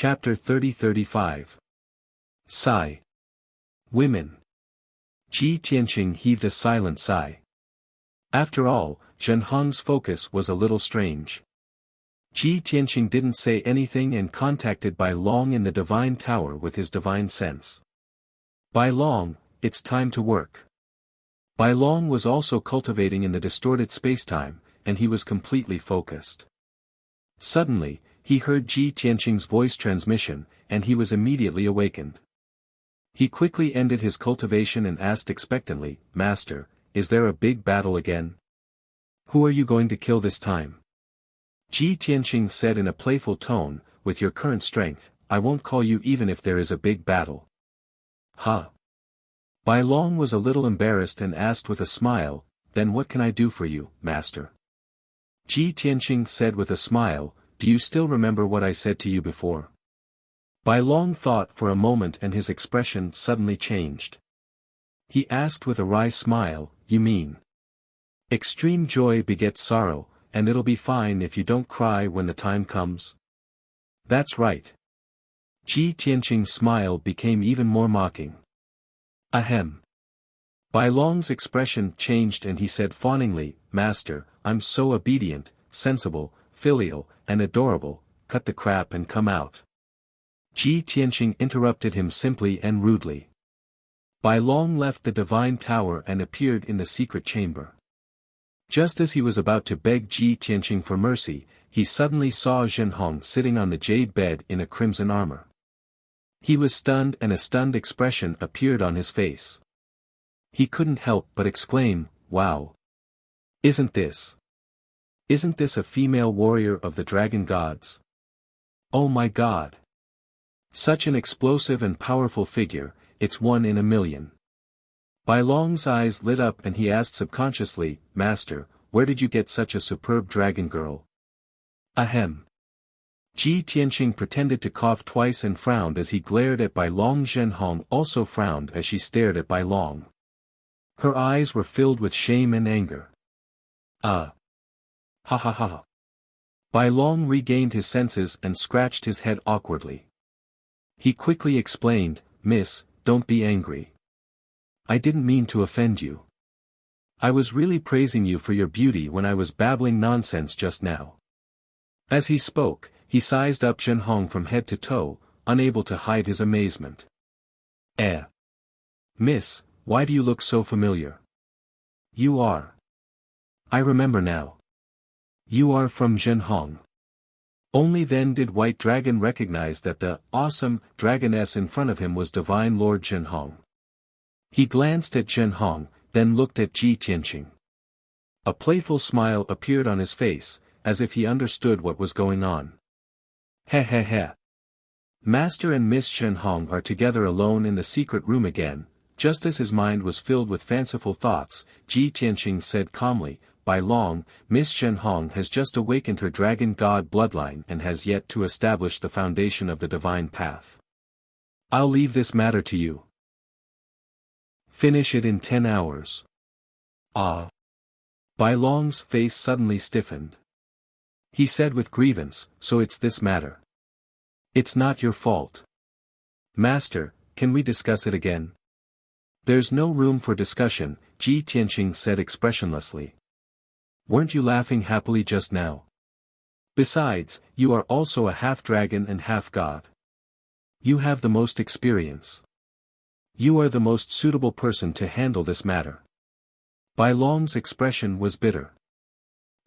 Chapter 30-35. Sigh. Women. Ji Tianqing heaved a silent sigh. After all, Zhen Hong's focus was a little strange. Ji Tianqing didn't say anything and contacted Bai Long in the divine tower with his divine sense. Bai Long, it's time to work. Bai Long was also cultivating in the distorted spacetime, and he was completely focused. Suddenly, he heard Ji Tianqing's voice transmission, and he was immediately awakened. He quickly ended his cultivation and asked expectantly, "Master, is there a big battle again? Who are you going to kill this time?" Ji Tianqing said in a playful tone, "With your current strength, I won't call you even if there is a big battle." Huh? Bai Long was a little embarrassed and asked with a smile, "Then what can I do for you, Master?" Ji Tianqing said with a smile, "Do you still remember what I said to you before?" Bai Long thought for a moment and his expression suddenly changed. He asked with a wry smile, "You mean? Extreme joy begets sorrow, and it'll be fine if you don't cry when the time comes?" "That's right." Ji Tianqing's smile became even more mocking. Ahem. Bai Long's expression changed and he said fawningly, "Master, I'm so obedient, sensible, filial, and adorable, cut the crap and come out." Ji Tianqing interrupted him simply and rudely. Bai Long left the divine tower and appeared in the secret chamber. Just as he was about to beg Ji Tianqing for mercy, he suddenly saw Zhen Hong sitting on the jade bed in a crimson armor. He was stunned and a stunned expression appeared on his face. He couldn't help but exclaim, "Wow! Isn't this a female warrior of the dragon gods? Oh my god! Such an explosive and powerful figure, it's one in a million." Bai Long's eyes lit up and he asked subconsciously, "Master, where did you get such a superb dragon girl?" Ahem. Ji Tianqing pretended to cough twice and frowned as he glared at Bai Long. Zhen Hong also frowned as she stared at Bai Long. Her eyes were filled with shame and anger. Ha ha ha. Bai Long regained his senses and scratched his head awkwardly. He quickly explained, "Miss, don't be angry. I didn't mean to offend you. I was really praising you for your beauty when I was babbling nonsense just now." As he spoke, he sized up Zhen Hong from head to toe, unable to hide his amazement. Miss, why do you look so familiar? You are. I remember now. You are from Zhen Hong." Only then did White Dragon recognize that the awesome dragoness in front of him was Divine Lord Zhen Hong. He glanced at Zhen Hong, then looked at Ji Tianqing. A playful smile appeared on his face, as if he understood what was going on. He. Master and Miss Zhen Hong are together alone in the secret room again. Just as his mind was filled with fanciful thoughts, Ji Tianqing said calmly, "Bai Long, Miss Zhen Hong has just awakened her dragon god bloodline and has yet to establish the foundation of the divine path. I'll leave this matter to you. Finish it in 10 hours. Ah." Bai Long's face suddenly stiffened. He said with grievance, "So it's this matter. It's not your fault. Master, can we discuss it again?" "There's no room for discussion," Ji Tianqing said expressionlessly. "Weren't you laughing happily just now? Besides, you are also a half-dragon and half-god. You have the most experience. You are the most suitable person to handle this matter." Bai Long's expression was bitter.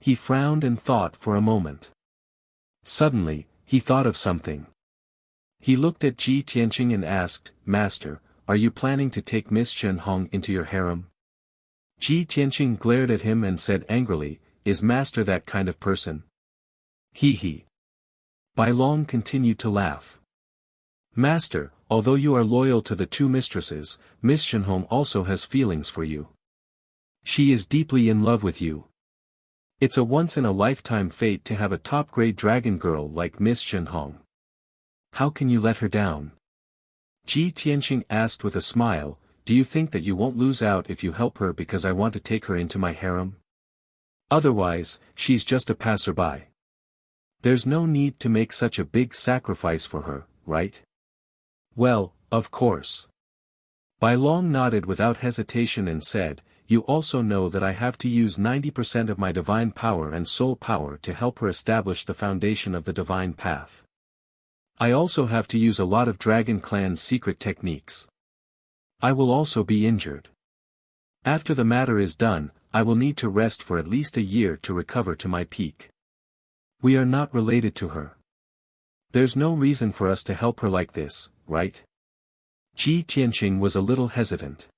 He frowned and thought for a moment. Suddenly, he thought of something. He looked at Ji Tianqing and asked, "Master, are you planning to take Miss Zhen Hong into your harem?" Ji Tianqing glared at him and said angrily, "Is Master that kind of person?" He. Bai Long continued to laugh. "Master, although you are loyal to the two mistresses, Miss Zhen Hong also has feelings for you. She is deeply in love with you. It's a once-in-a-lifetime fate to have a top-grade dragon girl like Miss Zhen Hong. How can you let her down?" Ji Tianqing asked with a smile, "Do you think that you won't lose out if you help her because I want to take her into my harem? Otherwise, she's just a passerby." There's no need to make such a big sacrifice for her, right? Well, of course. Bai Long nodded without hesitation and said, "You also know that I have to use 90% of my divine power and soul power to help her establish the foundation of the divine path. I also have to use a lot of Dragon Clan's secret techniques. I will also be injured. After the matter is done, I will need to rest for at least a year to recover to my peak. We are not related to her. There's no reason for us to help her like this, right?" Ji Tianqing was a little hesitant.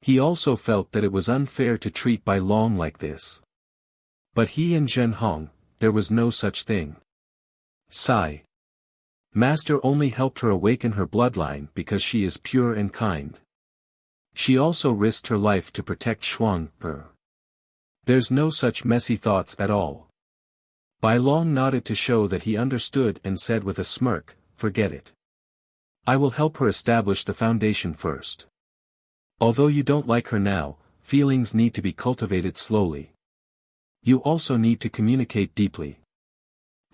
He also felt that it was unfair to treat Bai Long like this. But he and Zhen Hong, there was no such thing. Sigh. Master only helped her awaken her bloodline because she is pure and kind. She also risked her life to protect Shuang He. There's no such messy thoughts at all. Bai Long nodded to show that he understood and said with a smirk, "Forget it. I will help her establish the foundation first. Although you don't like her now, feelings need to be cultivated slowly. You also need to communicate deeply.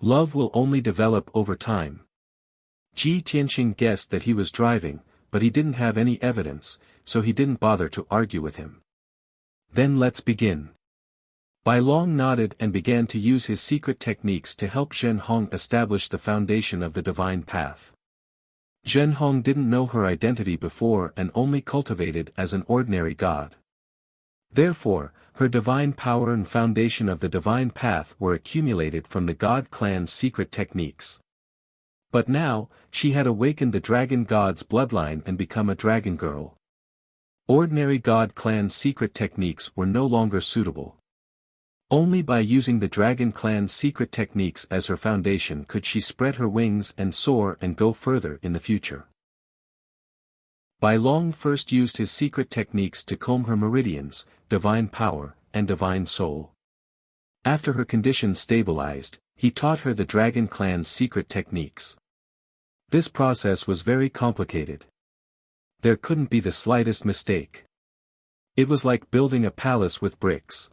Love will only develop over time." Ji Tianqing guessed that he was driving, but he didn't have any evidence, so he didn't bother to argue with him. "Then let's begin." Bai Long nodded and began to use his secret techniques to help Zhen Hong establish the foundation of the divine path. Zhen Hong didn't know her identity before and only cultivated as an ordinary god. Therefore, her divine power and foundation of the divine path were accumulated from the God clan's secret techniques. But now, she had awakened the dragon god's bloodline and become a dragon girl. Ordinary God clan's secret techniques were no longer suitable. Only by using the Dragon Clan's secret techniques as her foundation could she spread her wings and soar and go further in the future. Bai Long first used his secret techniques to comb her meridians, divine power, and divine soul. After her condition stabilized, he taught her the Dragon Clan's secret techniques. This process was very complicated. There couldn't be the slightest mistake. It was like building a palace with bricks.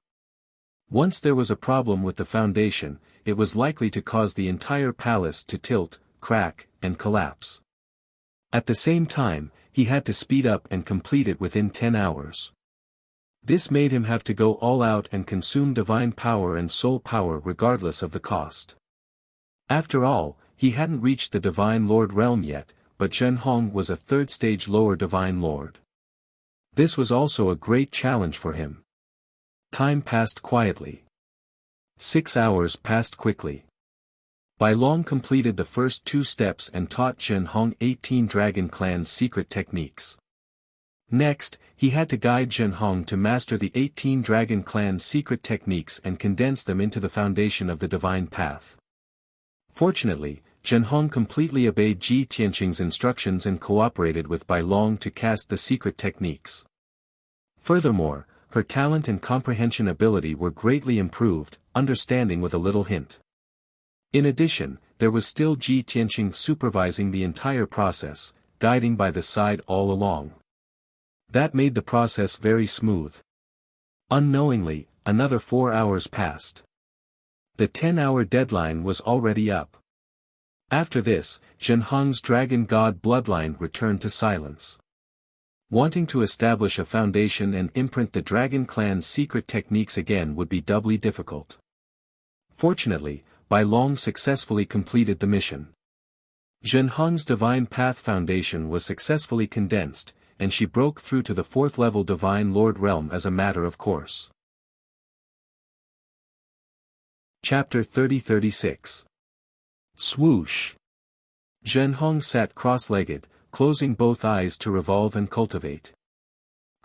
Once there was a problem with the foundation, it was likely to cause the entire palace to tilt, crack, and collapse. At the same time, he had to speed up and complete it within 10 hours. This made him have to go all out and consume divine power and soul power regardless of the cost. After all, he hadn't reached the Divine Lord realm yet, but Zhen Hong was a third-stage lower Divine Lord. This was also a great challenge for him. Time passed quietly. 6 hours passed quickly. Bai Long completed the first 2 steps and taught Zhen Hong 18 Dragon Clan's secret techniques. Next, he had to guide Zhen Hong to master the 18 Dragon Clan's secret techniques and condense them into the foundation of the divine path. Fortunately, Zhen Hong completely obeyed Ji Tianqing's instructions and cooperated with Bai Long to cast the secret techniques. Furthermore, her talent and comprehension ability were greatly improved, understanding with a little hint. In addition, there was still Ji Tianqing supervising the entire process, guiding by the side all along. That made the process very smooth. Unknowingly, another 4 hours passed. The 10-hour deadline was already up. After this, Zhen Hong's dragon god bloodline returned to silence. Wanting to establish a foundation and imprint the Dragon Clan's secret techniques again would be doubly difficult. Fortunately, Bai Long successfully completed the mission. Zhen Hong's Divine Path Foundation was successfully condensed, and she broke through to the 4th-level Divine Lord realm as a matter of course. Chapter 30-36. Swoosh. Zhen Hong sat cross-legged, closing both eyes to revolve and cultivate.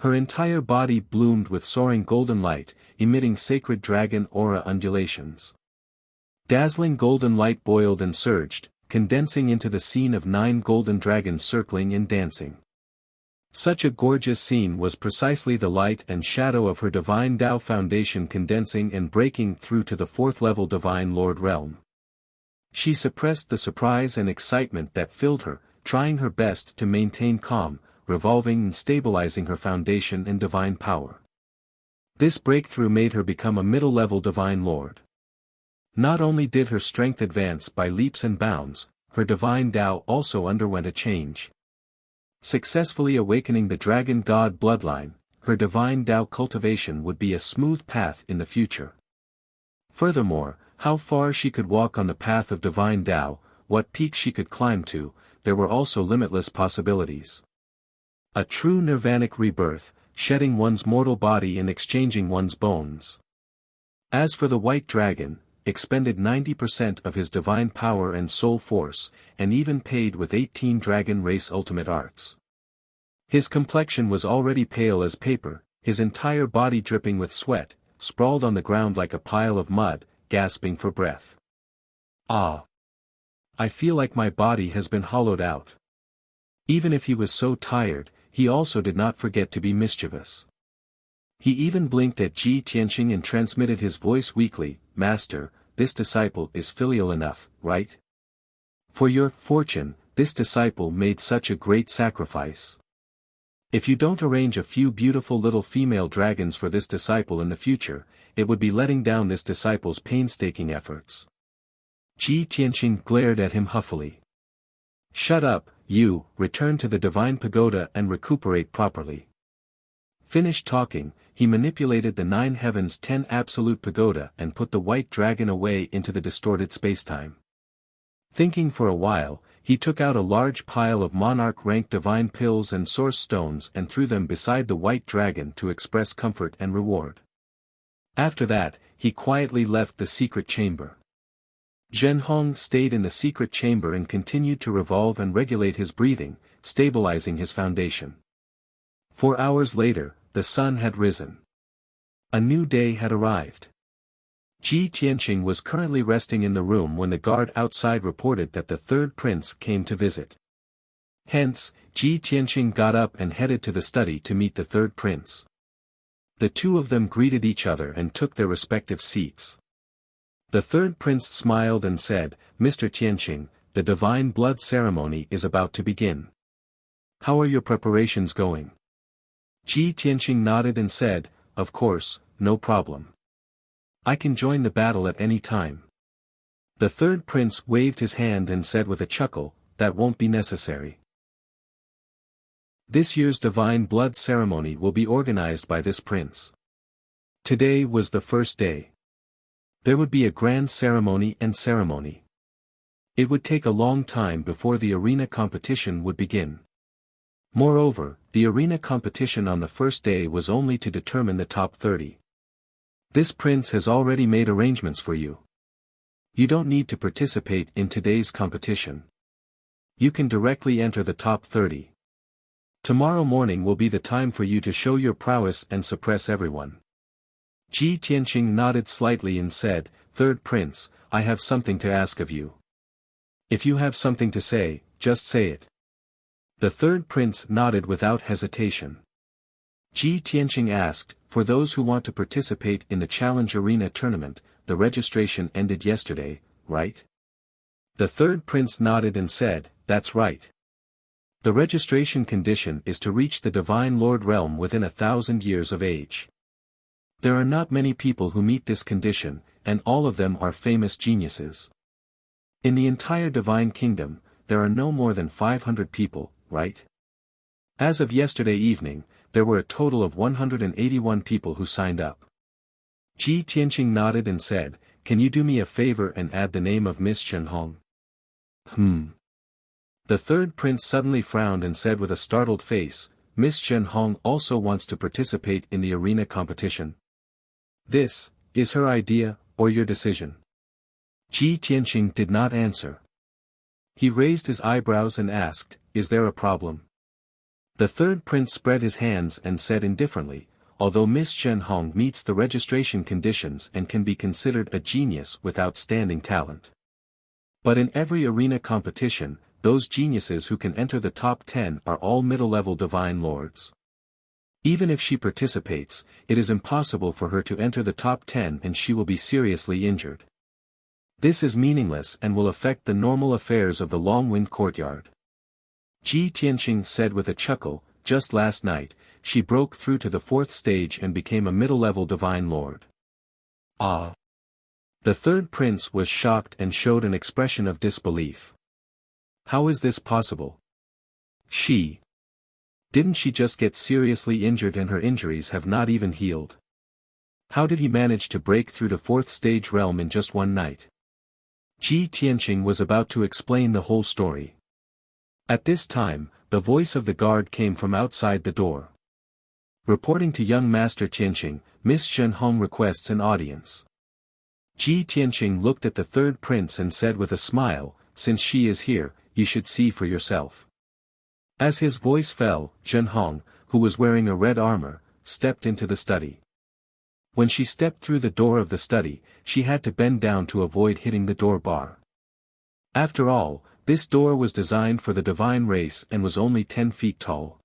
Her entire body bloomed with soaring golden light, emitting sacred dragon aura undulations. Dazzling golden light boiled and surged, condensing into the scene of 9 golden dragons circling and dancing. Such a gorgeous scene was precisely the light and shadow of her divine Tao foundation condensing and breaking through to the 4th-level Divine Lord realm. She suppressed the surprise and excitement that filled her, trying her best to maintain calm, revolving and stabilizing her foundation and divine power. This breakthrough made her become a middle-level Divine Lord. Not only did her strength advance by leaps and bounds, her divine Tao also underwent a change. Successfully awakening the dragon god bloodline, her divine Tao cultivation would be a smooth path in the future. Furthermore, how far she could walk on the path of divine Tao, what peak she could climb to, there were also limitless possibilities. A true nirvanic rebirth, shedding one's mortal body and exchanging one's bones. As for the white dragon, expended 90% of his divine power and soul force, and even paid with 18 dragon race ultimate arts. His complexion was already pale as paper, his entire body dripping with sweat, sprawled on the ground like a pile of mud, gasping for breath. Ah! I feel like my body has been hollowed out. Even if he was so tired, he also did not forget to be mischievous. He even blinked at Ji Tianqing and transmitted his voice weakly, "Master, this disciple is filial enough, right? For your fortune, this disciple made such a great sacrifice. If you don't arrange a few beautiful little female dragons for this disciple in the future, it would be letting down this disciple's painstaking efforts." Ji Tianqing glared at him huffily. "Shut up, you, return to the divine pagoda and recuperate properly." Finished talking, he manipulated the 9 heavens 10 absolute pagoda and put the white dragon away into the distorted spacetime. Thinking for a while, he took out a large pile of monarch-rank divine pills and source stones and threw them beside the white dragon to express comfort and reward. After that, he quietly left the secret chamber. Zhenhong stayed in the secret chamber and continued to revolve and regulate his breathing, stabilizing his foundation. 4 hours later, the sun had risen. A new day had arrived. Ji Tianqing was currently resting in the room when the guard outside reported that the third prince came to visit. Hence, Ji Tianqing got up and headed to the study to meet the third prince. The two of them greeted each other and took their respective seats. The third prince smiled and said, "Mr. Tianqing, the divine blood ceremony is about to begin. How are your preparations going?" Ji Tianqing nodded and said, "Of course, no problem. I can join the battle at any time." The third prince waved his hand and said with a chuckle, "That won't be necessary. This year's divine blood ceremony will be organized by this prince." Today was the first day. There would be a grand ceremony and ceremony. It would take a long time before the arena competition would begin. Moreover, the arena competition on the first day was only to determine the top 30. This prince has already made arrangements for you. You don't need to participate in today's competition. You can directly enter the top 30. Tomorrow morning will be the time for you to show your prowess and suppress everyone. Ji Tianqing nodded slightly and said, "Third prince, I have something to ask of you. If you have something to say, just say it." The third prince nodded without hesitation. Ji Tianqing asked, "For those who want to participate in the Challenge Arena tournament, the registration ended yesterday, right?" The third prince nodded and said, "That's right. The registration condition is to reach the Divine Lord realm within 1,000 years of age. There are not many people who meet this condition, and all of them are famous geniuses. In the entire Divine Kingdom, there are no more than 500 people, right? As of yesterday evening, there were a total of 181 people who signed up." Ji Tianqing nodded and said, "Can you do me a favor and add the name of Miss Zhenhong?" The third prince suddenly frowned and said with a startled face, "Miss Zhenhong also wants to participate in the arena competition. This, is her idea, or your decision?" Ji Tianqing did not answer. He raised his eyebrows and asked, "Is there a problem?" The third prince spread his hands and said indifferently, "Although Miss Zhenhong meets the registration conditions and can be considered a genius with outstanding talent. But in every arena competition, those geniuses who can enter the top 10 are all middle-level divine lords. Even if she participates, it is impossible for her to enter the top 10 and she will be seriously injured. This is meaningless and will affect the normal affairs of the Longwind Courtyard." Ji Tianqing said with a chuckle, "Just last night, she broke through to the 4th stage and became a middle-level divine lord." Ah! The third prince was shocked and showed an expression of disbelief. How is this possible? Didn't she just get seriously injured and her injuries have not even healed? How did he manage to break through the fourth stage realm in just one night? Ji Tianqing was about to explain the whole story. At this time, the voice of the guard came from outside the door. Reporting to young Master Tianqing, Miss Zhenhong requests an audience. Ji Tianqing looked at the third prince and said with a smile, since she is here, you should see for yourself. As his voice fell, Zhenhong, who was wearing a red armor, stepped into the study. When she stepped through the door of the study, she had to bend down to avoid hitting the door bar. After all, this door was designed for the divine race and was only 10 feet tall.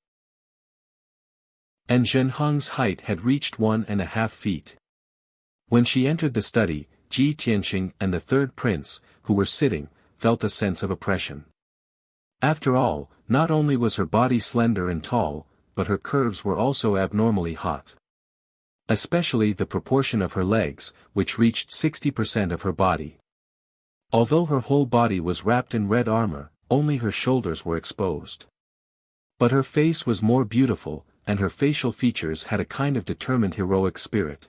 And Zhenhong's height had reached 1.5 feet. When she entered the study, Ji Tianqing and the third prince, who were sitting, felt a sense of oppression. After all, not only was her body slender and tall, but her curves were also abnormally hot. Especially the proportion of her legs, which reached 60% of her body. Although her whole body was wrapped in red armor, only her shoulders were exposed. But her face was more beautiful, and her facial features had a kind of determined heroic spirit.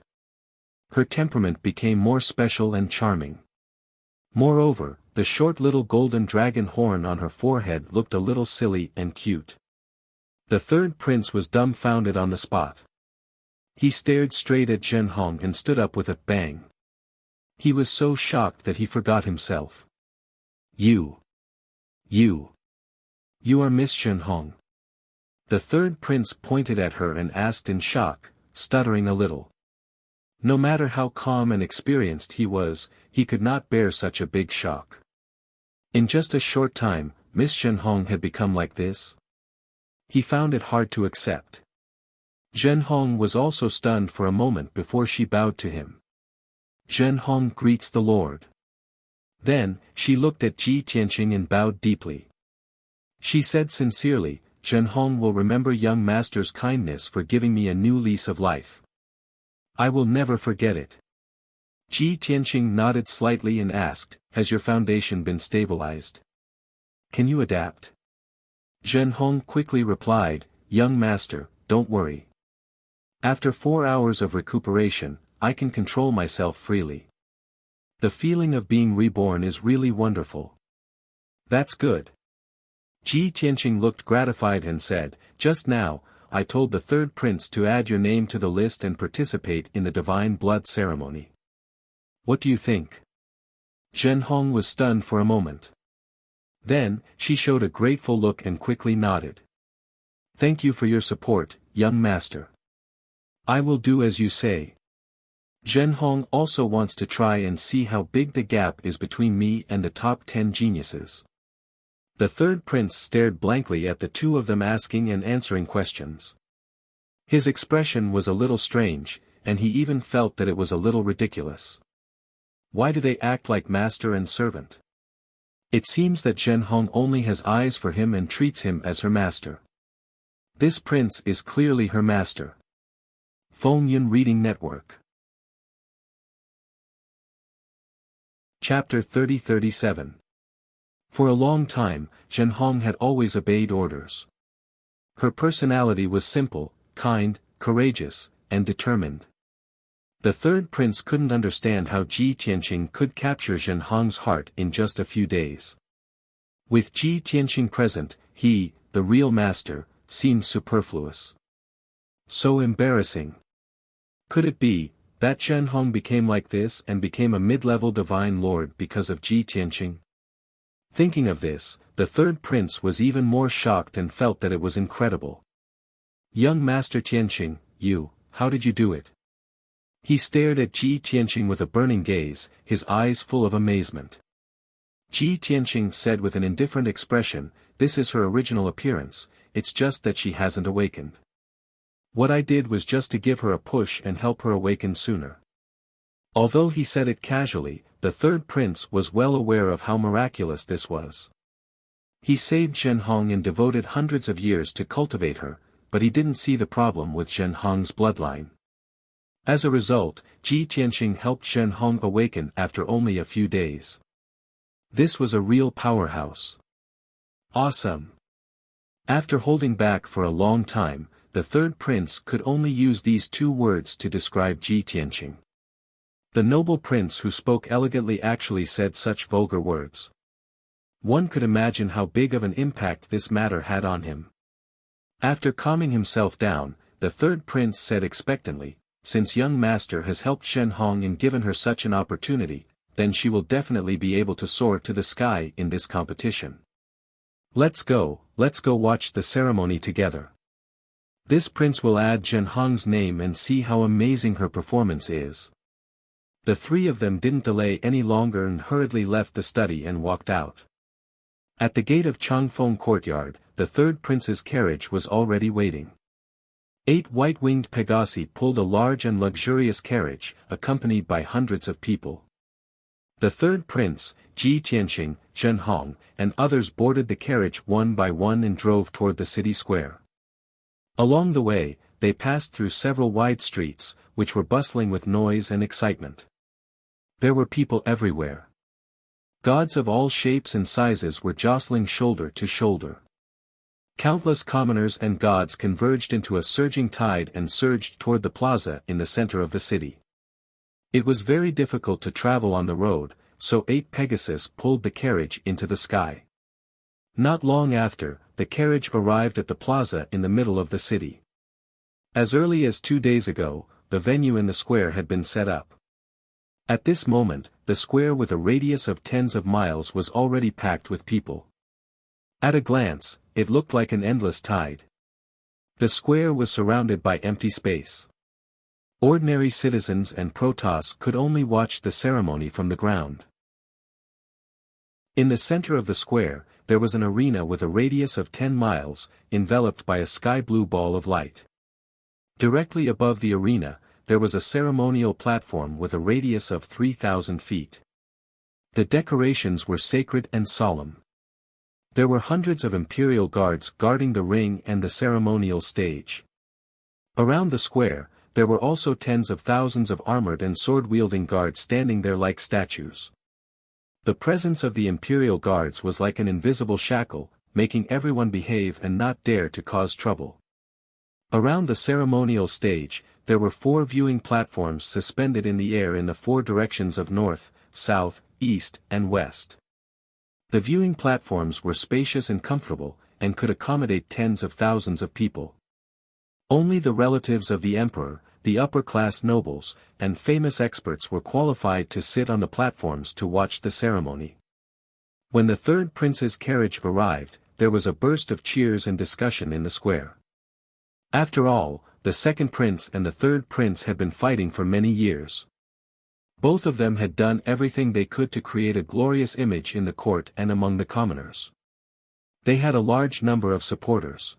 Her temperament became more special and charming. Moreover, the short little golden dragon horn on her forehead looked a little silly and cute. The third prince was dumbfounded on the spot. He stared straight at Zhenhong and stood up with a bang. He was so shocked that he forgot himself. You are Miss Zhenhong. The third prince pointed at her and asked in shock, stuttering a little. No matter how calm and experienced he was, he could not bear such a big shock. In just a short time, Miss Zhenhong had become like this? He found it hard to accept. Zhenhong was also stunned for a moment before she bowed to him. Zhenhong greets the Lord. Then, she looked at Ji Tianqing and bowed deeply. She said sincerely, Zhenhong will remember young master's kindness for giving me a new lease of life. I will never forget it. Ji Tianqing nodded slightly and asked, has your foundation been stabilized? Can you adapt? Zhenhong quickly replied, young master, don't worry. After 4 hours of recuperation, I can control myself freely. The feeling of being reborn is really wonderful. That's good. Ji Tianqing looked gratified and said, just now, I told the third prince to add your name to the list and participate in the divine blood ceremony. What do you think? Zhenhong was stunned for a moment. Then, she showed a grateful look and quickly nodded. Thank you for your support, young master. I will do as you say. Zhenhong also wants to try and see how big the gap is between me and the top 10 geniuses. The third prince stared blankly at the two of them asking and answering questions. His expression was a little strange, and he even felt that it was a little ridiculous. Why do they act like master and servant? It seems that Zhenhong only has eyes for him and treats him as her master. This prince is clearly her master. Feng Yun Reading Network. Chapter 30-37. For a long time, Zhenhong had always obeyed orders. Her personality was simple, kind, courageous, and determined. The third prince couldn't understand how Ji Tianqing could capture Zhenhong's heart in just a few days. With Ji Tianqing present, he, the real master, seemed superfluous. So embarrassing. Could it be that Zhenhong became like this and became a mid-level divine lord because of Ji Tianqing? Thinking of this, the third prince was even more shocked and felt that it was incredible. Young Master Tianqing, how did you do it? He stared at Ji Tianqing with a burning gaze, his eyes full of amazement. Ji Tianqing said with an indifferent expression, this is her original appearance, it's just that she hasn't awakened. What I did was just to give her a push and help her awaken sooner. Although he said it casually, the third prince was well aware of how miraculous this was. He saved Zhenhong and devoted hundreds of years to cultivate her, but he didn't see the problem with Zhenhong's bloodline. As a result, Ji Tianqing helped Shen Hong awaken after only a few days. This was a real powerhouse. Awesome. After holding back for a long time, the third prince could only use these two words to describe Ji Tianqing. The noble prince who spoke elegantly actually said such vulgar words. One could imagine how big of an impact this matter had on him. After calming himself down, the third prince said expectantly, "Since young master has helped Shen Hong and given her such an opportunity, then she will definitely be able to soar to the sky in this competition. Let's go watch the ceremony together. This prince will add Shen Hong's name and see how amazing her performance is." The three of them didn't delay any longer and hurriedly left the study and walked out. At the gate of Changfeng courtyard, the third prince's carriage was already waiting. 8 white-winged Pegasi pulled a large and luxurious carriage, accompanied by hundreds of people. The third prince, Ji Tianqing, Shen Hong, and others boarded the carriage one by one and drove toward the city square. Along the way, they passed through several wide streets, which were bustling with noise and excitement. There were people everywhere. Gods of all shapes and sizes were jostling shoulder to shoulder. Countless commoners and gods converged into a surging tide and surged toward the plaza in the center of the city. It was very difficult to travel on the road, so 8 Pegasus pulled the carriage into the sky. Not long after, the carriage arrived at the plaza in the middle of the city. As early as 2 days ago, the venue in the square had been set up. At this moment, the square with a radius of tens of miles was already packed with people. At a glance, it looked like an endless tide. The square was surrounded by empty space. Ordinary citizens and protoss could only watch the ceremony from the ground. In the center of the square, there was an arena with a radius of 10 miles, enveloped by a sky-blue ball of light. Directly above the arena, there was a ceremonial platform with a radius of 3,000 feet. The decorations were sacred and solemn. There were hundreds of imperial guards guarding the ring and the ceremonial stage. Around the square, there were also tens of thousands of armored and sword-wielding guards standing there like statues. The presence of the imperial guards was like an invisible shackle, making everyone behave and not dare to cause trouble. Around the ceremonial stage, there were 4 viewing platforms suspended in the air in the 4 directions of north, south, east, and west. The viewing platforms were spacious and comfortable, and could accommodate tens of thousands of people. Only the relatives of the emperor, the upper-class nobles, and famous experts were qualified to sit on the platforms to watch the ceremony. When the third prince's carriage arrived, there was a burst of cheers and discussion in the square. After all, the second prince and the third prince had been fighting for many years. Both of them had done everything they could to create a glorious image in the court and among the commoners. They had a large number of supporters.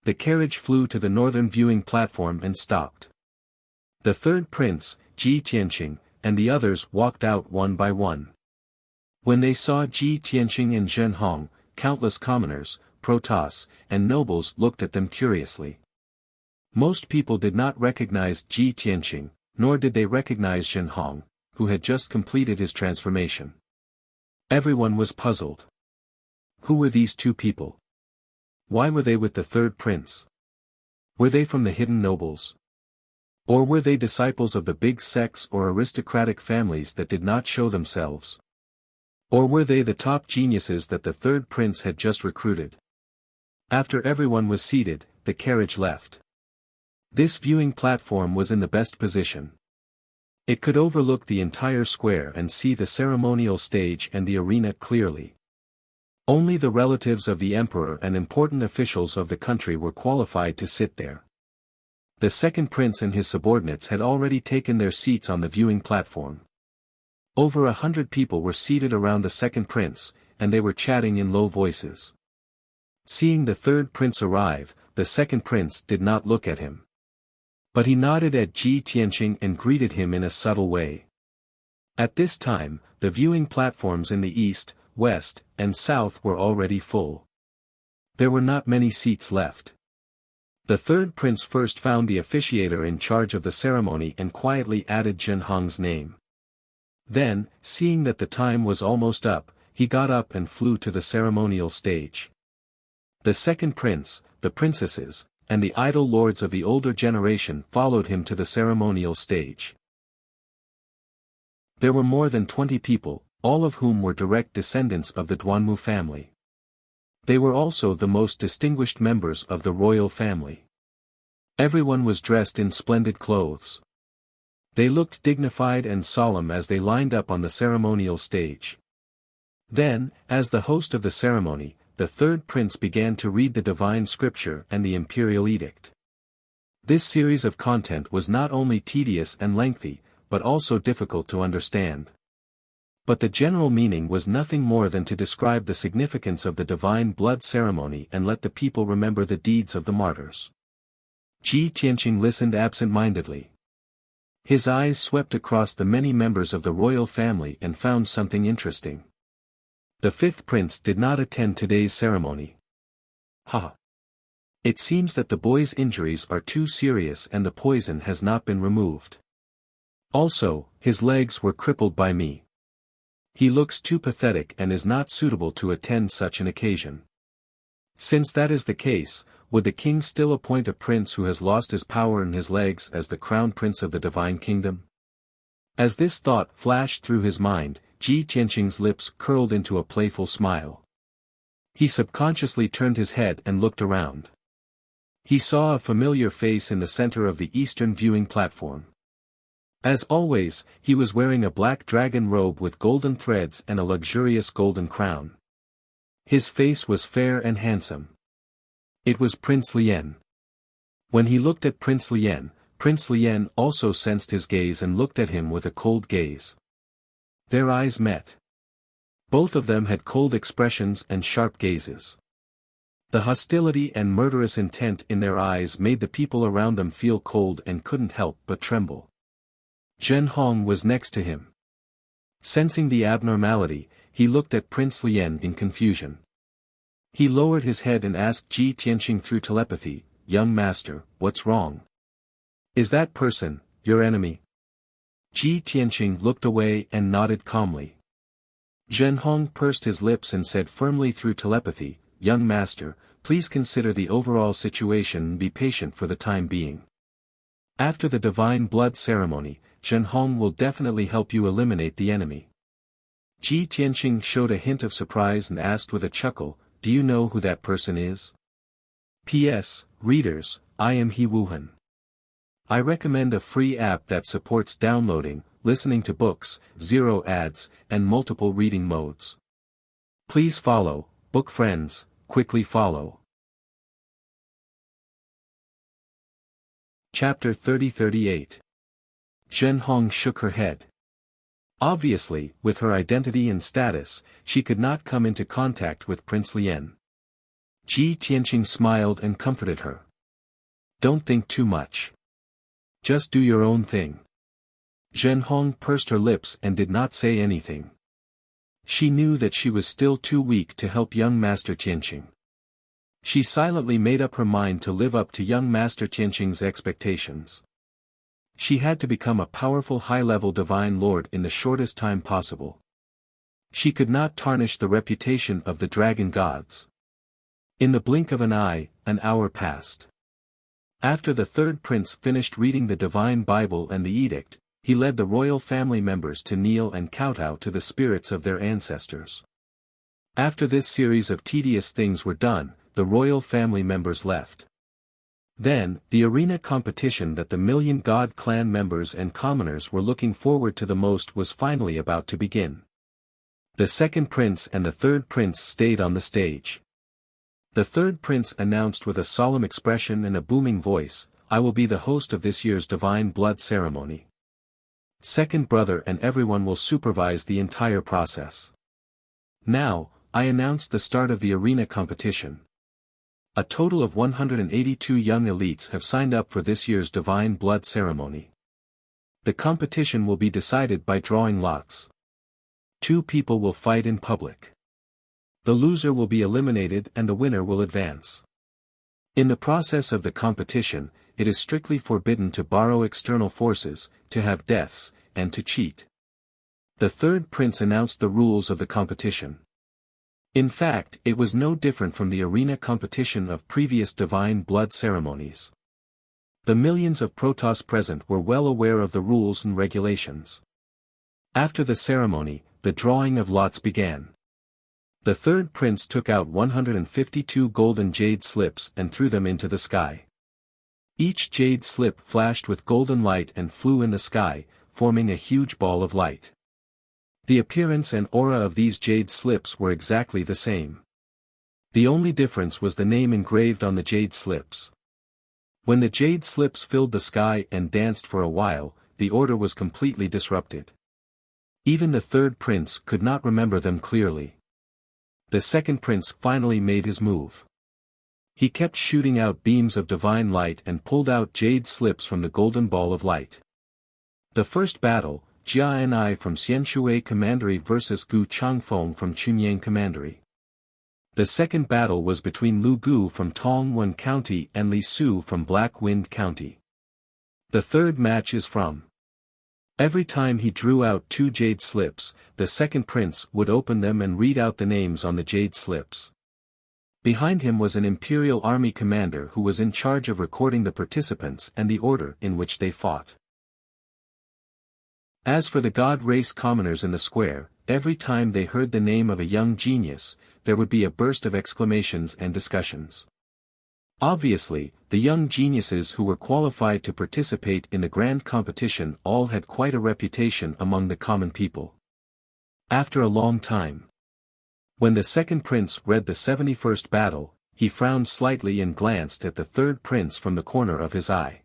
The carriage flew to the northern viewing platform and stopped. The third prince, Ji Tianqing, and the others walked out one by one. When they saw Ji Tianqing and Shen Hong, countless commoners, protoss, and nobles looked at them curiously. Most people did not recognize Ji Tianqing, nor did they recognize Shen Hong, who had just completed his transformation. Everyone was puzzled. Who were these 2 people? Why were they with the third prince? Were they from the hidden nobles? Or were they disciples of the big sects or aristocratic families that did not show themselves? Or were they the top geniuses that the third prince had just recruited? After everyone was seated, the carriage left. This viewing platform was in the best position. It could overlook the entire square and see the ceremonial stage and the arena clearly. Only the relatives of the emperor and important officials of the country were qualified to sit there. The second prince and his subordinates had already taken their seats on the viewing platform. Over 100 people were seated around the second prince, and they were chatting in low voices. Seeing the third prince arrive, the second prince did not look at him. But he nodded at Ji Tianqing and greeted him in a subtle way. At this time, the viewing platforms in the east, west, and south were already full. There were not many seats left. The third prince first found the officiator in charge of the ceremony and quietly added Zhenhong's name. Then, seeing that the time was almost up, he got up and flew to the ceremonial stage. The second prince, the princesses, and the idle lords of the older generation followed him to the ceremonial stage. There were more than 20 people, all of whom were direct descendants of the Duanmu family. They were also the most distinguished members of the royal family. Everyone was dressed in splendid clothes. They looked dignified and solemn as they lined up on the ceremonial stage. Then, as the host of the ceremony, the third prince began to read the divine scripture and the imperial edict. This series of content was not only tedious and lengthy, but also difficult to understand. But the general meaning was nothing more than to describe the significance of the divine blood ceremony and let the people remember the deeds of the martyrs. Ji Tianqing listened absent-mindedly. His eyes swept across the many members of the royal family and found something interesting. The fifth prince did not attend today's ceremony. Ha! It seems that the boy's injuries are too serious and the poison has not been removed. Also, his legs were crippled by me. He looks too pathetic and is not suitable to attend such an occasion. Since that is the case, would the king still appoint a prince who has lost his power in his legs as the crown prince of the divine kingdom? As this thought flashed through his mind, Ji Tianqing's lips curled into a playful smile. He subconsciously turned his head and looked around. He saw a familiar face in the center of the eastern viewing platform. As always, he was wearing a black dragon robe with golden threads and a luxurious golden crown. His face was fair and handsome. It was Prince Lien. When he looked at Prince Lien also sensed his gaze and looked at him with a cold gaze. Their eyes met. Both of them had cold expressions and sharp gazes. The hostility and murderous intent in their eyes made the people around them feel cold and couldn't help but tremble. Zhenhong was next to him. Sensing the abnormality, he looked at Prince Lien in confusion. He lowered his head and asked Ji Tianqing through telepathy, "Young master, what's wrong? Is that person your enemy?" Ji Tianqing looked away and nodded calmly. Zhenhong pursed his lips and said firmly through telepathy, "Young master, please consider the overall situation and be patient for the time being. After the divine blood ceremony, Zhenhong will definitely help you eliminate the enemy." Ji Tianqing showed a hint of surprise and asked with a chuckle, "Do you know who that person is?" P.S. Readers, I am He Wuhan. I recommend a free app that supports downloading, listening to books, zero ads, and multiple reading modes. Please follow, book friends, quickly follow. Chapter 30-38. Zhenhong shook her head. Obviously, with her identity and status, she could not come into contact with Prince Lien. Ji Tianqing smiled and comforted her. "Don't think too much. Just do your own thing." Zhenhong pursed her lips and did not say anything. She knew that she was still too weak to help young Master Tianqing. She silently made up her mind to live up to young Master Tianqing's expectations. She had to become a powerful high-level divine lord in the shortest time possible. She could not tarnish the reputation of the dragon gods. In the blink of an eye, an hour passed. After the third prince finished reading the divine Bible and the edict, he led the royal family members to kneel and kowtow to the spirits of their ancestors. After this series of tedious things were done, the royal family members left. Then, the arena competition that the Million God clan members and commoners were looking forward to the most was finally about to begin. The second prince and the third prince stayed on the stage. The third prince announced with a solemn expression and a booming voice, "I will be the host of this year's divine blood ceremony. Second brother and everyone will supervise the entire process. Now, I announce the start of the arena competition. A total of 182 young elites have signed up for this year's divine blood ceremony. The competition will be decided by drawing lots. 2 people will fight in public. The loser will be eliminated and the winner will advance. In the process of the competition, it is strictly forbidden to borrow external forces, to have deaths, and to cheat. The third prince announced the rules of the competition. In fact, it was no different from the arena competition of previous divine blood ceremonies. The millions of Protoss present were well aware of the rules and regulations. After the ceremony, the drawing of lots began. The third prince took out 152 golden jade slips and threw them into the sky. Each jade slip flashed with golden light and flew in the sky, forming a huge ball of light. The appearance and aura of these jade slips were exactly the same. The only difference was the name engraved on the jade slips. When the jade slips filled the sky and danced for a while, the order was completely disrupted. Even the third prince could not remember them clearly. The second prince finally made his move. He kept shooting out beams of divine light and pulled out jade slips from the golden ball of light. The first battle, Jia and I from Xianshui Commandery vs Gu Changfeng from Chunyang Commandery. The second battle was between Lu Gu from Tongwen County and Li Su from Black Wind County. The third match is from. Every time he drew out 2 jade slips, the second prince would open them and read out the names on the jade slips. Behind him was an imperial army commander who was in charge of recording the participants and the order in which they fought. As for the god race commoners in the square, every time they heard the name of a young genius, there would be a burst of exclamations and discussions. Obviously, the young geniuses who were qualified to participate in the grand competition all had quite a reputation among the common people. After a long time, when the second prince read the 71st battle, he frowned slightly and glanced at the third prince from the corner of his eye.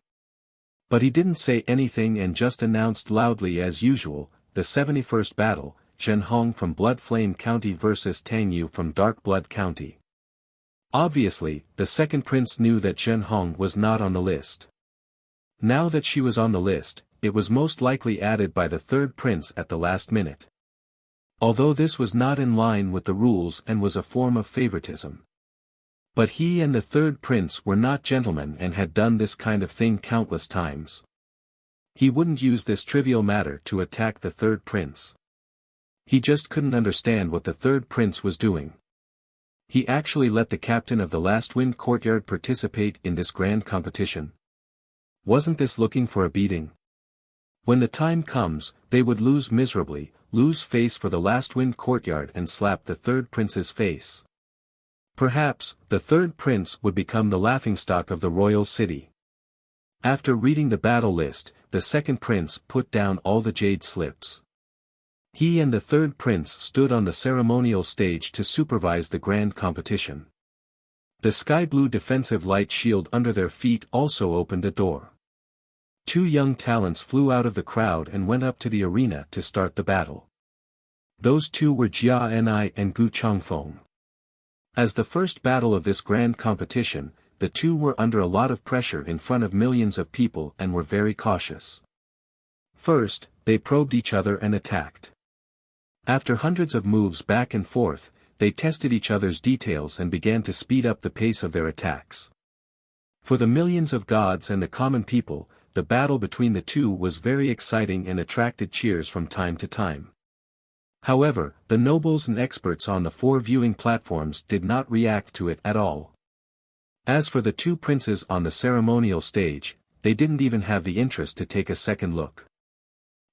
But he didn't say anything and just announced loudly as usual, the 71st battle, Zhenhong from Blood Flame County vs Tang Yu from Dark Blood County. Obviously, the second prince knew that Zhenhong was not on the list. Now that she was on the list, it was most likely added by the third prince at the last minute. Although this was not in line with the rules and was a form of favoritism. But he and the third prince were not gentlemen and had done this kind of thing countless times. He wouldn't use this trivial matter to attack the third prince. He just couldn't understand what the third prince was doing. He actually let the captain of the Last Wind Courtyard participate in this grand competition. Wasn't this looking for a beating? When the time comes, they would lose miserably, lose face for the Last Wind Courtyard and slap the third prince's face. Perhaps, the third prince would become the laughingstock of the royal city. After reading the battle list, the second prince put down all the jade slips. He and the third prince stood on the ceremonial stage to supervise the grand competition. The sky blue defensive light shield under their feet also opened a door. 2 young talents flew out of the crowd and went up to the arena to start the battle. Those 2 were Jia Ni and Gu Changfeng. As the first battle of this grand competition, the 2 were under a lot of pressure in front of millions of people and were very cautious. First, they probed each other and attacked. After hundreds of moves back and forth, they tested each other's details and began to speed up the pace of their attacks. For the millions of gods and the common people, the battle between the 2 was very exciting and attracted cheers from time to time. However, the nobles and experts on the 4 viewing platforms did not react to it at all. As for the 2 princes on the ceremonial stage, they didn't even have the interest to take a second look.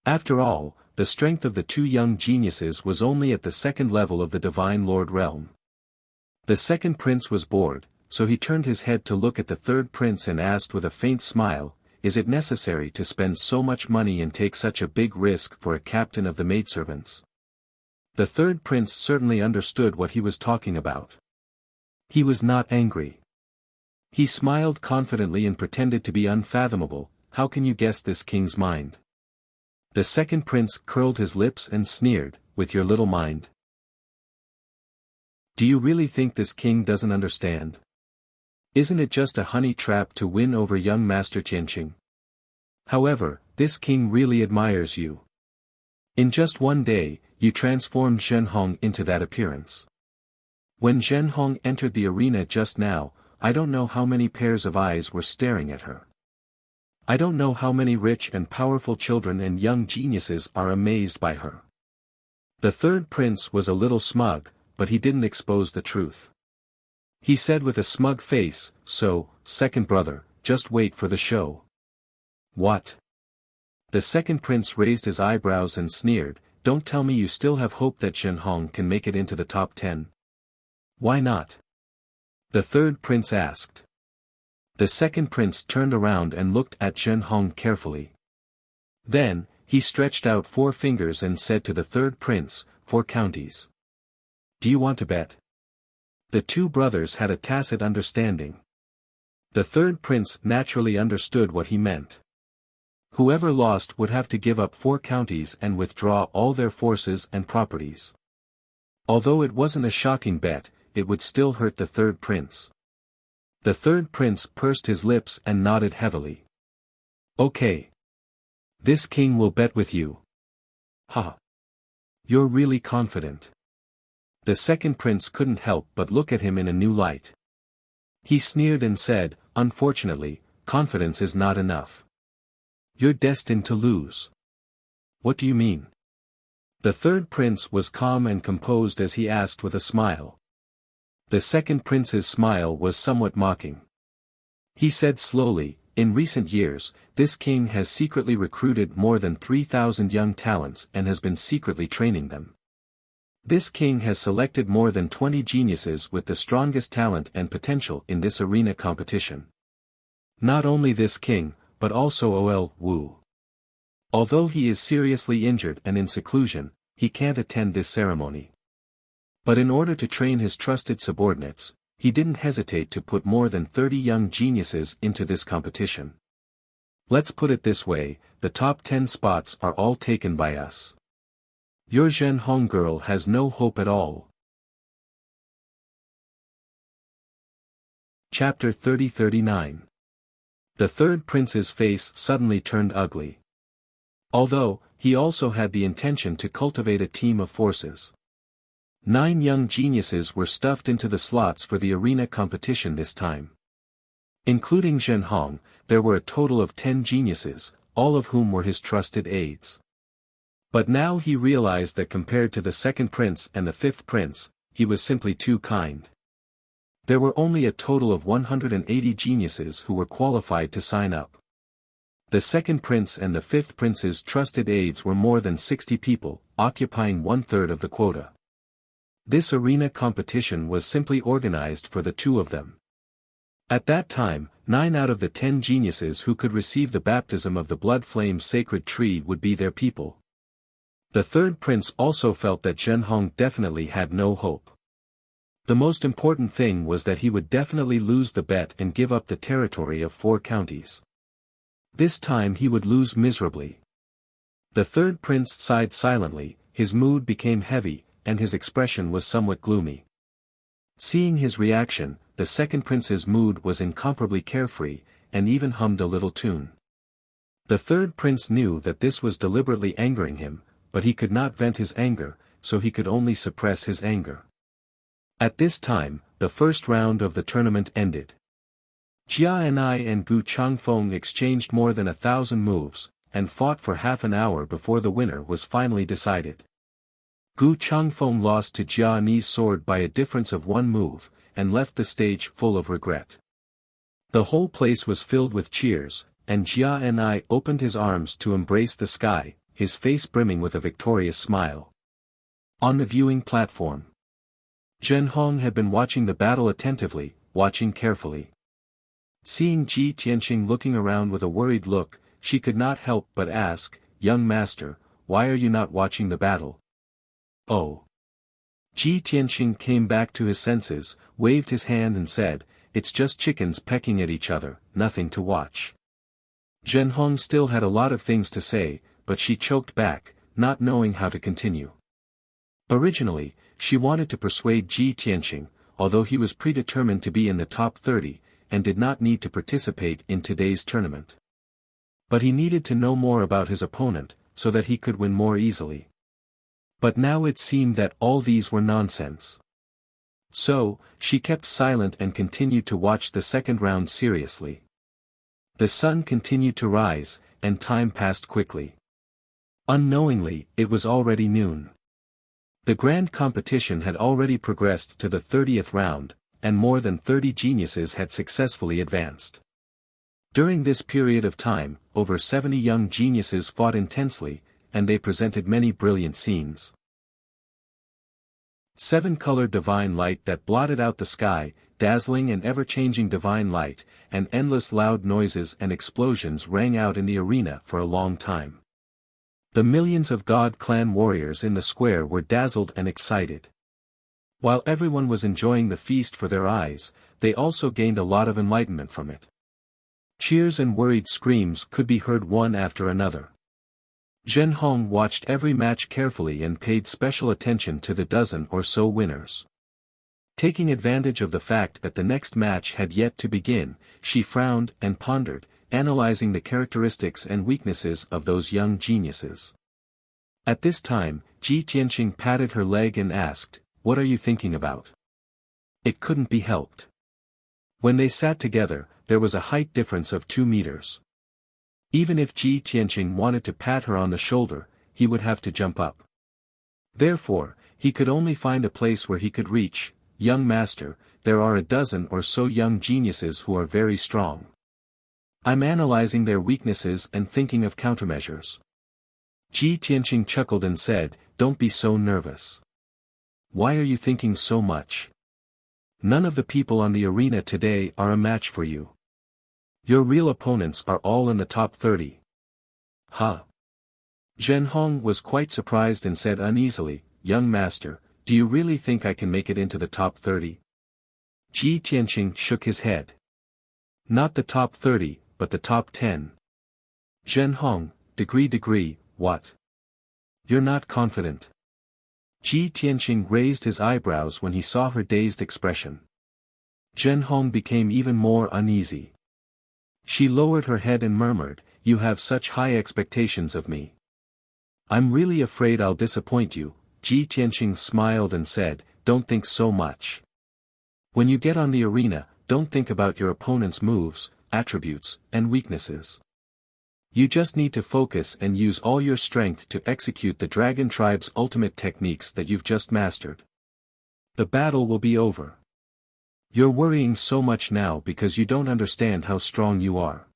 After all, the strength of the 2 young geniuses was only at the second level of the Divine Lord realm. The second prince was bored, so he turned his head to look at the third prince and asked with a faint smile, "Is it necessary to spend so much money and take such a big risk for a captain of the maidservants?" The third prince certainly understood what he was talking about. He was not angry. He smiled confidently and pretended to be unfathomable. "How can you guess this king's mind?" The second prince curled his lips and sneered, "With your little mind. Do you really think this king doesn't understand? Isn't it just a honey trap to win over young Master Tianqing? However, this king really admires you. In just one day, you transformed Zhenhong into that appearance. When Zhenhong entered the arena just now, I don't know how many pairs of eyes were staring at her. I don't know how many rich and powerful children and young geniuses are amazed by her. The third prince was a little smug, but he didn't expose the truth. He said with a smug face, "So, second brother, just wait for the show." "What?" The second prince raised his eyebrows and sneered, "Don't tell me you still have hope that Zhenhong can make it into the top 10. "Why not?" the third prince asked. The second prince turned around and looked at Zhenhong carefully. Then, he stretched out 4 fingers and said to the third prince, 4 counties. "Do you want to bet?" The 2 brothers had a tacit understanding. The third prince naturally understood what he meant. Whoever lost would have to give up 4 counties and withdraw all their forces and properties. Although it wasn't a shocking bet, it would still hurt the third prince. The third prince pursed his lips and nodded heavily. "Okay. This king will bet with you." "Ha! You're really confident." The second prince couldn't help but look at him in a new light. He sneered and said, "Unfortunately, confidence is not enough. You're destined to lose." "What do you mean?" The third prince was calm and composed as he asked with a smile. The second prince's smile was somewhat mocking. He said slowly, "In recent years, this king has secretly recruited more than 3,000 young talents and has been secretly training them. This king has selected more than 20 geniuses with the strongest talent and potential in this arena competition. Not only this king, but also Wu. Although he is seriously injured and in seclusion, he can't attend this ceremony. But in order to train his trusted subordinates, he didn't hesitate to put more than 30 young geniuses into this competition. Let's put it this way, the top 10 spots are all taken by us. Your Zhenhong girl has no hope at all." Chapter 30-39. The third prince's face suddenly turned ugly. Although, he also had the intention to cultivate a team of forces. 9 young geniuses were stuffed into the slots for the arena competition this time. Including Zhenhong, there were a total of 10 geniuses, all of whom were his trusted aides. But now he realized that compared to the second prince and the fifth prince, he was simply too kind. There were only a total of 180 geniuses who were qualified to sign up. The second prince and the fifth prince's trusted aides were more than 60 people, occupying 1/3 of the quota. This arena competition was simply organized for the 2 of them. At that time, 9 out of the 10 geniuses who could receive the baptism of the blood flame sacred tree would be their people. The third prince also felt that Zhenhong definitely had no hope. The most important thing was that he would definitely lose the bet and give up the territory of 4 counties. This time he would lose miserably. The third prince sighed silently, his mood became heavy, and his expression was somewhat gloomy. Seeing his reaction, the second prince's mood was incomparably carefree, and even hummed a little tune. The third prince knew that this was deliberately angering him, but he could not vent his anger, so he could only suppress his anger. At this time, the first round of the tournament ended. Jia and Gu Changfeng exchanged more than 1,000 moves, and fought for half an hour before the winner was finally decided. Gu Changfeng lost to Jia Ni's sword by a difference of 1 move, and left the stage full of regret. The whole place was filled with cheers, and Jia opened his arms to embrace the sky, his face brimming with a victorious smile. On the viewing platform, Zhenhong had been watching the battle attentively, watching carefully. Seeing Ji Tianqing looking around with a worried look, she could not help but ask, "Young master, why are you not watching the battle?" "Oh." Ji Tianqing came back to his senses, waved his hand and said, "It's just chickens pecking at each other, nothing to watch." Zhenhong still had a lot of things to say, but she choked back, not knowing how to continue. Originally, she wanted to persuade Ji Tianqing, although he was predetermined to be in the top 30, and did not need to participate in today's tournament. But he needed to know more about his opponent, so that he could win more easily. But now it seemed that all these were nonsense. So, she kept silent and continued to watch the second round seriously. The sun continued to rise, and time passed quickly. Unknowingly, it was already noon. The grand competition had already progressed to the 30th round, and more than 30 geniuses had successfully advanced. During this period of time, over 70 young geniuses fought intensely, and they presented many brilliant scenes. 7-colored divine light that blotted out the sky, dazzling and ever-changing divine light, and endless loud noises and explosions rang out in the arena for a long time. The millions of God clan warriors in the square were dazzled and excited. While everyone was enjoying the feast for their eyes, they also gained a lot of enlightenment from it. Cheers and worried screams could be heard one after another. Zhen Hong watched every match carefully and paid special attention to the dozen or so winners. Taking advantage of the fact that the next match had yet to begin, she frowned and pondered, analyzing the characteristics and weaknesses of those young geniuses. At this time, Ji Tianqing patted her leg and asked, "What are you thinking about?" It couldn't be helped. When they sat together, there was a height difference of 2 meters. Even if Ji Tianqing wanted to pat her on the shoulder, he would have to jump up. Therefore, he could only find a place where he could reach. "Young master, there are a dozen or so young geniuses who are very strong. I'm analyzing their weaknesses and thinking of countermeasures." Ji Tianqing chuckled and said, "Don't be so nervous. Why are you thinking so much? None of the people on the arena today are a match for you. Your real opponents are all in the top 30. Huh? Zhen Hong was quite surprised and said uneasily, "Young master, do you really think I can make it into the top 30? Ji Tianqing shook his head. "Not the top 30, but the top 10. Zhen Hong, degree, what? You're not confident?" Ji Tianqing raised his eyebrows when he saw her dazed expression. Zhen Hong became even more uneasy. She lowered her head and murmured, "You have such high expectations of me. I'm really afraid I'll disappoint you." Ji Tianqing smiled and said, "Don't think so much. When you get on the arena, don't think about your opponent's moves, attributes, and weaknesses. You just need to focus and use all your strength to execute the Dragon Tribe's ultimate techniques that you've just mastered. The battle will be over. You're worrying so much now because you don't understand how strong you are.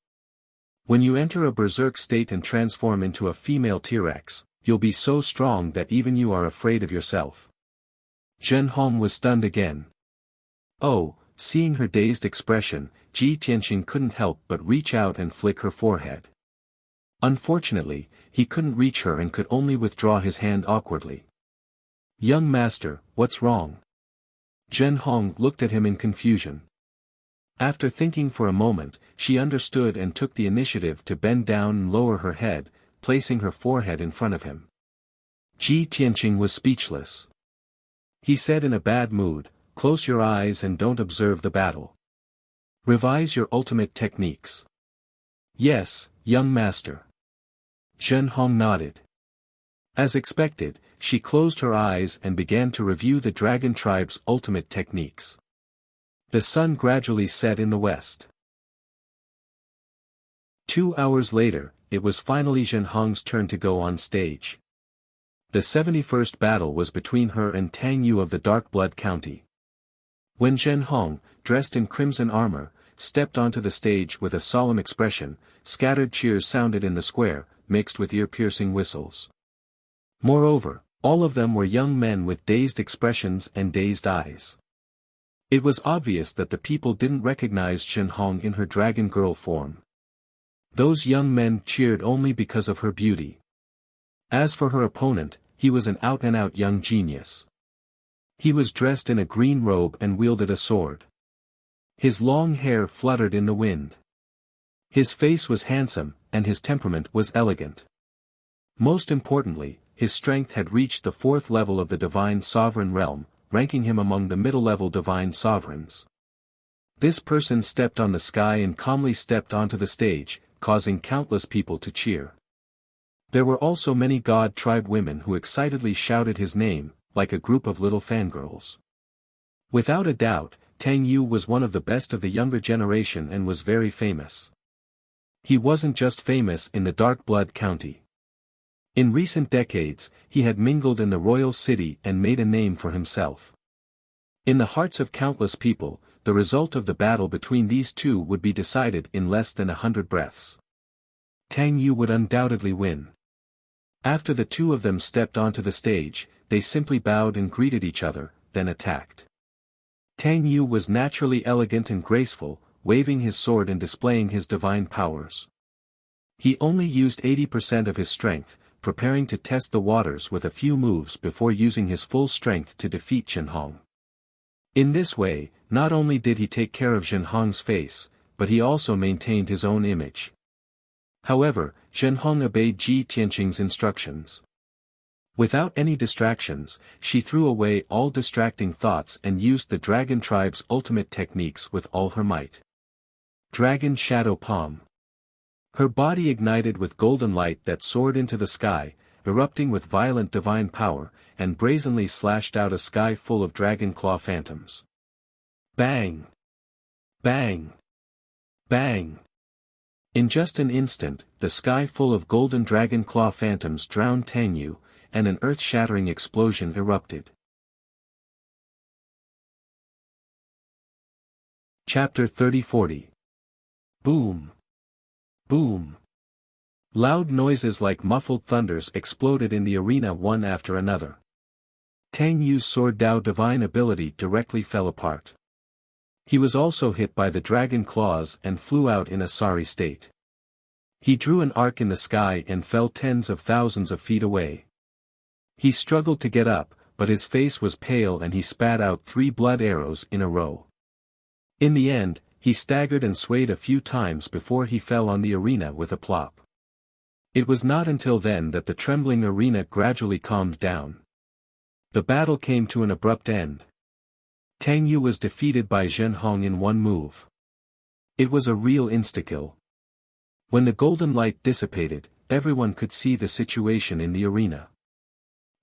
When you enter a berserk state and transform into a female T-Rex, you'll be so strong that even you are afraid of yourself." Zhen Hong was stunned again. Oh, seeing her dazed expression, Ji Tianqing couldn't help but reach out and flick her forehead. Unfortunately, he couldn't reach her and could only withdraw his hand awkwardly. "Young master, what's wrong?" Zhen Hong looked at him in confusion. After thinking for a moment, she understood and took the initiative to bend down and lower her head, placing her forehead in front of him. Ji Tianqing was speechless. He said in a bad mood, "Close your eyes and don't observe the battle. Revise your ultimate techniques." "Yes, young master." Zhen Hong nodded. As expected, she closed her eyes and began to review the Dragon Tribe's ultimate techniques. The sun gradually set in the west. 2 hours later, it was finally Zhen Hong's turn to go on stage. The 71st battle was between her and Tang Yu of the Dark Blood County. When Zhen Hong, dressed in crimson armor, stepped onto the stage with a solemn expression, scattered cheers sounded in the square, mixed with ear-piercing whistles. Moreover, all of them were young men with dazed expressions and dazed eyes. It was obvious that the people didn't recognize Zhen Hong in her dragon girl form. Those young men cheered only because of her beauty. As for her opponent, he was an out-and-out young genius. He was dressed in a green robe and wielded a sword. His long hair fluttered in the wind. His face was handsome, and his temperament was elegant. Most importantly, his strength had reached the 4th level of the Divine Sovereign realm, ranking him among the middle-level Divine Sovereigns. This person stepped on the sky and calmly stepped onto the stage, causing countless people to cheer. There were also many God Tribe women who excitedly shouted his name, like a group of little fangirls. Without a doubt, Tang Yu was one of the best of the younger generation and was very famous. He wasn't just famous in the Dark Blood County. In recent decades, he had mingled in the royal city and made a name for himself. In the hearts of countless people, the result of the battle between these two would be decided in less than 100 breaths. Tang Yu would undoubtedly win. After the two of them stepped onto the stage, they simply bowed and greeted each other, then attacked. Tang Yu was naturally elegant and graceful, waving his sword and displaying his divine powers. He only used 80% of his strength, preparing to test the waters with a few moves before using his full strength to defeat Zhenhong. In this way, not only did he take care of Zhenhong's face, but he also maintained his own image. However, Zhenhong obeyed Ji Tianqing's instructions. Without any distractions, she threw away all distracting thoughts and used the Dragon Tribe's ultimate techniques with all her might. Dragon Shadow Palm. Her body ignited with golden light that soared into the sky, erupting with violent divine power, and brazenly slashed out a sky full of dragon claw phantoms. Bang! Bang! Bang! In just an instant, the sky full of golden dragon claw phantoms drowned Tang Yu, and an earth-shattering explosion erupted. Chapter 30-40. Boom! Boom! Loud noises like muffled thunders exploded in the arena one after another. Tang Yu's sword Dao divine ability directly fell apart. He was also hit by the dragon claws and flew out in a sorry state. He drew an arc in the sky and fell tens of thousands of feet away. He struggled to get up, but his face was pale and he spat out 3 blood arrows in a row. In the end, he staggered and swayed a few times before he fell on the arena with a plop. It was not until then that the trembling arena gradually calmed down. The battle came to an abrupt end. Tang Yu was defeated by Zhenhong in one move. It was a real insta-kill. When the golden light dissipated, everyone could see the situation in the arena.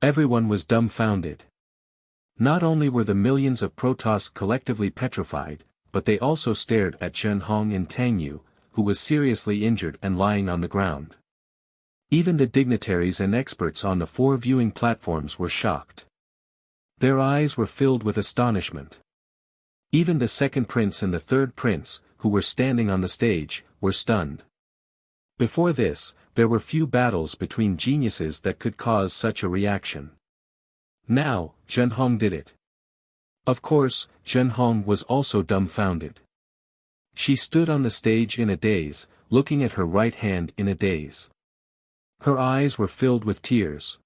Everyone was dumbfounded. Not only were the millions of Protoss collectively petrified, but they also stared at Zhenhong and Tang Yu, who was seriously injured and lying on the ground. Even the dignitaries and experts on the 4 viewing platforms were shocked. Their eyes were filled with astonishment. Even the second prince and the third prince, who were standing on the stage, were stunned. Before this, there were few battles between geniuses that could cause such a reaction. Now, Zhenhong did it. Of course, Zhenhong was also dumbfounded. She stood on the stage in a daze, looking at her right hand in a daze. Her eyes were filled with tears.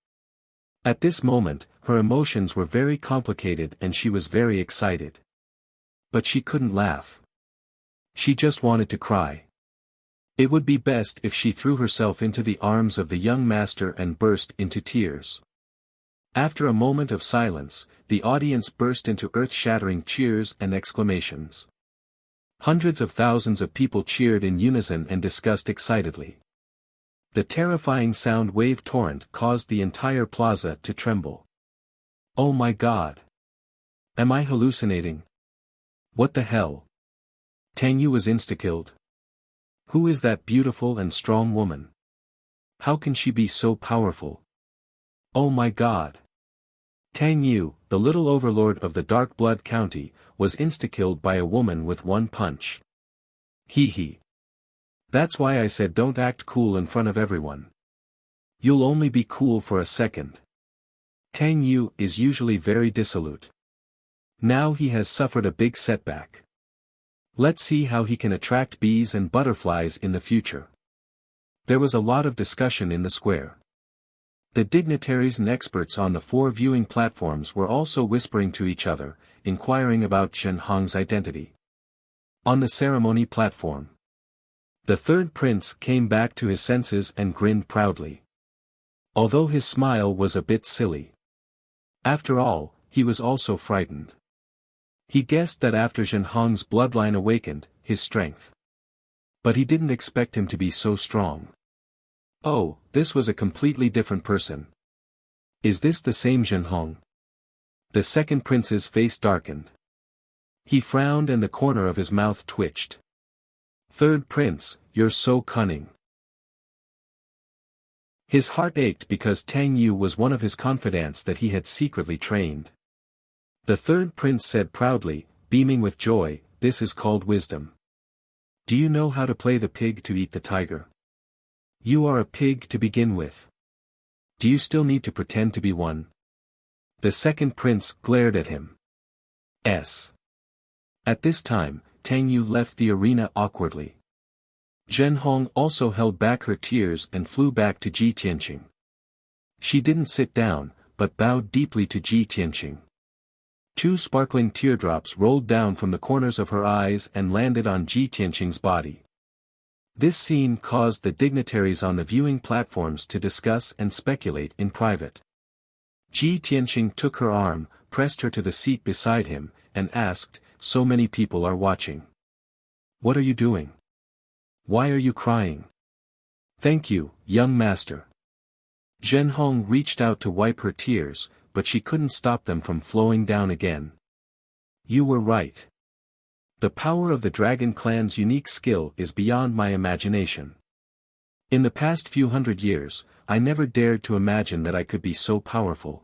At this moment, her emotions were very complicated and she was very excited. But she couldn't laugh. She just wanted to cry. It would be best if she threw herself into the arms of the young master and burst into tears. After a moment of silence, the audience burst into earth-shattering cheers and exclamations. Hundreds of thousands of people cheered in unison and discussed excitedly. The terrifying sound wave torrent caused the entire plaza to tremble. Oh my God! Am I hallucinating? What the hell? Tang Yu was insta-killed. Who is that beautiful and strong woman? How can she be so powerful? Oh my God! Tang Yu, the little overlord of the Dark Blood County, was insta-killed by a woman with one punch. Hee hee. That's why I said don't act cool in front of everyone. You'll only be cool for a second. Tang Yu is usually very dissolute. Now he has suffered a big setback. Let's see how he can attract bees and butterflies in the future. There was a lot of discussion in the square. The dignitaries and experts on the 4 viewing platforms were also whispering to each other, inquiring about Zhenhong's identity. On the ceremony platform, the third prince came back to his senses and grinned proudly. Although his smile was a bit silly. After all, he was also frightened. He guessed that after Zhenhong's bloodline awakened, his strength. But he didn't expect him to be so strong. Oh, this was a completely different person. Is this the same Zhenhong? The second prince's face darkened. He frowned and the corner of his mouth twitched. Third prince, you're so cunning. His heart ached because Tang Yu was one of his confidants that he had secretly trained. The third prince said proudly, beaming with joy, this is called wisdom. Do you know how to play the pig to eat the tiger? You are a pig to begin with. Do you still need to pretend to be one? The second prince glared at him. At this time, Tang Yu left the arena awkwardly. Zhen Hong also held back her tears and flew back to Ji Tianqing. She didn't sit down, but bowed deeply to Ji Tianqing. Two sparkling teardrops rolled down from the corners of her eyes and landed on Ji Tianqing's body. This scene caused the dignitaries on the viewing platforms to discuss and speculate in private. Ji Tianqing took her arm, pressed her to the seat beside him, and asked, so many people are watching. What are you doing? Why are you crying? Thank you, young master. Zhen Hong reached out to wipe her tears, but she couldn't stop them from flowing down again. You were right. The power of the Dragon Clan's unique skill is beyond my imagination. In the past few hundred years, I never dared to imagine that I could be so powerful.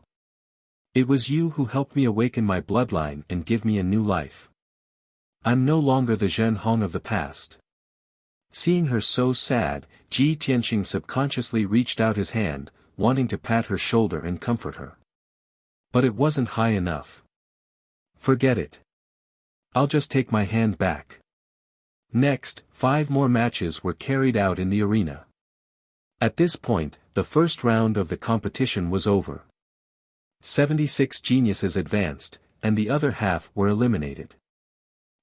It was you who helped me awaken my bloodline and give me a new life. I'm no longer the Zhen Hong of the past. Seeing her so sad, Ji Tianqing subconsciously reached out his hand, wanting to pat her shoulder and comfort her. But it wasn't high enough. Forget it. I'll just take my hand back. Next, 5 more matches were carried out in the arena. At this point, the first round of the competition was over. 76 geniuses advanced, and the other half were eliminated.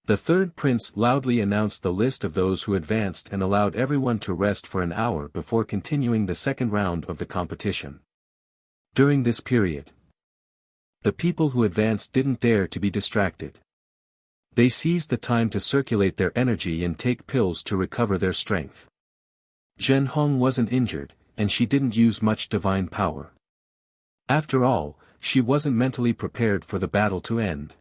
The third prince loudly announced the list of those who advanced and allowed everyone to rest for an hour before continuing the second round of the competition. During this period, the people who advanced didn't dare to be distracted. They seized the time to circulate their energy and take pills to recover their strength. Zhen Hong wasn't injured, and she didn't use much divine power. After all, she wasn't mentally prepared for the battle to end.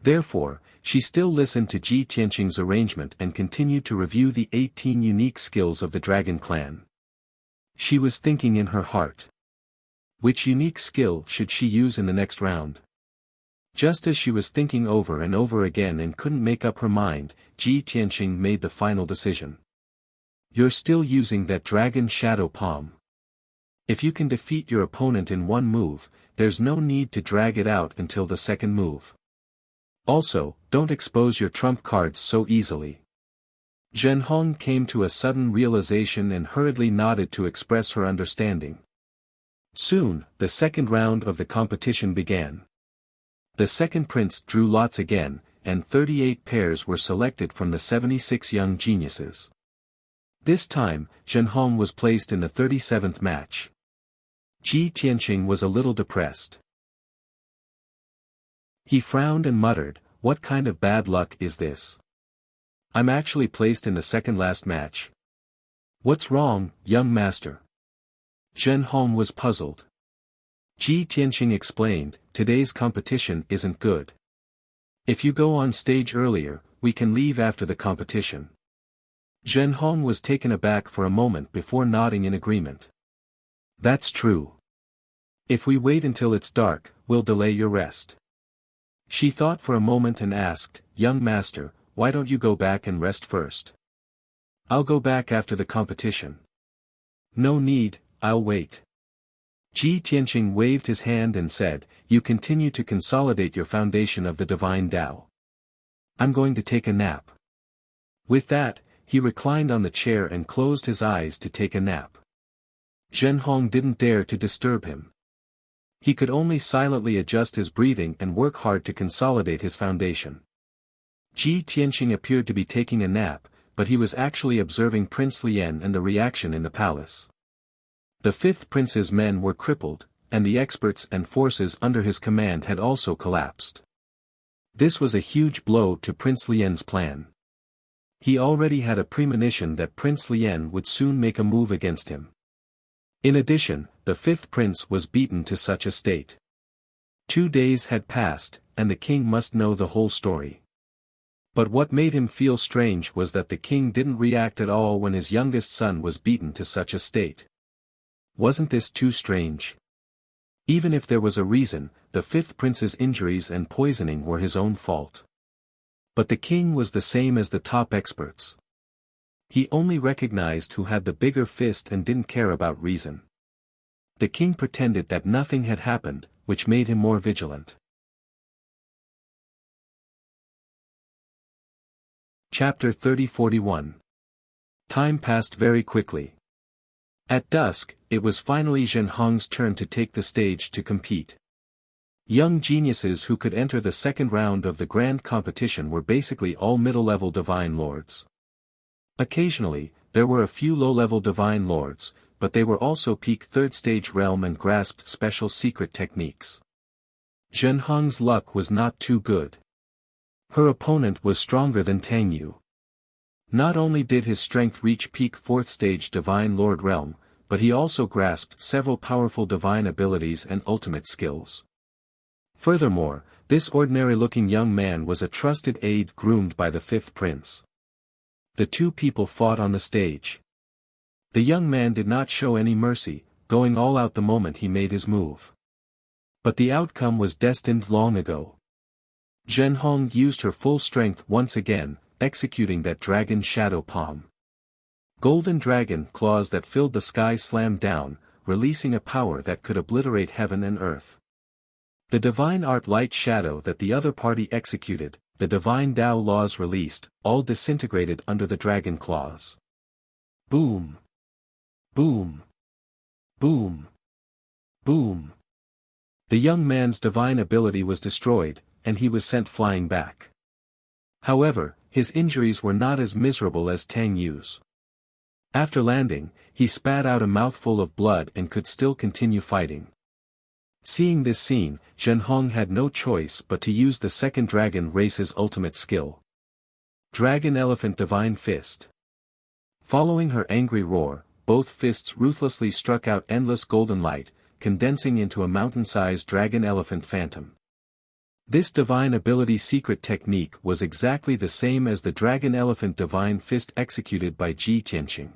Therefore, she still listened to Ji Tianqing's arrangement and continued to review the 18 unique skills of the Dragon Clan. She was thinking in her heart. Which unique skill should she use in the next round? Just as she was thinking over and over again and couldn't make up her mind, Ji Tianqing made the final decision. You're still using that Dragon Shadow Palm. If you can defeat your opponent in one move, there's no need to drag it out until the second move. Also, don't expose your trump cards so easily. Zhen Hong came to a sudden realization and hurriedly nodded to express her understanding. Soon, the second round of the competition began. The second prince drew lots again, and 38 pairs were selected from the 76 young geniuses. This time, Zhen Hong was placed in the 37th match. Ji Tianqing was a little depressed. He frowned and muttered, what kind of bad luck is this? I'm actually placed in the second last match. What's wrong, young master? Zhen Hong was puzzled. Ji Tianqing explained, today's competition isn't good. If you go on stage earlier, we can leave after the competition. Zhen Hong was taken aback for a moment before nodding in agreement. That's true. If we wait until it's dark, we'll delay your rest. She thought for a moment and asked, young master, why don't you go back and rest first? I'll go back after the competition. No need, I'll wait. Ji Tianqing waved his hand and said, you continue to consolidate your foundation of the divine Tao. I'm going to take a nap. With that, he reclined on the chair and closed his eyes to take a nap. Zhen Hong didn't dare to disturb him. He could only silently adjust his breathing and work hard to consolidate his foundation. Ji Tianqing appeared to be taking a nap, but he was actually observing Prince Lien and the reaction in the palace. The fifth prince's men were crippled, and the experts and forces under his command had also collapsed. This was a huge blow to Prince Lien's plan. He already had a premonition that Prince Lien would soon make a move against him. In addition, the fifth prince was beaten to such a state. 2 days had passed, and the king must know the whole story. But what made him feel strange was that the king didn't react at all when his youngest son was beaten to such a state. Wasn't this too strange? Even if there was a reason, the fifth prince's injuries and poisoning were his own fault. But the king was the same as the top experts. He only recognized who had the bigger fist and didn't care about reason. The king pretended that nothing had happened, which made him more vigilant. Chapter 30-41. Time passed very quickly. At dusk, it was finally Zhen Hong's turn to take the stage to compete. Young geniuses who could enter the second round of the grand competition were basically all middle-level divine lords. Occasionally, there were a few low-level divine lords, but they were also peak third-stage realm and grasped special secret techniques. Zhen Hong's luck was not too good. Her opponent was stronger than Tang Yu. Not only did his strength reach peak fourth-stage divine lord realm, but he also grasped several powerful divine abilities and ultimate skills. Furthermore, this ordinary-looking young man was a trusted aide groomed by the fifth prince. The two people fought on the stage. The young man did not show any mercy, going all out the moment he made his move. But the outcome was destined long ago. Zhen Hong used her full strength once again, executing that dragon shadow palm. Golden dragon claws that filled the sky slammed down, releasing a power that could obliterate heaven and earth. The divine art light shadow that the other party executed, the divine Tao laws released, all disintegrated under the dragon claws. Boom! Boom! Boom! Boom! The young man's divine ability was destroyed, and he was sent flying back. However, his injuries were not as miserable as Tang Yu's. After landing, he spat out a mouthful of blood and could still continue fighting. Seeing this scene, Zhen Hong had no choice but to use the second dragon race's ultimate skill. Dragon Elephant Divine Fist. Following her angry roar, both fists ruthlessly struck out endless golden light, condensing into a mountain-sized dragon elephant phantom. This divine ability secret technique was exactly the same as the Dragon Elephant Divine Fist executed by Ji Tianqing.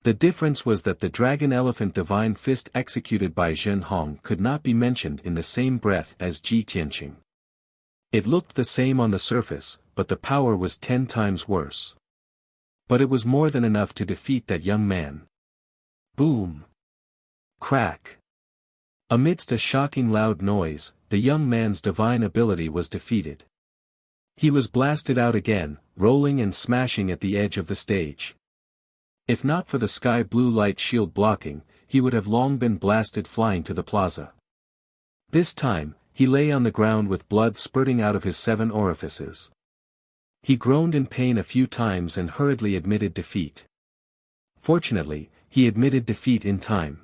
The difference was that the Dragon Elephant Divine Fist executed by Zhen Hong could not be mentioned in the same breath as Ji Tianqing. It looked the same on the surface, but the power was 10 times worse. But it was more than enough to defeat that young man. Boom! Crack! Amidst a shocking loud noise, the young man's divine ability was defeated. He was blasted out again, rolling and smashing at the edge of the stage. If not for the sky blue light shield blocking, he would have long been blasted flying to the plaza. This time, he lay on the ground with blood spurting out of his 7 orifices. He groaned in pain a few times and hurriedly admitted defeat. Fortunately, he admitted defeat in time.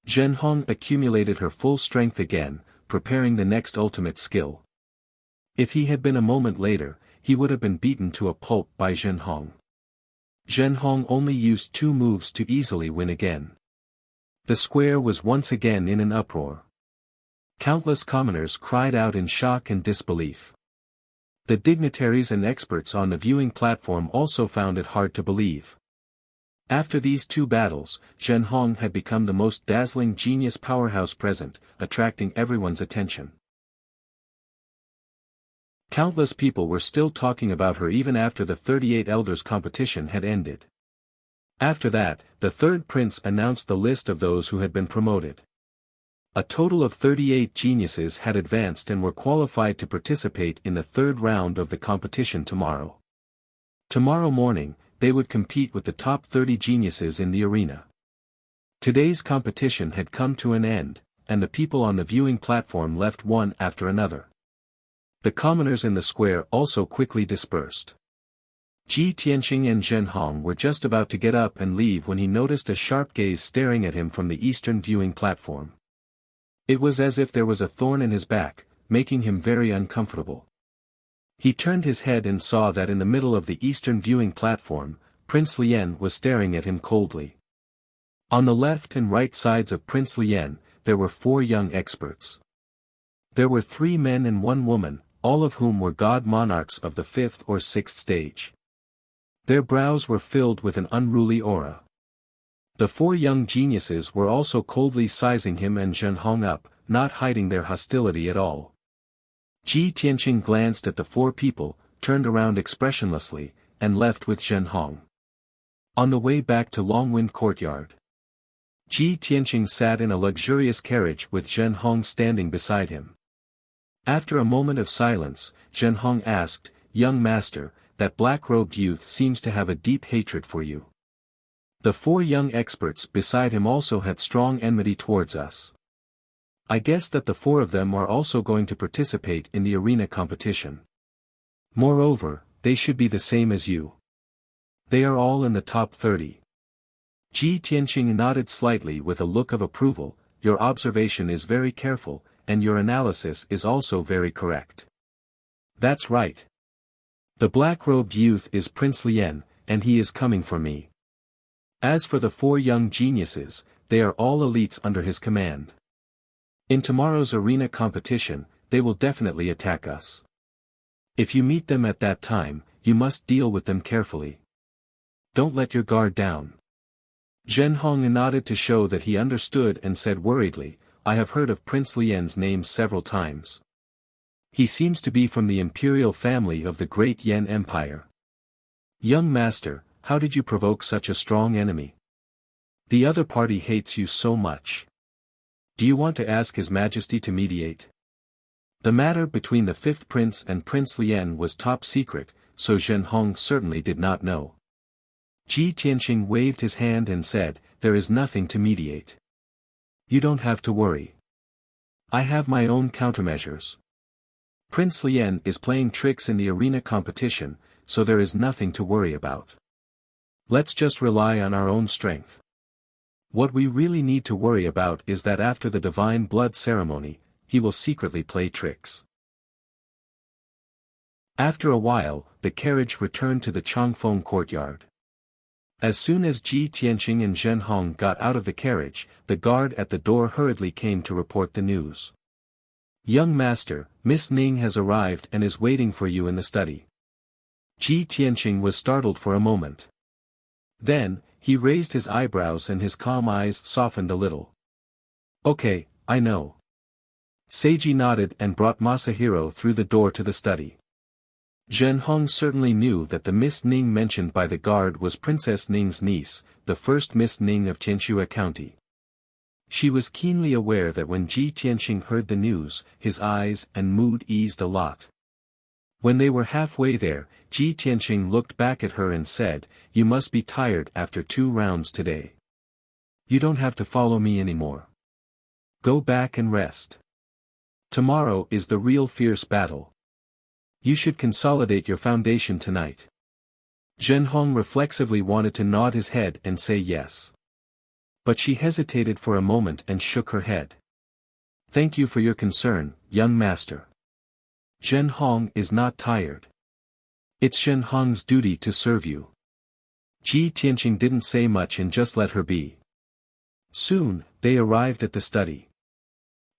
Zhen Hong accumulated her full strength again, preparing the next ultimate skill. If he had been a moment later, he would have been beaten to a pulp by Zhen Hong. Zhen Hong only used 2 moves to easily win again. The square was once again in an uproar. Countless commoners cried out in shock and disbelief. The dignitaries and experts on the viewing platform also found it hard to believe. After these 2 battles, Zhen Hong had become the most dazzling genius powerhouse present, attracting everyone's attention. Countless people were still talking about her even after the 38 Elders competition had ended. After that, the third prince announced the list of those who had been promoted. A total of 38 geniuses had advanced and were qualified to participate in the 3rd round of the competition tomorrow. Tomorrow morning, they would compete with the top 30 geniuses in the arena. Today's competition had come to an end, and the people on the viewing platform left one after another. The commoners in the square also quickly dispersed. Ji Tianqing and Zhen Hong were just about to get up and leave when he noticed a sharp gaze staring at him from the eastern viewing platform. It was as if there was a thorn in his back, making him very uncomfortable. He turned his head and saw that in the middle of the eastern viewing platform, Prince Lien was staring at him coldly. On the left and right sides of Prince Lien, there were 4 young experts. There were 3 men and 1 woman, all of whom were god monarchs of the 5th or 6th stage. Their brows were filled with an unruly aura. The 4 young geniuses were also coldly sizing him and Zhenhong up, not hiding their hostility at all. Ji Tianqing glanced at the 4 people, turned around expressionlessly, and left with Zhenhong. On the way back to Longwind Courtyard, Ji Tianqing sat in a luxurious carriage with Zhenhong standing beside him. After a moment of silence, Zhenhong asked, "Young master, that black-robed youth seems to have a deep hatred for you." The 4 young experts beside him also had strong enmity towards us. I guess that the 4 of them are also going to participate in the arena competition. Moreover, they should be the same as you. They are all in the top 30. Ji Tianqing nodded slightly with a look of approval. Your observation is very careful, and your analysis is also very correct. That's right. The black-robed youth is Prince Lien, and he is coming for me. As for the 4 young geniuses, they are all elites under his command. In tomorrow's arena competition, they will definitely attack us. If you meet them at that time, you must deal with them carefully. Don't let your guard down. Zhenhong nodded to show that he understood and said worriedly, I have heard of Prince Lien's name several times. He seems to be from the imperial family of the great Yan Empire. Young master, how did you provoke such a strong enemy? The other party hates you so much. Do you want to ask His Majesty to mediate? The matter between the 5th prince and Prince Lien was top secret, so Zhenhong certainly did not know. Ji Tianqing waved his hand and said, there is nothing to mediate. You don't have to worry. I have my own countermeasures. Prince Lien is playing tricks in the arena competition, so there is nothing to worry about. Let's just rely on our own strength. What we really need to worry about is that after the divine blood ceremony, he will secretly play tricks. After a while, the carriage returned to the Changfeng courtyard. As soon as Ji Tianqing and Zhenhong got out of the carriage, the guard at the door hurriedly came to report the news. Young master, Miss Ning has arrived and is waiting for you in the study. Ji Tianqing was startled for a moment. Then, he raised his eyebrows and his calm eyes softened a little. Okay, I know. Seiji nodded and brought Masahiro through the door to the study. Zhenhong certainly knew that the Miss Ning mentioned by the guard was Princess Ning's niece, the first Miss Ning of Tianxue County. She was keenly aware that when Ji Tianqing heard the news, his eyes and mood eased a lot. When they were halfway there, Ji Tianqing looked back at her and said, you must be tired after 2 rounds today. You don't have to follow me anymore. Go back and rest. Tomorrow is the real fierce battle. You should consolidate your foundation tonight. Zhenhong reflexively wanted to nod his head and say yes. But she hesitated for a moment and shook her head. Thank you for your concern, young master. Zhenhong is not tired. It's Zhenhong's duty to serve you. Ji Tianqing didn't say much and just let her be. Soon, they arrived at the study.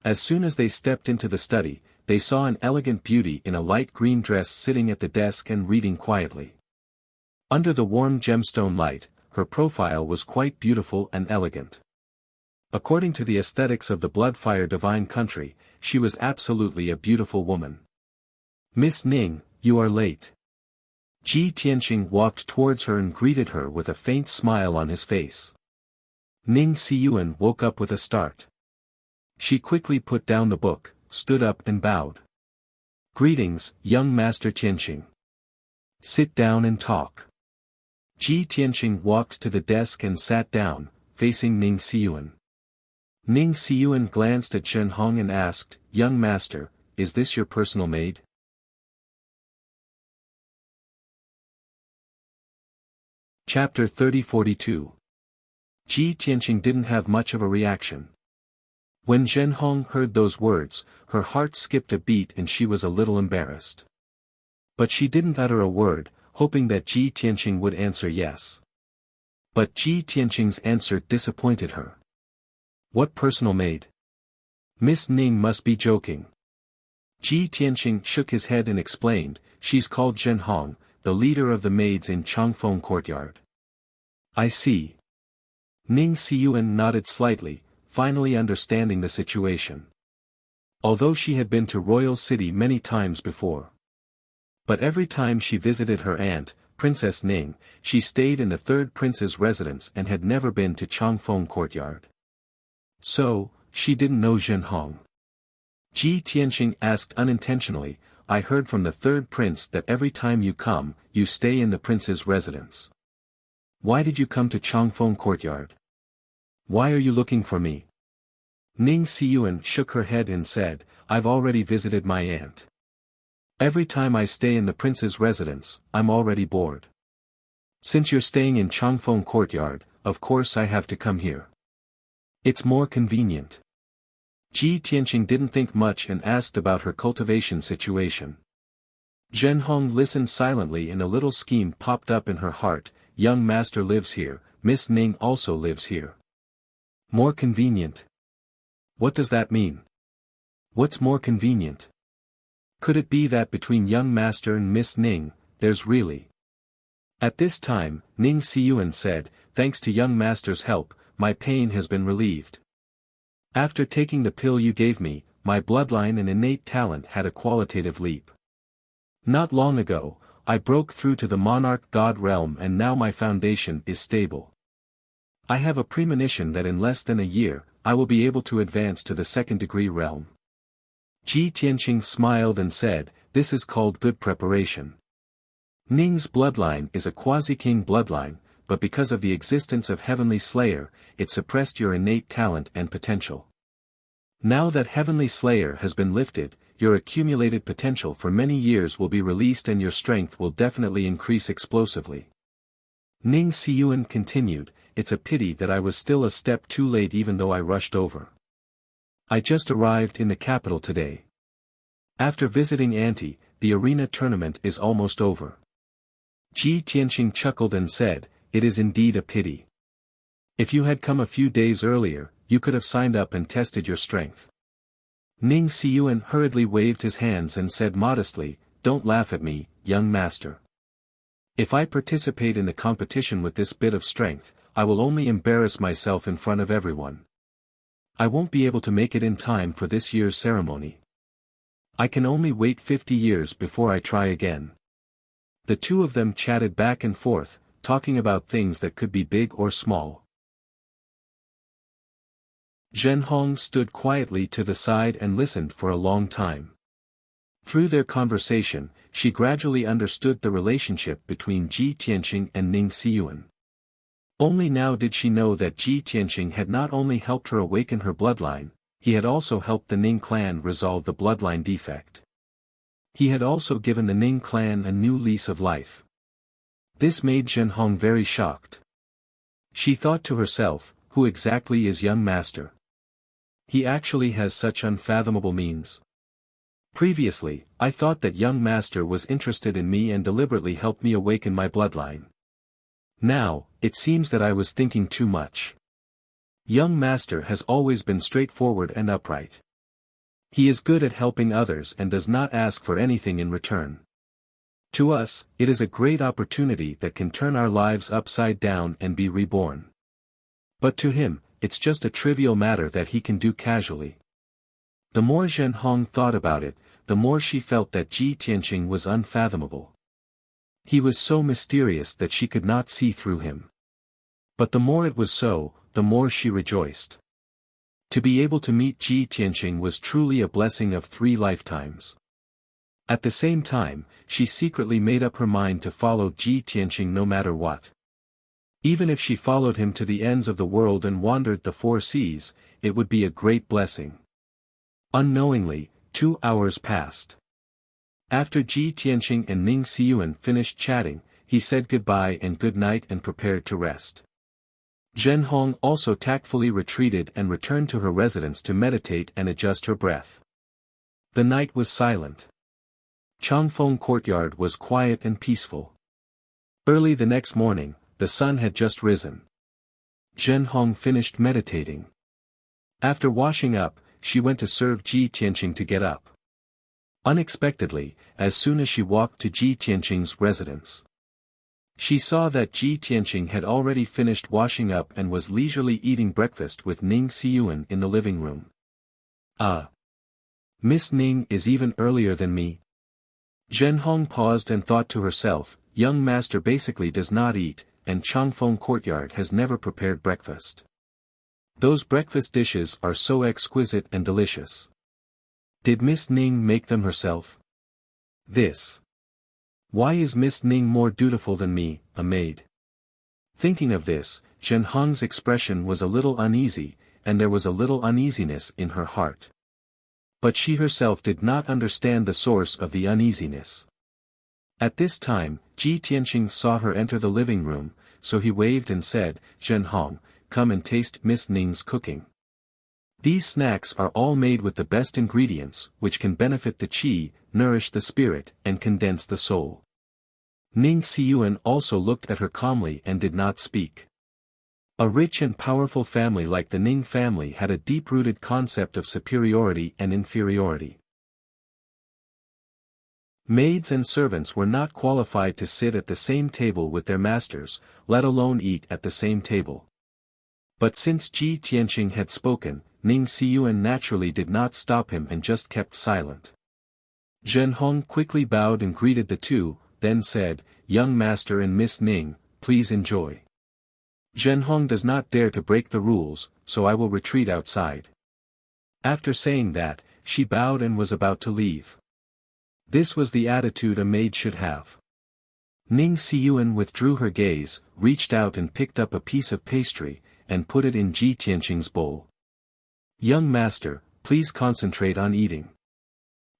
As soon as they stepped into the study, they saw an elegant beauty in a light green dress sitting at the desk and reading quietly. Under the warm gemstone light, her profile was quite beautiful and elegant. According to the aesthetics of the Bloodfire Divine Country, she was absolutely a beautiful woman. Miss Ning, you are late. Ji Tianqing walked towards her and greeted her with a faint smile on his face. Ning Xiyuan woke up with a start. She quickly put down the book, stood up and bowed. Greetings, young Master Tianqing. Sit down and talk. Ji Tianqing walked to the desk and sat down, facing Ning Xiyuan. Ning Xiyuan glanced at Zhenhong and asked, young master, is this your personal maid? Chapter 3042. Ji Tianqing didn't have much of a reaction. When Zhenhong heard those words, her heart skipped a beat and she was a little embarrassed. But she didn't utter a word, hoping that Ji Tianqing would answer yes. But Ji Tianqing's answer disappointed her. What personal maid? Miss Ning must be joking. Ji Tianqing shook his head and explained, she's called Zhenhong, the leader of the maids in Changfeng courtyard. I see. Ning Xiyuan nodded slightly, finally understanding the situation. Although she had been to Royal City many times before. But every time she visited her aunt, Princess Ning, she stayed in the third prince's residence and had never been to Changfeng courtyard. So, she didn't know Zhenhong. Ji Tianqing asked unintentionally, I heard from the third prince that every time you come, you stay in the prince's residence. Why did you come to Changfeng courtyard? Why are you looking for me? Ning Xiyuan shook her head and said, I've already visited my aunt. Every time I stay in the prince's residence, I'm already bored. Since you're staying in Changfeng courtyard, of course I have to come here. It's more convenient. Ji Tianqing didn't think much and asked about her cultivation situation. Zhenhong listened silently and a little scheme popped up in her heart, young master lives here, Miss Ning also lives here. More convenient? What does that mean? What's more convenient? Could it be that between young master and Miss Ning, there's really? At this time, Ning Xiyuan said, thanks to young master's help, my pain has been relieved. After taking the pill you gave me, my bloodline and innate talent had a qualitative leap. Not long ago, I broke through to the monarch god realm and now my foundation is stable. I have a premonition that in less than a year, I will be able to advance to the second-degree realm. Ji Tianqing smiled and said, this is called good preparation. Ning's bloodline is a quasi-king bloodline, but because of the existence of Heavenly Slayer, it suppressed your innate talent and potential. Now that Heavenly Slayer has been lifted, your accumulated potential for many years will be released and your strength will definitely increase explosively. Ning Xiyuan continued, it's a pity that I was still a step too late even though I rushed over. I just arrived in the capital today. After visiting Auntie, the arena tournament is almost over. Ji Tianqing chuckled and said, it is indeed a pity. If you had come a few days earlier, you could have signed up and tested your strength. Ning Xiyuan hurriedly waved his hands and said modestly, don't laugh at me, young master. If I participate in the competition with this bit of strength, I will only embarrass myself in front of everyone. I won't be able to make it in time for this year's ceremony. I can only wait 50 years before I try again. The two of them chatted back and forth, talking about things that could be big or small. Zhenhong stood quietly to the side and listened for a long time. Through their conversation, she gradually understood the relationship between Ji Tianqing and Ning Xiyuan. Only now did she know that Ji Tianqing had not only helped her awaken her bloodline, he had also helped the Ning clan resolve the bloodline defect. He had also given the Ning clan a new lease of life. This made Zhenhong very shocked. She thought to herself, who exactly is young master? He actually has such unfathomable means. Previously, I thought that young master was interested in me and deliberately helped me awaken my bloodline. Now, it seems that I was thinking too much. Young master has always been straightforward and upright. He is good at helping others and does not ask for anything in return. To us, it is a great opportunity that can turn our lives upside down and be reborn. But to him, it's just a trivial matter that he can do casually. The more Zhenhong thought about it, the more she felt that Ji Tianqing was unfathomable. He was so mysterious that she could not see through him. But the more it was so, the more she rejoiced. To be able to meet Ji Tianqing was truly a blessing of 3 lifetimes. At the same time, she secretly made up her mind to follow Ji Tianqing no matter what. Even if she followed him to the ends of the world and wandered the 4 seas, it would be a great blessing. Unknowingly, 2 hours passed. After Ji Tianqing and Ning Xiyuan finished chatting, he said goodbye and good night and prepared to rest. Zhenhong also tactfully retreated and returned to her residence to meditate and adjust her breath. The night was silent. Changfeng courtyard was quiet and peaceful. Early the next morning, the sun had just risen. Zhenhong finished meditating. After washing up, she went to serve Ji Tianqing to get up. Unexpectedly, as soon as she walked to Ji Tianqing's residence, she saw that Ji Tianqing had already finished washing up and was leisurely eating breakfast with Ning Xiyuan in the living room. Ah! Miss Ning is even earlier than me. Zhen Hong paused and thought to herself, young master basically does not eat, and Changfeng Courtyard has never prepared breakfast. Those breakfast dishes are so exquisite and delicious. Did Miss Ning make them herself? This. Why is Miss Ning more dutiful than me, a maid? Thinking of this, Zhen Hong's expression was a little uneasy, and there was a little uneasiness in her heart. But she herself did not understand the source of the uneasiness. At this time, Ji Tianqing saw her enter the living room, so he waved and said, Zhen Hong, come and taste Miss Ning's cooking. These snacks are all made with the best ingredients, which can benefit the qi, nourish the spirit, and condense the soul. Ning Xiyuan also looked at her calmly and did not speak. A rich and powerful family like the Ning family had a deep-rooted concept of superiority and inferiority. Maids and servants were not qualified to sit at the same table with their masters, let alone eat at the same table. But since Ji Tianqing had spoken, Ning Xiyuan naturally did not stop him and just kept silent. Zhen Hong quickly bowed and greeted the two, then said, young master and Miss Ning, please enjoy. Zhen Hong does not dare to break the rules, so I will retreat outside. After saying that, she bowed and was about to leave. This was the attitude a maid should have. Ning Xiyuan withdrew her gaze, reached out and picked up a piece of pastry, and put it in Ji Tianqing's bowl. Young master, please concentrate on eating.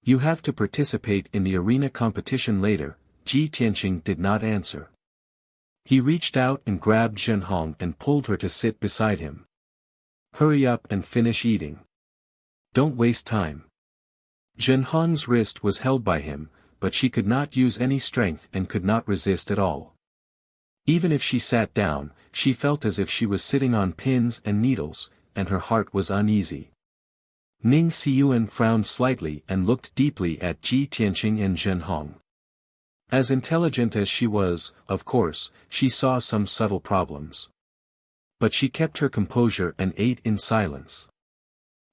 You have to participate in the arena competition later. Ji Tianqing did not answer. He reached out and grabbed Zhen Hong and pulled her to sit beside him. Hurry up and finish eating. Don't waste time. Zhen Hong's wrist was held by him, but she could not use any strength and could not resist at all. Even if she sat down, she felt as if she was sitting on pins and needles, and her heart was uneasy. Ning Xiyuan frowned slightly and looked deeply at Ji Tianqing and Zhen Hong. As intelligent as she was, of course, she saw some subtle problems. But she kept her composure and ate in silence.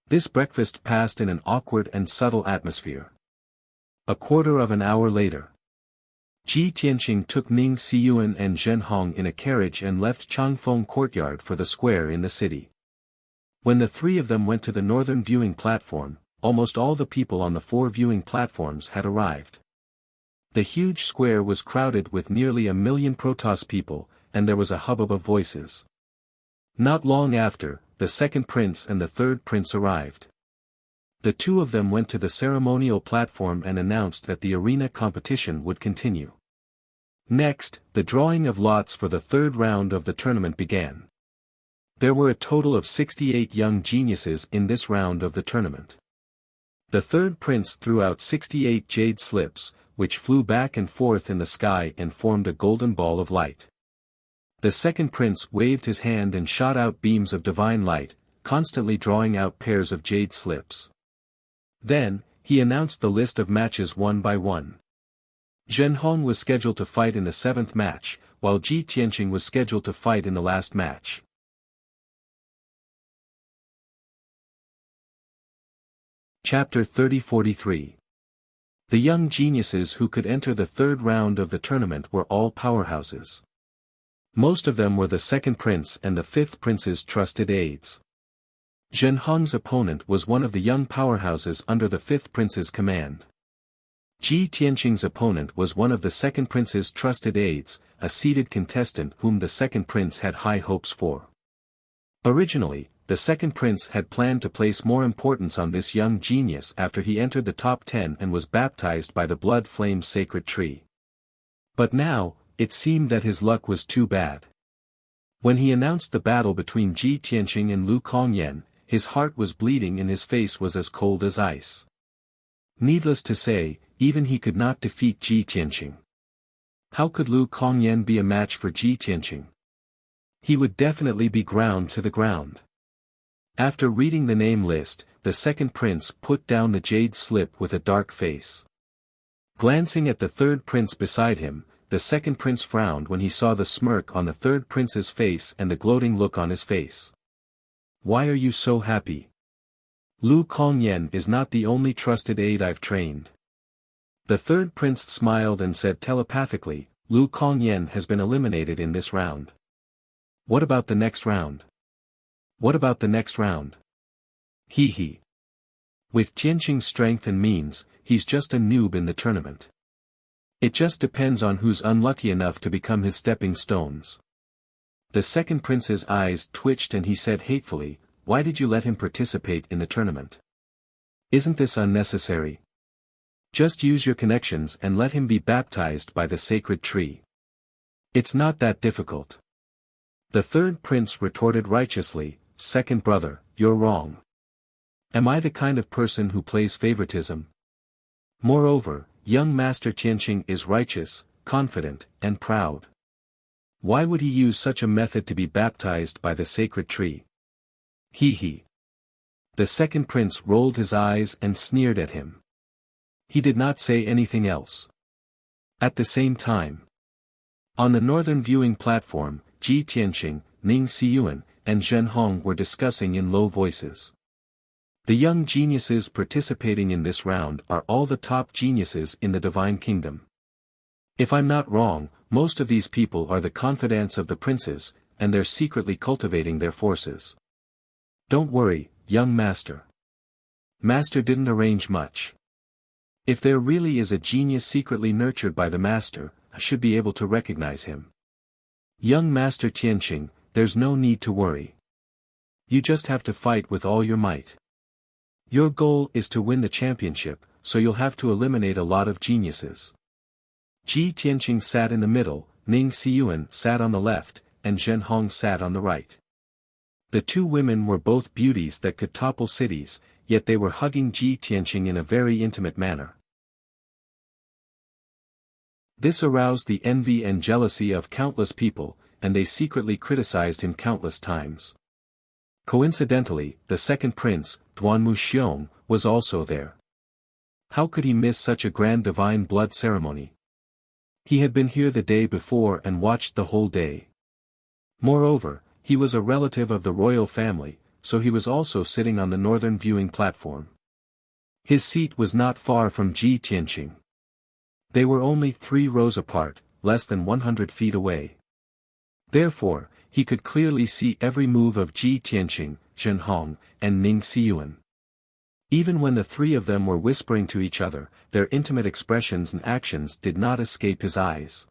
This breakfast passed in an awkward and subtle atmosphere. A quarter of an hour later, Ji Tianqing took Ning Xiyuan and Zhen Hong in a carriage and left Changfeng Courtyard for the square in the city. When the three of them went to the northern viewing platform, almost all the people on the 4 viewing platforms had arrived. The huge square was crowded with nearly 1 million Protoss people, and there was a hubbub of voices. Not long after, the second prince and the third prince arrived. The two of them went to the ceremonial platform and announced that the arena competition would continue. Next, the drawing of lots for the third round of the tournament began. There were a total of 68 young geniuses in this round of the tournament. The third prince threw out 68 jade slips, which flew back and forth in the sky and formed a golden ball of light. The second prince waved his hand and shot out beams of divine light, constantly drawing out pairs of jade slips. Then, he announced the list of matches one by one. Zhen Hong was scheduled to fight in the 7th match, while Ji Tianqing was scheduled to fight in the last match. Chapter 30-43. The young geniuses who could enter the third round of the tournament were all powerhouses. Most of them were the second prince and the fifth prince's trusted aides. Zhen Hong's opponent was one of the young powerhouses under the fifth prince's command. Ji Tianqing's opponent was one of the second prince's trusted aides, a seeded contestant whom the second prince had high hopes for. Originally, the second prince had planned to place more importance on this young genius after he entered the top 10 and was baptized by the blood flame sacred tree. But now, it seemed that his luck was too bad. When he announced the battle between Ji Tianqing and Lu Kongyan, his heart was bleeding and his face was as cold as ice. Needless to say, even he could not defeat Ji Tianqing. How could Lu Kongyan be a match for Ji Tianqing? He would definitely be ground to the ground. After reading the name list, the second prince put down the jade slip with a dark face. Glancing at the third prince beside him, the second prince frowned when he saw the smirk on the third prince's face and the gloating look on his face. Why are you so happy? Lu Kongyan is not the only trusted aide I've trained. The third prince smiled and said telepathically, Lu Kongyan has been eliminated in this round. What about the next round? What about the next round? Hee hee. With Tianqing's strength and means, he's just a noob in the tournament. It just depends on who's unlucky enough to become his stepping stones. The second prince's eyes twitched and he said hatefully, why did you let him participate in the tournament? Isn't this unnecessary? Just use your connections and let him be baptized by the sacred tree. It's not that difficult. The third prince retorted righteously, second brother, you're wrong. Am I the kind of person who plays favoritism? Moreover, young Master Tianqing is righteous, confident, and proud. Why would he use such a method to be baptized by the sacred tree? Hee hee. The second prince rolled his eyes and sneered at him. He did not say anything else. At the same time, on the northern viewing platform, Ji Tianqing, Ning Xiyuan, and Zhen Hong were discussing in low voices. The young geniuses participating in this round are all the top geniuses in the Divine Kingdom. If I'm not wrong, most of these people are the confidants of the princes, and they're secretly cultivating their forces. Don't worry, young master. Master didn't arrange much. If there really is a genius secretly nurtured by the master, I should be able to recognize him. Young Master Tianqing, there's no need to worry. You just have to fight with all your might. Your goal is to win the championship, so you'll have to eliminate a lot of geniuses. Ji Tianqing sat in the middle, Ning Xiyuan sat on the left, and Zhen Hong sat on the right. The two women were both beauties that could topple cities, yet they were hugging Ji Tianqing in a very intimate manner. This aroused the envy and jealousy of countless people, and they secretly criticized him countless times. Coincidentally, the second prince, Duanmu Xiong, was also there. How could he miss such a grand divine blood ceremony? He had been here the day before and watched the whole day. Moreover, he was a relative of the royal family, so he was also sitting on the northern viewing platform. His seat was not far from Ji Tianqing. They were only 3 rows apart, less than 100 feet away. Therefore, he could clearly see every move of Ji Tianqing, Zhen Hong, and Ning Xiyuan. Even when the 3 of them were whispering to each other, their intimate expressions and actions did not escape his eyes.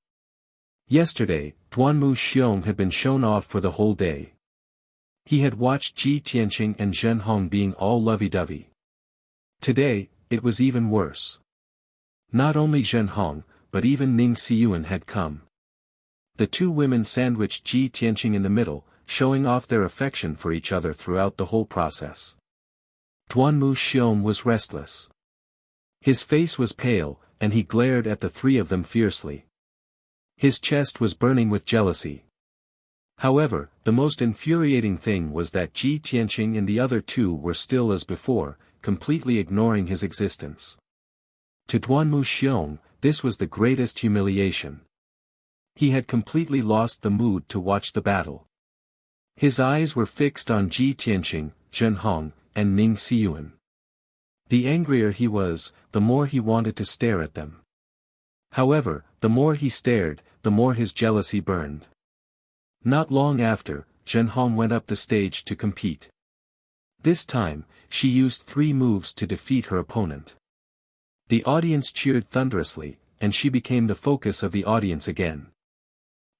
Yesterday, Duanmu Xiong had been shown off for the whole day. He had watched Ji Tianqing and Zhen Hong being all lovey-dovey. Today, it was even worse. Not only Zhen Hong, but even Ning Xiyuan had come. The 2 women sandwiched Ji Tianqing in the middle, showing off their affection for each other throughout the whole process. Duanmu Xiong was restless. His face was pale, and he glared at the 3 of them fiercely. His chest was burning with jealousy. However, the most infuriating thing was that Ji Tianqing and the other 2 were still as before, completely ignoring his existence. To Duanmu Xiong, this was the greatest humiliation. He had completely lost the mood to watch the battle. His eyes were fixed on Ji Tianqing, Zhen Hong, and Ning Xiyuan. The angrier he was, the more he wanted to stare at them. However, the more he stared, the more his jealousy burned. Not long after, Zhen Hong went up the stage to compete. This time, she used 3 moves to defeat her opponent. The audience cheered thunderously, and she became the focus of the audience again.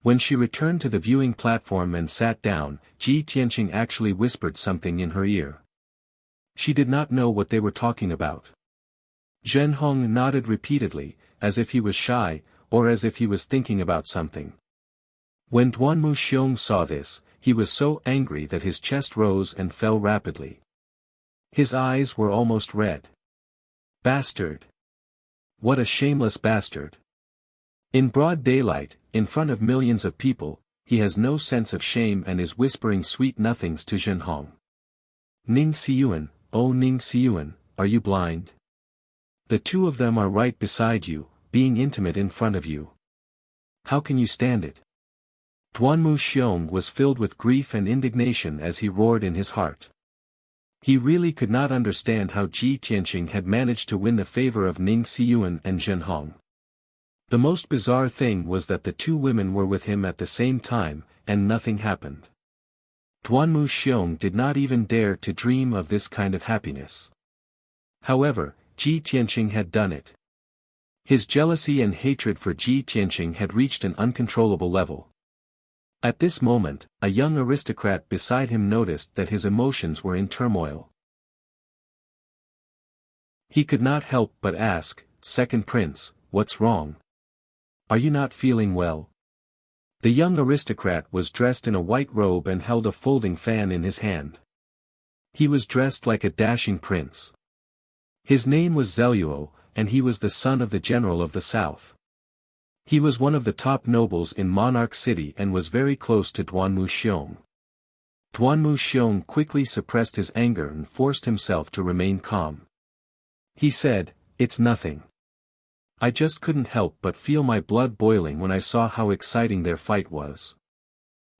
When she returned to the viewing platform and sat down, Ji Tianqing actually whispered something in her ear. She did not know what they were talking about. Zhen Hong nodded repeatedly, as if he was shy, or as if he was thinking about something. When Duanmu Xiong saw this, he was so angry that his chest rose and fell rapidly. His eyes were almost red. Bastard! What a shameless bastard! In broad daylight, in front of millions of people, he has no sense of shame and is whispering sweet nothings to Zhen Hong. Ning Xiuan, oh Ning Xiuan, are you blind? The two of them are right beside you, being intimate in front of you. How can you stand it? Duanmu Xiong was filled with grief and indignation as he roared in his heart. He really could not understand how Ji Tianqing had managed to win the favor of Ning Xiuan and Zhen Hong. The most bizarre thing was that the two women were with him at the same time, and nothing happened. Duanmu Xiong did not even dare to dream of this kind of happiness. However, Ji Tianqing had done it. His jealousy and hatred for Ji Tianqing had reached an uncontrollable level. At this moment, a young aristocrat beside him noticed that his emotions were in turmoil. He could not help but ask, "Second prince, what's wrong? Are you not feeling well?" The young aristocrat was dressed in a white robe and held a folding fan in his hand. He was dressed like a dashing prince. His name was Zeluo, and he was the son of the general of the south. He was one of the top nobles in Monarch City and was very close to Duanmu Xiong. Duanmu Xiong quickly suppressed his anger and forced himself to remain calm. He said, "It's nothing. I just couldn't help but feel my blood boiling when I saw how exciting their fight was."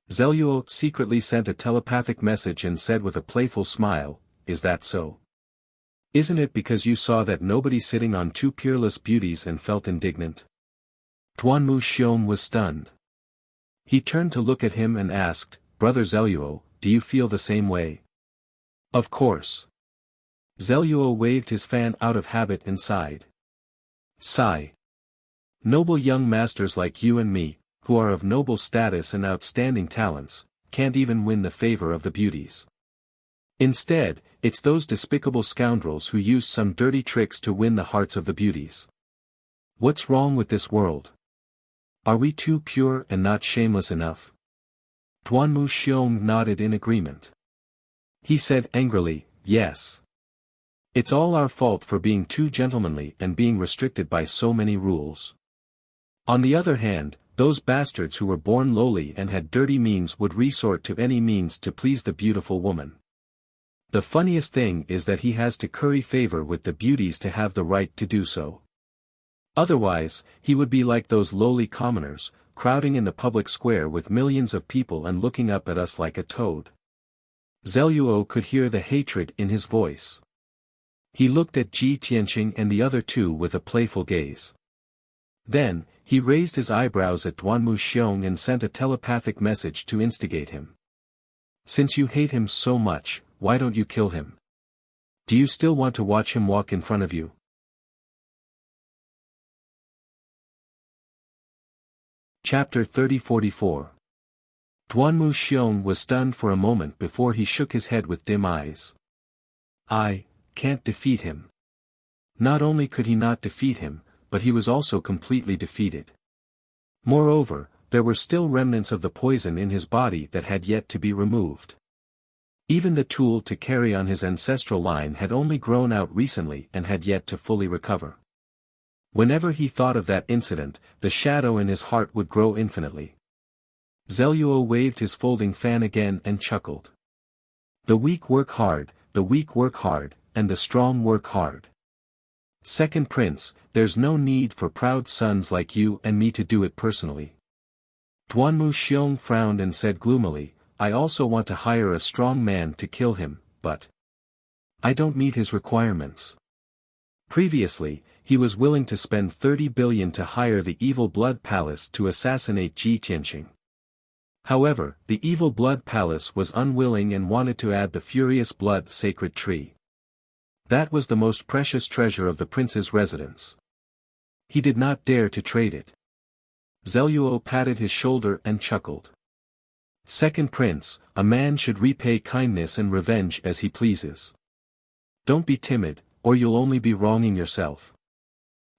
Zeluo secretly sent a telepathic message and said with a playful smile, "Is that so? Isn't it because you saw that nobody sitting on two peerless beauties and felt indignant?" Duanmu Xiong was stunned. He turned to look at him and asked, "Brother Zeluo, do you feel the same way?" "Of course." Zeluo waved his fan out of habit and sighed. Sigh. Noble young masters like you and me, who are of noble status and outstanding talents, can't even win the favor of the beauties. Instead, it's those despicable scoundrels who use some dirty tricks to win the hearts of the beauties. What's wrong with this world? Are we too pure and not shameless enough? Duanmu Xiong nodded in agreement. He said angrily, "Yes. It's all our fault for being too gentlemanly and being restricted by so many rules. On the other hand, those bastards who were born lowly and had dirty means would resort to any means to please the beautiful woman. The funniest thing is that he has to curry favor with the beauties to have the right to do so. Otherwise, he would be like those lowly commoners, crowding in the public square with millions of people and looking up at us like a toad." Zeluo could hear the hatred in his voice. He looked at Ji Tianqing and the other two with a playful gaze. Then, he raised his eyebrows at Duanmu Xiong and sent a telepathic message to instigate him. "Since you hate him so much, why don't you kill him? Do you still want to watch him walk in front of you?" Chapter 30-44. Duanmu Xiong was stunned for a moment before he shook his head with dim eyes. "I can't defeat him." Not only could he not defeat him, but he was also completely defeated. Moreover, there were still remnants of the poison in his body that had yet to be removed. Even the tool to carry on his ancestral line had only grown out recently and had yet to fully recover. Whenever he thought of that incident, the shadow in his heart would grow infinitely. Zeluo waved his folding fan again and chuckled. "The weak work hard, the weak work hard, and the strong work hard. Second prince, there's no need for proud sons like you and me to do it personally." Duanmu Xiong frowned and said gloomily, "I also want to hire a strong man to kill him, but I don't meet his requirements." Previously, he was willing to spend 30 billion to hire the Evil Blood Palace to assassinate Ji Tianqing. However, the Evil Blood Palace was unwilling and wanted to add the Furious Blood Sacred Tree. That was the most precious treasure of the prince's residence. He did not dare to trade it. Zeluo patted his shoulder and chuckled. "Second prince, a man should repay kindness and revenge as he pleases. Don't be timid, or you'll only be wronging yourself.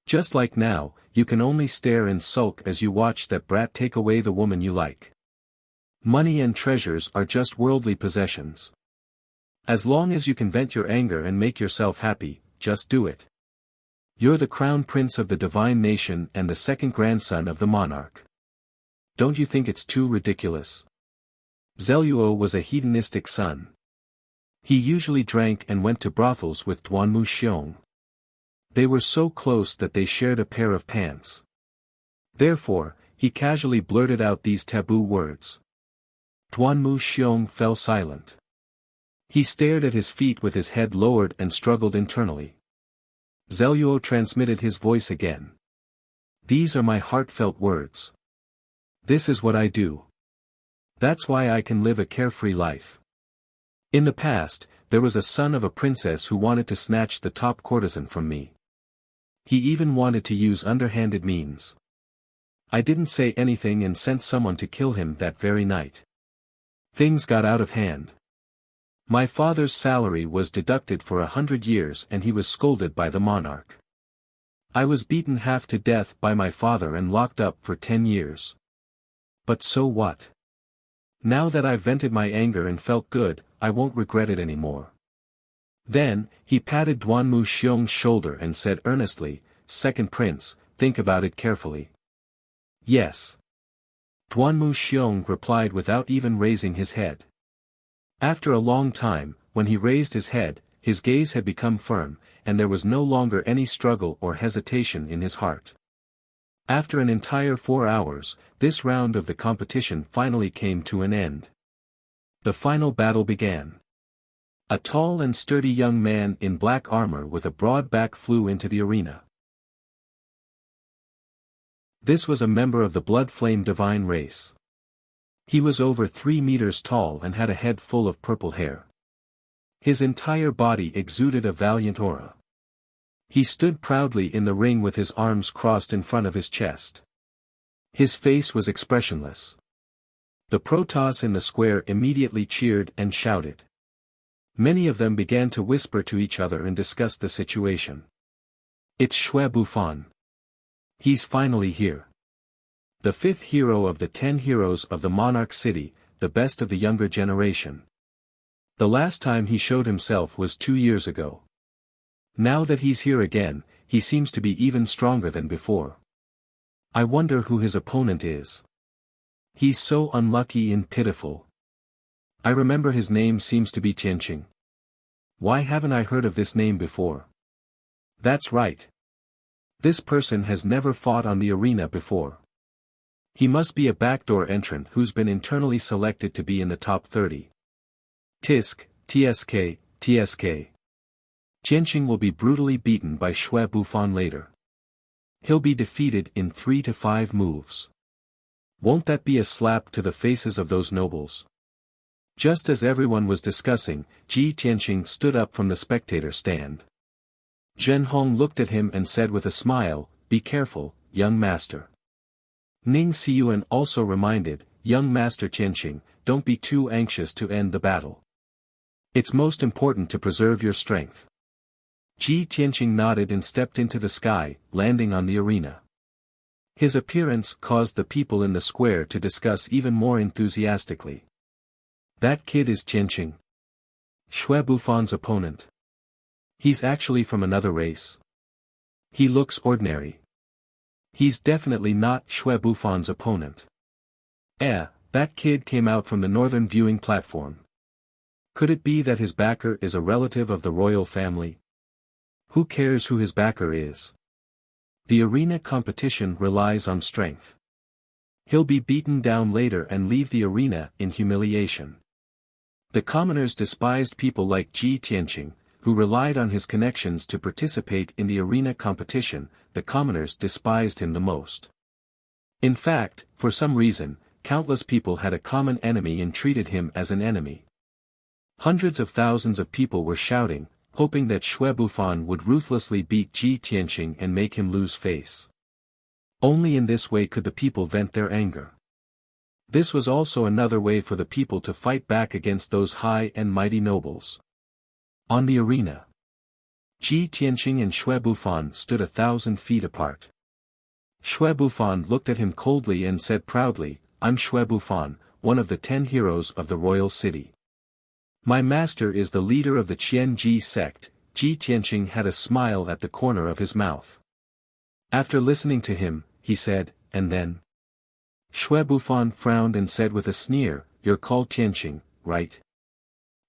Just like now, you can only stare and sulk as you watch that brat take away the woman you like. Money and treasures are just worldly possessions. As long as you can vent your anger and make yourself happy, just do it. You're the crown prince of the divine nation and the second grandson of the monarch. Don't you think it's too ridiculous?" Zeluo was a hedonistic son. He usually drank and went to brothels with Duanmu Xiong. They were so close that they shared a pair of pants. Therefore, he casually blurted out these taboo words. Duanmu Xiong fell silent. He stared at his feet with his head lowered and struggled internally. Zelyuo transmitted his voice again. These are my heartfelt words. This is what I do. That's why I can live a carefree life. In the past, there was a son of a princess who wanted to snatch the top courtesan from me. He even wanted to use underhanded means. I didn't say anything and sent someone to kill him that very night. Things got out of hand. My father's salary was deducted for 100 years and he was scolded by the monarch. I was beaten half to death by my father and locked up for 10 years. But so what? Now that I've vented my anger and felt good, I won't regret it anymore. Then, he patted Duanmu Xiong's shoulder and said earnestly, Second Prince, think about it carefully. Yes. Duanmu Xiong replied without even raising his head. After a long time, when he raised his head, his gaze had become firm, and there was no longer any struggle or hesitation in his heart. After an entire 4 hours, this round of the competition finally came to an end. The final battle began. A tall and sturdy young man in black armor with a broad back flew into the arena. This was a member of the Blood Flame Divine race. He was over 3 meters tall and had a head full of purple hair. His entire body exuded a valiant aura. He stood proudly in the ring with his arms crossed in front of his chest. His face was expressionless. The Protoss in the square immediately cheered and shouted. Many of them began to whisper to each other and discuss the situation. It's Xue Bufan. He's finally here. The 5th hero of the 10 heroes of the Monarch City, the best of the younger generation. The last time he showed himself was 2 years ago. Now that he's here again, he seems to be even stronger than before. I wonder who his opponent is. He's so unlucky and pitiful. I remember his name seems to be Tianqing. Why haven't I heard of this name before? That's right. This person has never fought on the arena before. He must be a backdoor entrant who's been internally selected to be in the top 30. Tisk, TSK, TSK. Tianqing will be brutally beaten by Xue Bufan later. He'll be defeated in 3 to 5 moves. Won't that be a slap to the faces of those nobles? Just as everyone was discussing, Ji Tianqing stood up from the spectator stand. Zhen Hong looked at him and said with a smile, Be careful, young master. Ning Xiyuan also reminded, Young Master Tianqing, don't be too anxious to end the battle. It's most important to preserve your strength. Ji Tianqing nodded and stepped into the sky, landing on the arena. His appearance caused the people in the square to discuss even more enthusiastically. That kid is Tianqing. Xue Bufan's opponent. He's actually from another race. He looks ordinary. He's definitely not Xue Bufan's opponent. That kid came out from the northern viewing platform. Could it be that his backer is a relative of the royal family? Who cares who his backer is? The arena competition relies on strength. He'll be beaten down later and leave the arena in humiliation. The commoners despised people like Ji Tianqing, who relied on his connections to participate in the arena competition. The commoners despised him the most. In fact, for some reason, countless people had a common enemy and treated him as an enemy. Hundreds of thousands of people were shouting, hoping that Xue Bufan would ruthlessly beat Ji Tianqing and make him lose face. Only in this way could the people vent their anger. This was also another way for the people to fight back against those high and mighty nobles. On the arena, Ji Tianqing and Xue Bufan stood 1,000 feet apart. Xue Bufan looked at him coldly and said proudly, I'm Xue Bufan, one of the 10 heroes of the royal city. My master is the leader of the Qian-Ji sect. Ji Tianqing had a smile at the corner of his mouth. After listening to him, he said, and then? Xue Bufan frowned and said with a sneer, You're called Tianqing, right?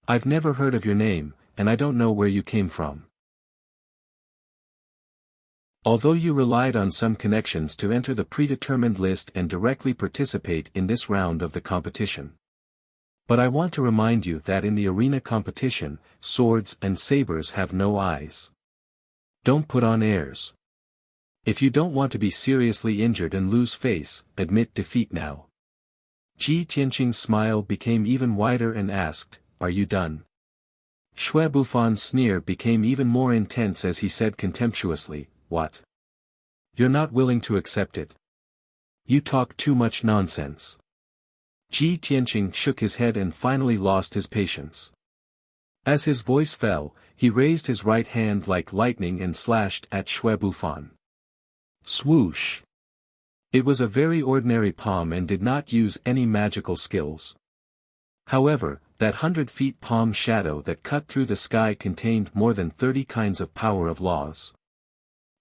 I've never heard of your name, and I don't know where you came from. Although you relied on some connections to enter the predetermined list and directly participate in this round of the competition. But I want to remind you that in the arena competition, swords and sabers have no eyes. Don't put on airs. If you don't want to be seriously injured and lose face, admit defeat now. Ji Tianqing's smile became even wider and asked, "Are you done?" Xue Bufan's sneer became even more intense as he said contemptuously, "What? You're not willing to accept it? You talk too much nonsense." Ji Tianqing shook his head and finally lost his patience. As his voice fell, he raised his right hand like lightning and slashed at Xue Bufan. Swoosh! It was a very ordinary palm and did not use any magical skills. However, that 100-feet palm shadow that cut through the sky contained more than 30 kinds of power of laws.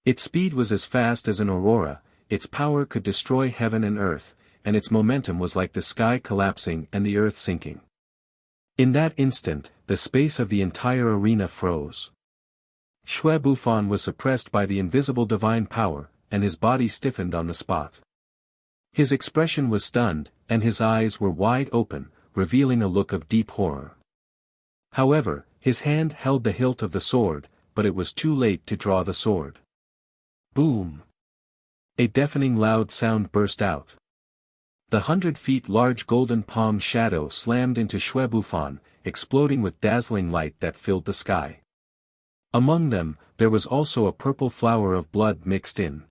Its speed was as fast as an aurora, its power could destroy heaven and earth, and its momentum was like the sky collapsing and the earth sinking. In that instant, the space of the entire arena froze. Xue Bufan was suppressed by the invisible divine power, and his body stiffened on the spot. His expression was stunned, and his eyes were wide open, revealing a look of deep horror. However, his hand held the hilt of the sword, but it was too late to draw the sword. Boom! A deafening loud sound burst out. The 100-feet large golden palm shadow slammed into Xue Bufan, exploding with dazzling light that filled the sky. Among them, there was also a purple flower of blood mixed in.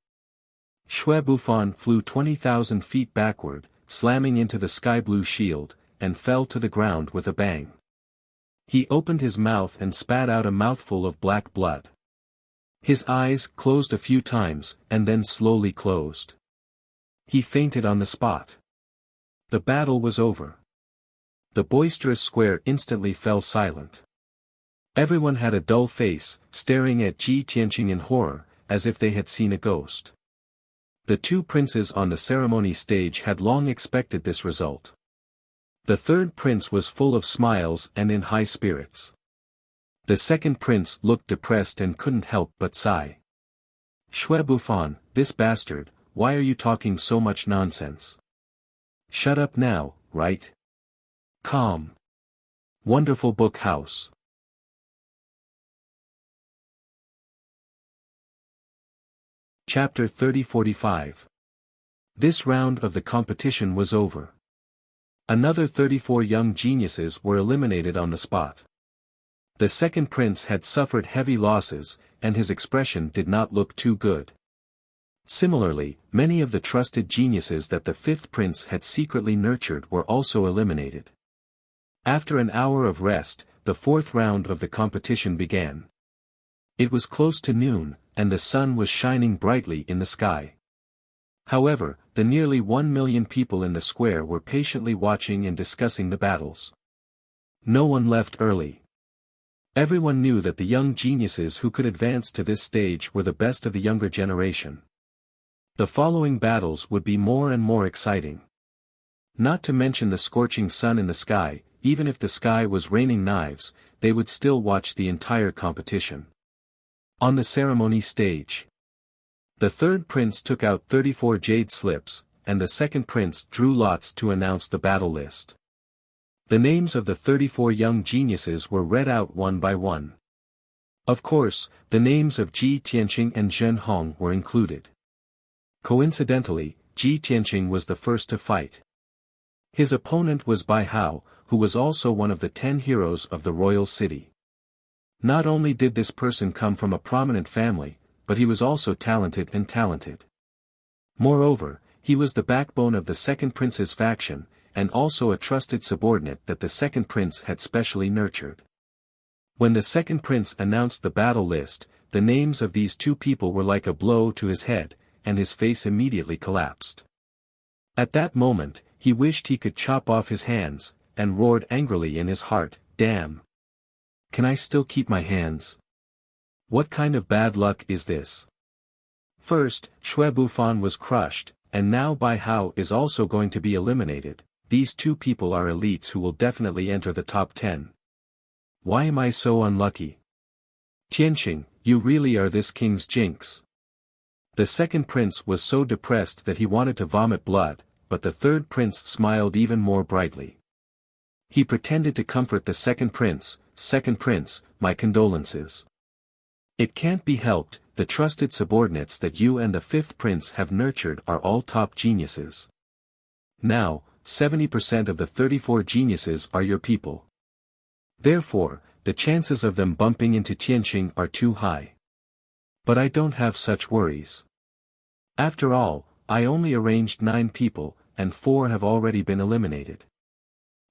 Xue Bufan flew 20,000 feet backward, slamming into the sky-blue shield, and fell to the ground with a bang. He opened his mouth and spat out a mouthful of black blood. His eyes closed a few times, and then slowly closed. He fainted on the spot. The battle was over. The boisterous square instantly fell silent. Everyone had a dull face, staring at Ji Tianqing in horror, as if they had seen a ghost. The two princes on the ceremony stage had long expected this result. The third prince was full of smiles and in high spirits. The second prince looked depressed and couldn't help but sigh. Xue Bufan, this bastard, why are you talking so much nonsense? Shut up now, right? Calm. Wonderful book house. Chapter 30-45. This round of the competition was over. Another 34 young geniuses were eliminated on the spot. The second prince had suffered heavy losses, and his expression did not look too good. Similarly, many of the trusted geniuses that the fifth prince had secretly nurtured were also eliminated. After an hour of rest, the fourth round of the competition began. It was close to noon, and the sun was shining brightly in the sky. However, the nearly 1 million people in the square were patiently watching and discussing the battles. No one left early. Everyone knew that the young geniuses who could advance to this stage were the best of the younger generation. The following battles would be more and more exciting. Not to mention the scorching sun in the sky, even if the sky was raining knives, they would still watch the entire competition. On the ceremony stage, the third prince took out 34 jade slips, and the second prince drew lots to announce the battle list. The names of the 34 young geniuses were read out one by one. Of course, the names of Ji Tianqing and Zhen Hong were included. Coincidentally, Ji Tianqing was the first to fight. His opponent was Bai Hao, who was also one of the 10 heroes of the royal city. Not only did this person come from a prominent family, but he was also talented. Moreover, he was the backbone of the second prince's faction, and also a trusted subordinate that the second prince had specially nurtured. When the second prince announced the battle list, the names of these two people were like a blow to his head, and his face immediately collapsed. At that moment, he wished he could chop off his hands, and roared angrily in his heart, "Damn! Can I still keep my hands? What kind of bad luck is this?" First, Xue Bufan was crushed, and now Bai Hao is also going to be eliminated. These two people are elites who will definitely enter the top 10. Why am I so unlucky? Tianqing, you really are this king's jinx. The second prince was so depressed that he wanted to vomit blood, but the third prince smiled even more brightly. He pretended to comfort the second prince, my condolences. It can't be helped, the trusted subordinates that you and the fifth prince have nurtured are all top geniuses. Now, 70% of the 34 geniuses are your people. Therefore, the chances of them bumping into Tianqing are too high. But I don't have such worries. After all, I only arranged 9 people, and 4 have already been eliminated.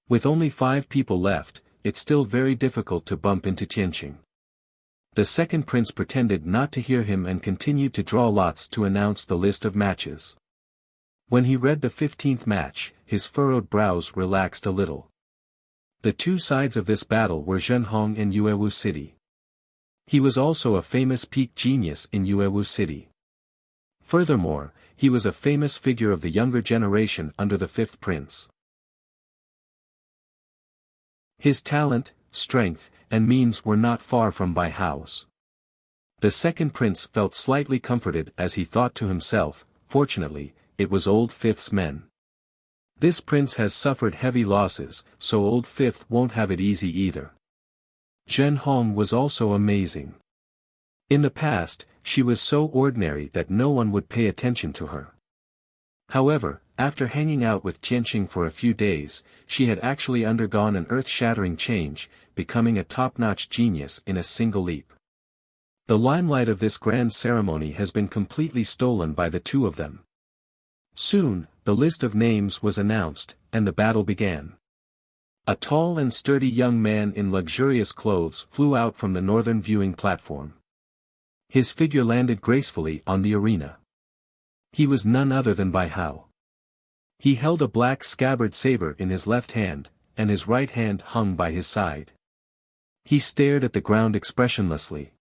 With only 5 people left, it's still very difficult to bump into Tianqing. The second prince pretended not to hear him and continued to draw lots to announce the list of matches. When he read the 15th match, his furrowed brows relaxed a little. The 2 sides of this battle were Zhenhong in Yuewu City. He was also a famous peak genius in Yuewu City. Furthermore, he was a famous figure of the younger generation under the 5th prince. His talent, strength, and means were not far from Bai Hao's. The second prince felt slightly comforted as he thought to himself, fortunately, it was old Fifth's men. This prince has suffered heavy losses, so old Fifth won't have it easy either. Zhenhong was also amazing. In the past, she was so ordinary that no one would pay attention to her. However, after hanging out with Tianqing for a few days, she had actually undergone an earth-shattering change, becoming a top-notch genius in a single leap. The limelight of this grand ceremony has been completely stolen by the 2 of them. Soon, the list of names was announced, and the battle began. A tall and sturdy young man in luxurious clothes flew out from the northern viewing platform. His figure landed gracefully on the arena. He was none other than Bai Hao. He held a black scabbard saber in his left hand, and his right hand hung by his side. He stared at the ground expressionlessly.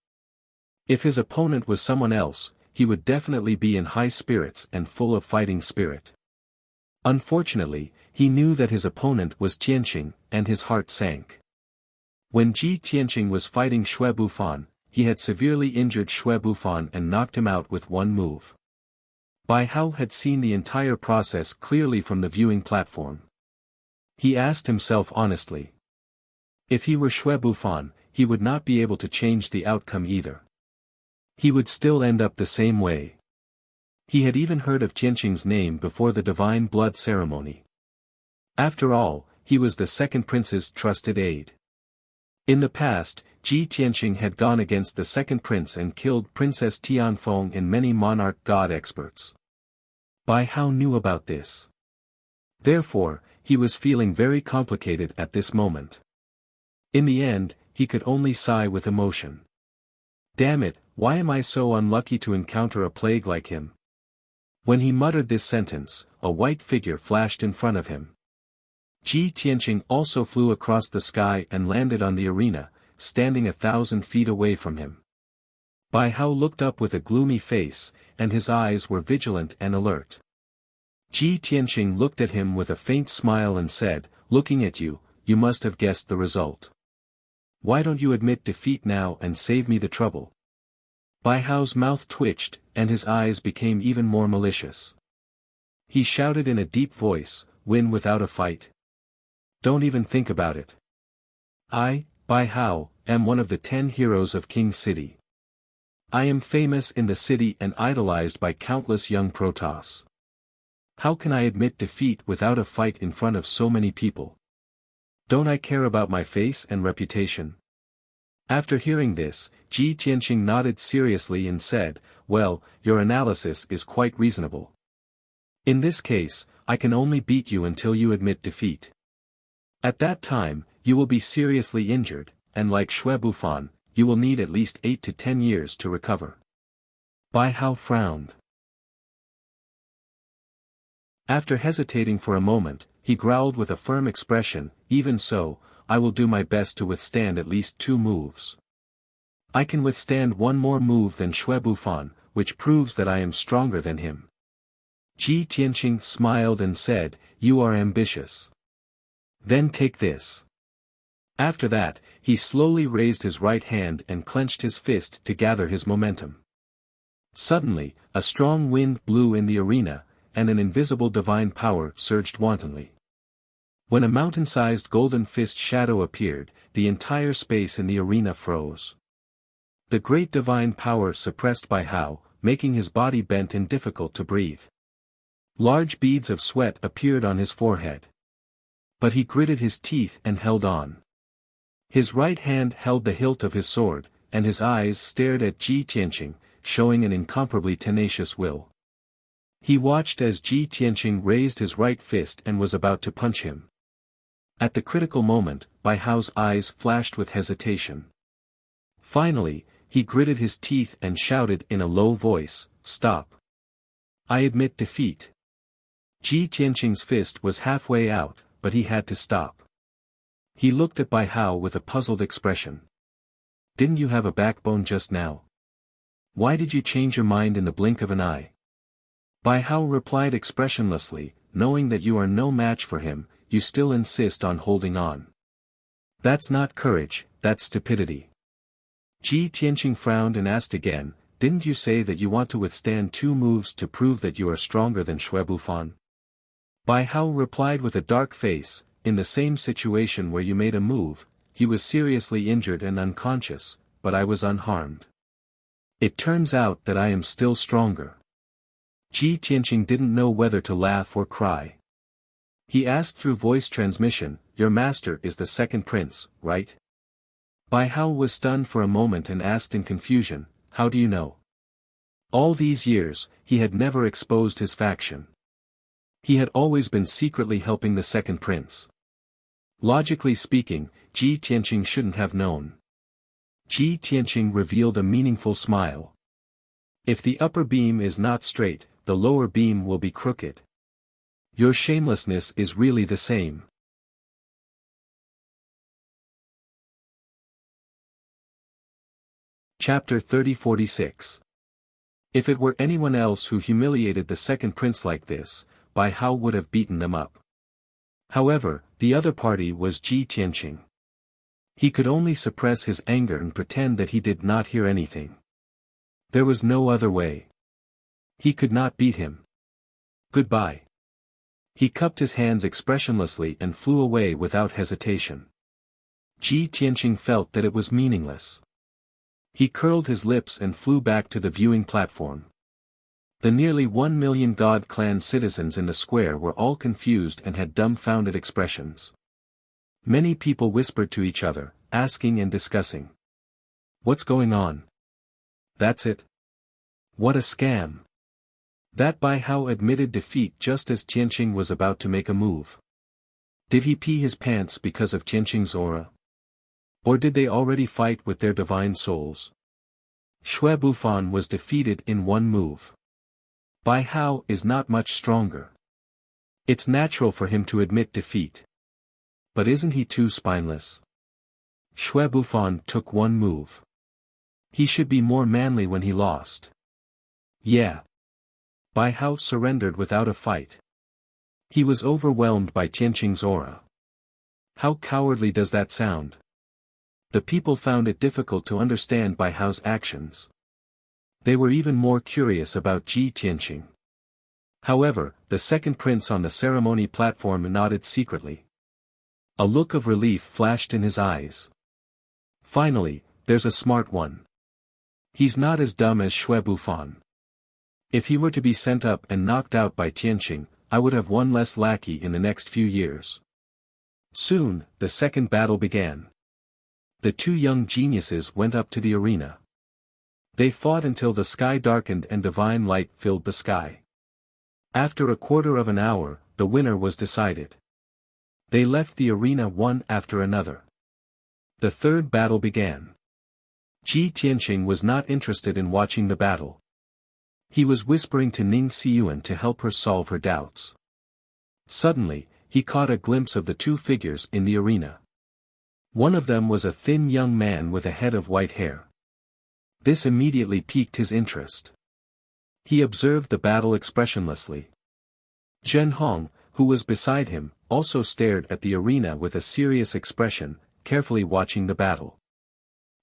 If his opponent was someone else, he would definitely be in high spirits and full of fighting spirit. Unfortunately, he knew that his opponent was Tianqing, and his heart sank. When Tianqing was fighting Xue Bufan, he had severely injured Xue Bufan and knocked him out with one move. Bai Hao had seen the entire process clearly from the viewing platform. He asked himself honestly. If he were Xue Bufan, he would not be able to change the outcome either. He would still end up the same way. He had even heard of Tianqing's name before the divine blood ceremony. After all, he was the second prince's trusted aide. In the past, Tianqing had gone against the second prince and killed Princess Tianfeng and many monarch god experts. Bai Hao knew about this. Therefore, he was feeling very complicated at this moment. In the end, he could only sigh with emotion. Damn it, why am I so unlucky to encounter a plague like him? When he muttered this sentence, a white figure flashed in front of him. Tianqing also flew across the sky and landed on the arena, standing 1,000 feet away from him. Bai Hao looked up with a gloomy face, and his eyes were vigilant and alert. Tianqing looked at him with a faint smile and said, "Looking at you, you must have guessed the result. Why don't you admit defeat now and save me the trouble?" Bai Hao's mouth twitched, and his eyes became even more malicious. He shouted in a deep voice, "Win without a fight? Don't even think about it. I, Bai Hao, am one of the 10 heroes of King City. I am famous in the city and idolized by countless young protoss. How can I admit defeat without a fight in front of so many people? Don't I care about my face and reputation?" After hearing this, Tianqing nodded seriously and said, "Well, your analysis is quite reasonable. In this case, I can only beat you until you admit defeat. At that time, you will be seriously injured, and like Xue Bufan, you will need at least 8 to 10 years to recover." Bai Hao frowned. After hesitating for a moment, he growled with a firm expression, "Even so, I will do my best to withstand at least 2 moves. I can withstand one more move than Xue Bufan, which proves that I am stronger than him." Tianqing smiled and said, "You are ambitious. Then take this." After that, he slowly raised his right hand and clenched his fist to gather his momentum. Suddenly, a strong wind blew in the arena, and an invisible divine power surged wantonly. When a mountain-sized golden fist shadow appeared, the entire space in the arena froze. The great divine power suppressed Bai Hao, making his body bent and difficult to breathe. Large beads of sweat appeared on his forehead. But he gritted his teeth and held on. His right hand held the hilt of his sword, and his eyes stared at Ji Tianqing, showing an incomparably tenacious will. He watched as Ji Tianqing raised his right fist and was about to punch him. At the critical moment, Bai Hao's eyes flashed with hesitation. Finally, he gritted his teeth and shouted in a low voice, "Stop. I admit defeat." Ji Tianqing's fist was halfway out, but he had to stop. He looked at Bai Hao with a puzzled expression. "Didn't you have a backbone just now? Why did you change your mind in the blink of an eye?" Bai Hao replied expressionlessly, "Knowing that you are no match for him, you still insist on holding on. That's not courage, that's stupidity." Ji Tianqing frowned and asked again, "Didn't you say that you want to withstand 2 moves to prove that you are stronger than Shui Bufan?" Bai Hao replied with a dark face, "In the same situation where you made a move, he was seriously injured and unconscious, but I was unharmed. It turns out that I am still stronger." Ji Tianqing didn't know whether to laugh or cry. He asked through voice transmission, "Your master is the second prince, right?" Bai Hao was stunned for a moment and asked in confusion, "How do you know?" All these years, he had never exposed his faction. He had always been secretly helping the second prince. Logically speaking, Ji Tianqing shouldn't have known. Ji Tianqing revealed a meaningful smile. "If the upper beam is not straight, the lower beam will be crooked. Your shamelessness is really the same." Chapter 30-46. If it were anyone else who humiliated the second prince like this, Bai Hao would have beaten them up. However, the other party was Ji Tianqing. He could only suppress his anger and pretend that he did not hear anything. There was no other way. He could not beat him. "Goodbye." He cupped his hands expressionlessly and flew away without hesitation. Ji Tianqing felt that it was meaningless. He curled his lips and flew back to the viewing platform. The nearly 1 million God Clan citizens in the square were all confused and had dumbfounded expressions. Many people whispered to each other, asking and discussing. "What's going on? That's it? What a scam." That Bai Hao admitted defeat just as Tianqing was about to make a move. Did he pee his pants because of Tianqing's aura? Or did they already fight with their divine souls? Shui Bufan was defeated in 1 move. Bai Hao is not much stronger. It's natural for him to admit defeat. But isn't he too spineless? Shui Bufan took 1 move. He should be more manly when he lost. Yeah. Bai Hao surrendered without a fight. He was overwhelmed by Tianqing's aura. How cowardly does that sound? The people found it difficult to understand Bai Hao's actions. They were even more curious about Ji Tianqing. However, the second prince on the ceremony platform nodded secretly. A look of relief flashed in his eyes. "Finally, there's a smart one. He's not as dumb as Shui Bufan. If he were to be sent up and knocked out by Tianqing, I would have 1 less lackey in the next few years." Soon, the second battle began. The 2 young geniuses went up to the arena. They fought until the sky darkened and divine light filled the sky. After a quarter of an hour, the winner was decided. They left the arena one after another. The third battle began. Ji Tianqing was not interested in watching the battle. He was whispering to Ning Xiyuan to help her solve her doubts. Suddenly, he caught a glimpse of the 2 figures in the arena. One of them was a thin young man with a head of white hair. This immediately piqued his interest. He observed the battle expressionlessly. Zhen Hong, who was beside him, also stared at the arena with a serious expression, carefully watching the battle.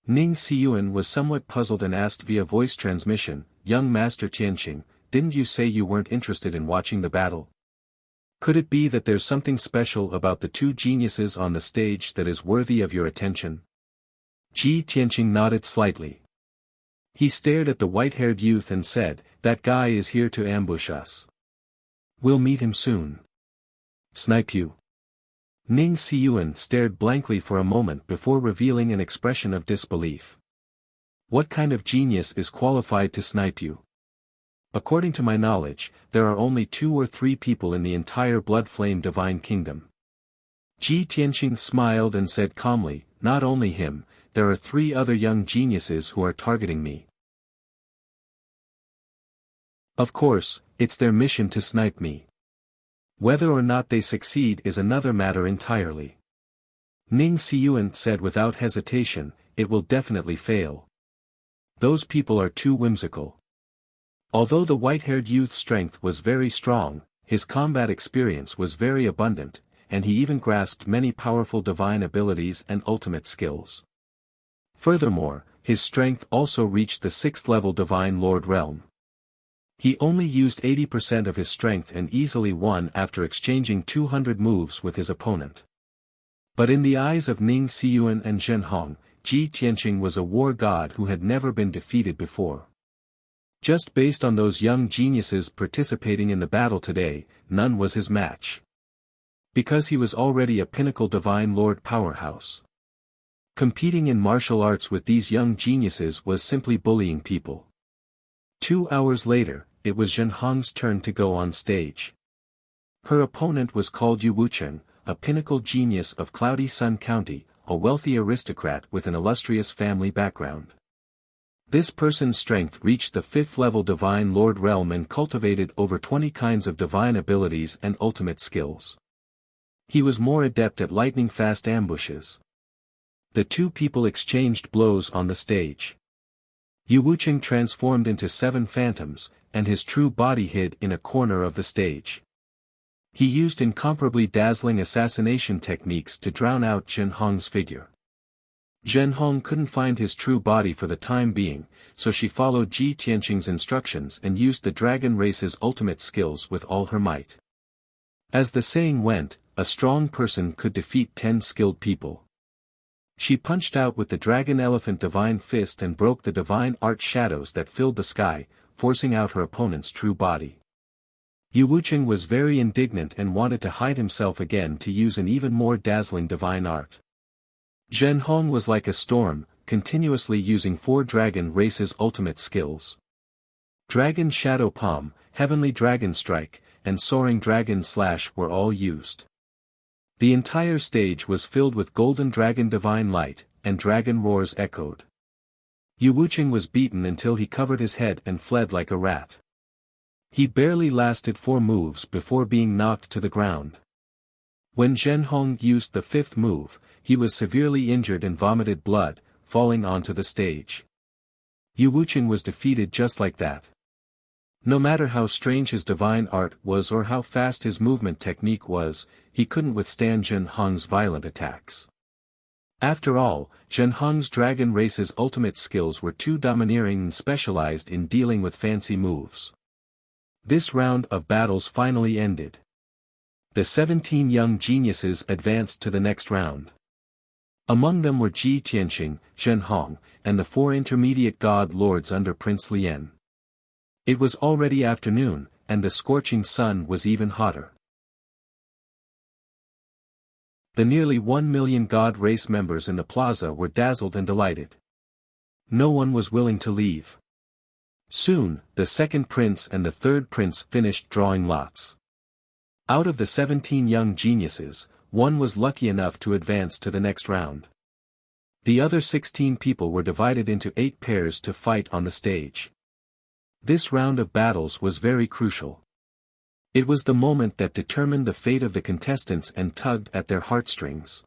Ning Xiyuan was somewhat puzzled and asked via voice transmission, "Young Master Tianqing, didn't you say you weren't interested in watching the battle? Could it be that there's something special about the two geniuses on the stage that is worthy of your attention?" Ji Tianqing nodded slightly. He stared at the white-haired youth and said, "That guy is here to ambush us. We'll meet him soon." "Snipe you?" Ning Xiyuan stared blankly for a moment before revealing an expression of disbelief. "What kind of genius is qualified to snipe you? According to my knowledge, there are only 2 or 3 people in the entire Blood Flame Divine Kingdom." Ji Tianqing smiled and said calmly, "Not only him, there are 3 other young geniuses who are targeting me. Of course, it's their mission to snipe me. Whether or not they succeed is another matter entirely." Ning Xiyuan said without hesitation, "It will definitely fail. Those people are too whimsical." Although the white-haired youth's strength was very strong, his combat experience was very abundant, and he even grasped many powerful divine abilities and ultimate skills. Furthermore, his strength also reached the 6th-level Divine Lord realm. He only used 80% of his strength and easily won after exchanging 200 moves with his opponent. But in the eyes of Ning Xiyuan and Zhen Hong, Ji Tianqing was a war god who had never been defeated before. Just based on those young geniuses participating in the battle today, none was his match. Because he was already a pinnacle Divine Lord powerhouse. Competing in martial arts with these young geniuses was simply bullying people. 2 hours later, it was Zhen Hong's turn to go on stage. Her opponent was called Yu Wucheng, a pinnacle genius of Cloudy Sun County, a wealthy aristocrat with an illustrious family background. This person's strength reached the 5th-level Divine Lord realm and cultivated over 20 kinds of divine abilities and ultimate skills. He was more adept at lightning-fast ambushes. The 2 people exchanged blows on the stage. Yu Wucheng transformed into 7 phantoms, and his true body hid in a corner of the stage. He used incomparably dazzling assassination techniques to drown out Zhen Hong's figure. Zhen Hong couldn't find his true body for the time being, so she followed Ji Tianqing's instructions and used the dragon race's ultimate skills with all her might. As the saying went, a strong person could defeat 10 skilled people. She punched out with the Dragon Elephant Divine Fist and broke the divine art shadows that filled the sky, forcing out her opponent's true body. Yu Wucheng was very indignant and wanted to hide himself again to use an even more dazzling divine art. Zhen Hong was like a storm, continuously using 4 dragon races' ultimate skills. Dragon Shadow Palm, Heavenly Dragon Strike, and Soaring Dragon Slash were all used. The entire stage was filled with Golden Dragon Divine Light, and Dragon Roars echoed. Yu Wucheng was beaten until he covered his head and fled like a rat. He barely lasted 4 moves before being knocked to the ground. When Zhen Hong used the 5th move, he was severely injured and vomited blood, falling onto the stage. Yu Wucheng was defeated just like that. No matter how strange his divine art was or how fast his movement technique was, he couldn't withstand Zhen Hong's violent attacks. After all, Zhen Hong's dragon race's ultimate skills were too domineering and specialized in dealing with fancy moves. This round of battles finally ended. The 17 young geniuses advanced to the next round. Among them were Ji Tianqing, Zhen Hong, and the 4 intermediate god lords under Prince Lien. It was already afternoon, and the scorching sun was even hotter. The nearly 1 million god race members in the plaza were dazzled and delighted. No one was willing to leave. Soon, the 2nd prince and the 3rd prince finished drawing lots. Out of the 17 young geniuses, 1 was lucky enough to advance to the next round. The other 16 people were divided into 8 pairs to fight on the stage. This round of battles was very crucial. It was the moment that determined the fate of the contestants and tugged at their heartstrings.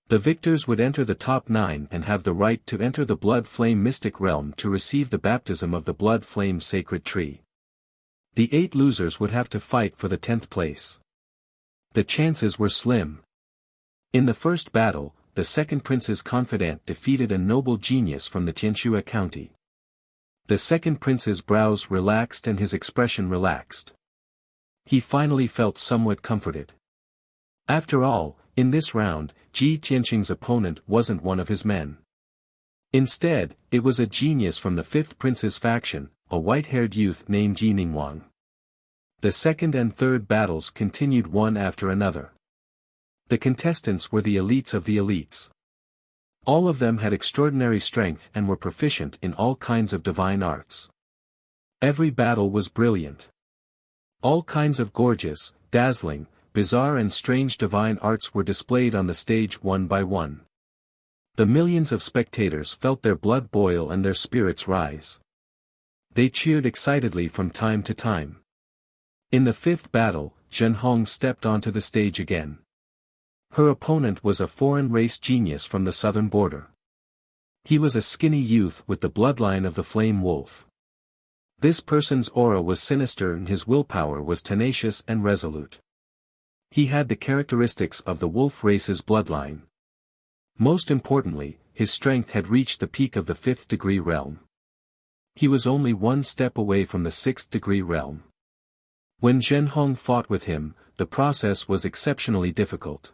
The victors would enter the top 9 and have the right to enter the Blood Flame Mystic Realm to receive the baptism of the Blood Flame Sacred Tree. The 8 losers would have to fight for the 10th place. The chances were slim. In the first battle, the second prince's confidant defeated a noble genius from the Tianxue county. The second prince's brows relaxed and his expression relaxed. He finally felt somewhat comforted. After all, in this round, Ji Tianqing's opponent wasn't one of his men. Instead, it was a genius from the fifth prince's faction, a white-haired youth named Ji Ningwang. The second and third battles continued one after another. The contestants were the elites of the elites. All of them had extraordinary strength and were proficient in all kinds of divine arts. Every battle was brilliant. All kinds of gorgeous, dazzling, bizarre and strange divine arts were displayed on the stage one by one. The millions of spectators felt their blood boil and their spirits rise. They cheered excitedly from time to time. In the fifth battle, Zhen Hong stepped onto the stage again. Her opponent was a foreign race genius from the southern border. He was a skinny youth with the bloodline of the flame wolf. This person's aura was sinister and his willpower was tenacious and resolute. He had the characteristics of the wolf race's bloodline. Most importantly, his strength had reached the peak of the fifth-degree realm. He was only one step away from the sixth-degree realm. When Zhen Hong fought with him, the process was exceptionally difficult.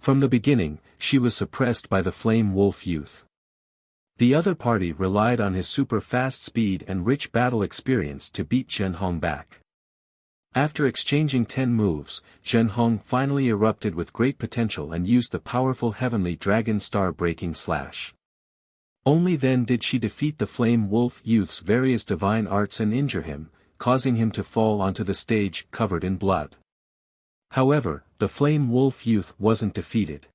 From the beginning, she was suppressed by the flame wolf youth. The other party relied on his super-fast speed and rich battle experience to beat Zhen Hong back. After exchanging 10 moves, Zhen Hong finally erupted with great potential and used the powerful heavenly dragon star-breaking slash. Only then did she defeat the flame wolf youth's various divine arts and injure him, causing him to fall onto the stage covered in blood. However, the flame wolf youth wasn't defeated.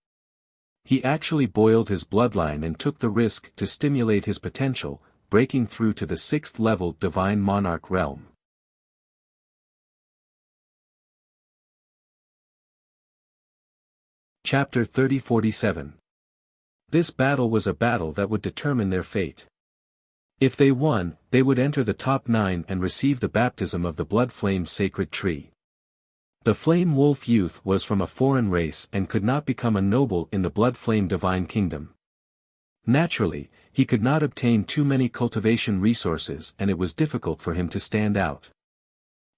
He actually boiled his bloodline and took the risk to stimulate his potential, breaking through to the 6th-level divine monarch realm. Chapter 30-47. This battle was a battle that would determine their fate. If they won, they would enter the top 9 and receive the baptism of the blood flame sacred tree. The flame wolf youth was from a foreign race and could not become a noble in the blood flame divine kingdom. Naturally, he could not obtain too many cultivation resources and it was difficult for him to stand out.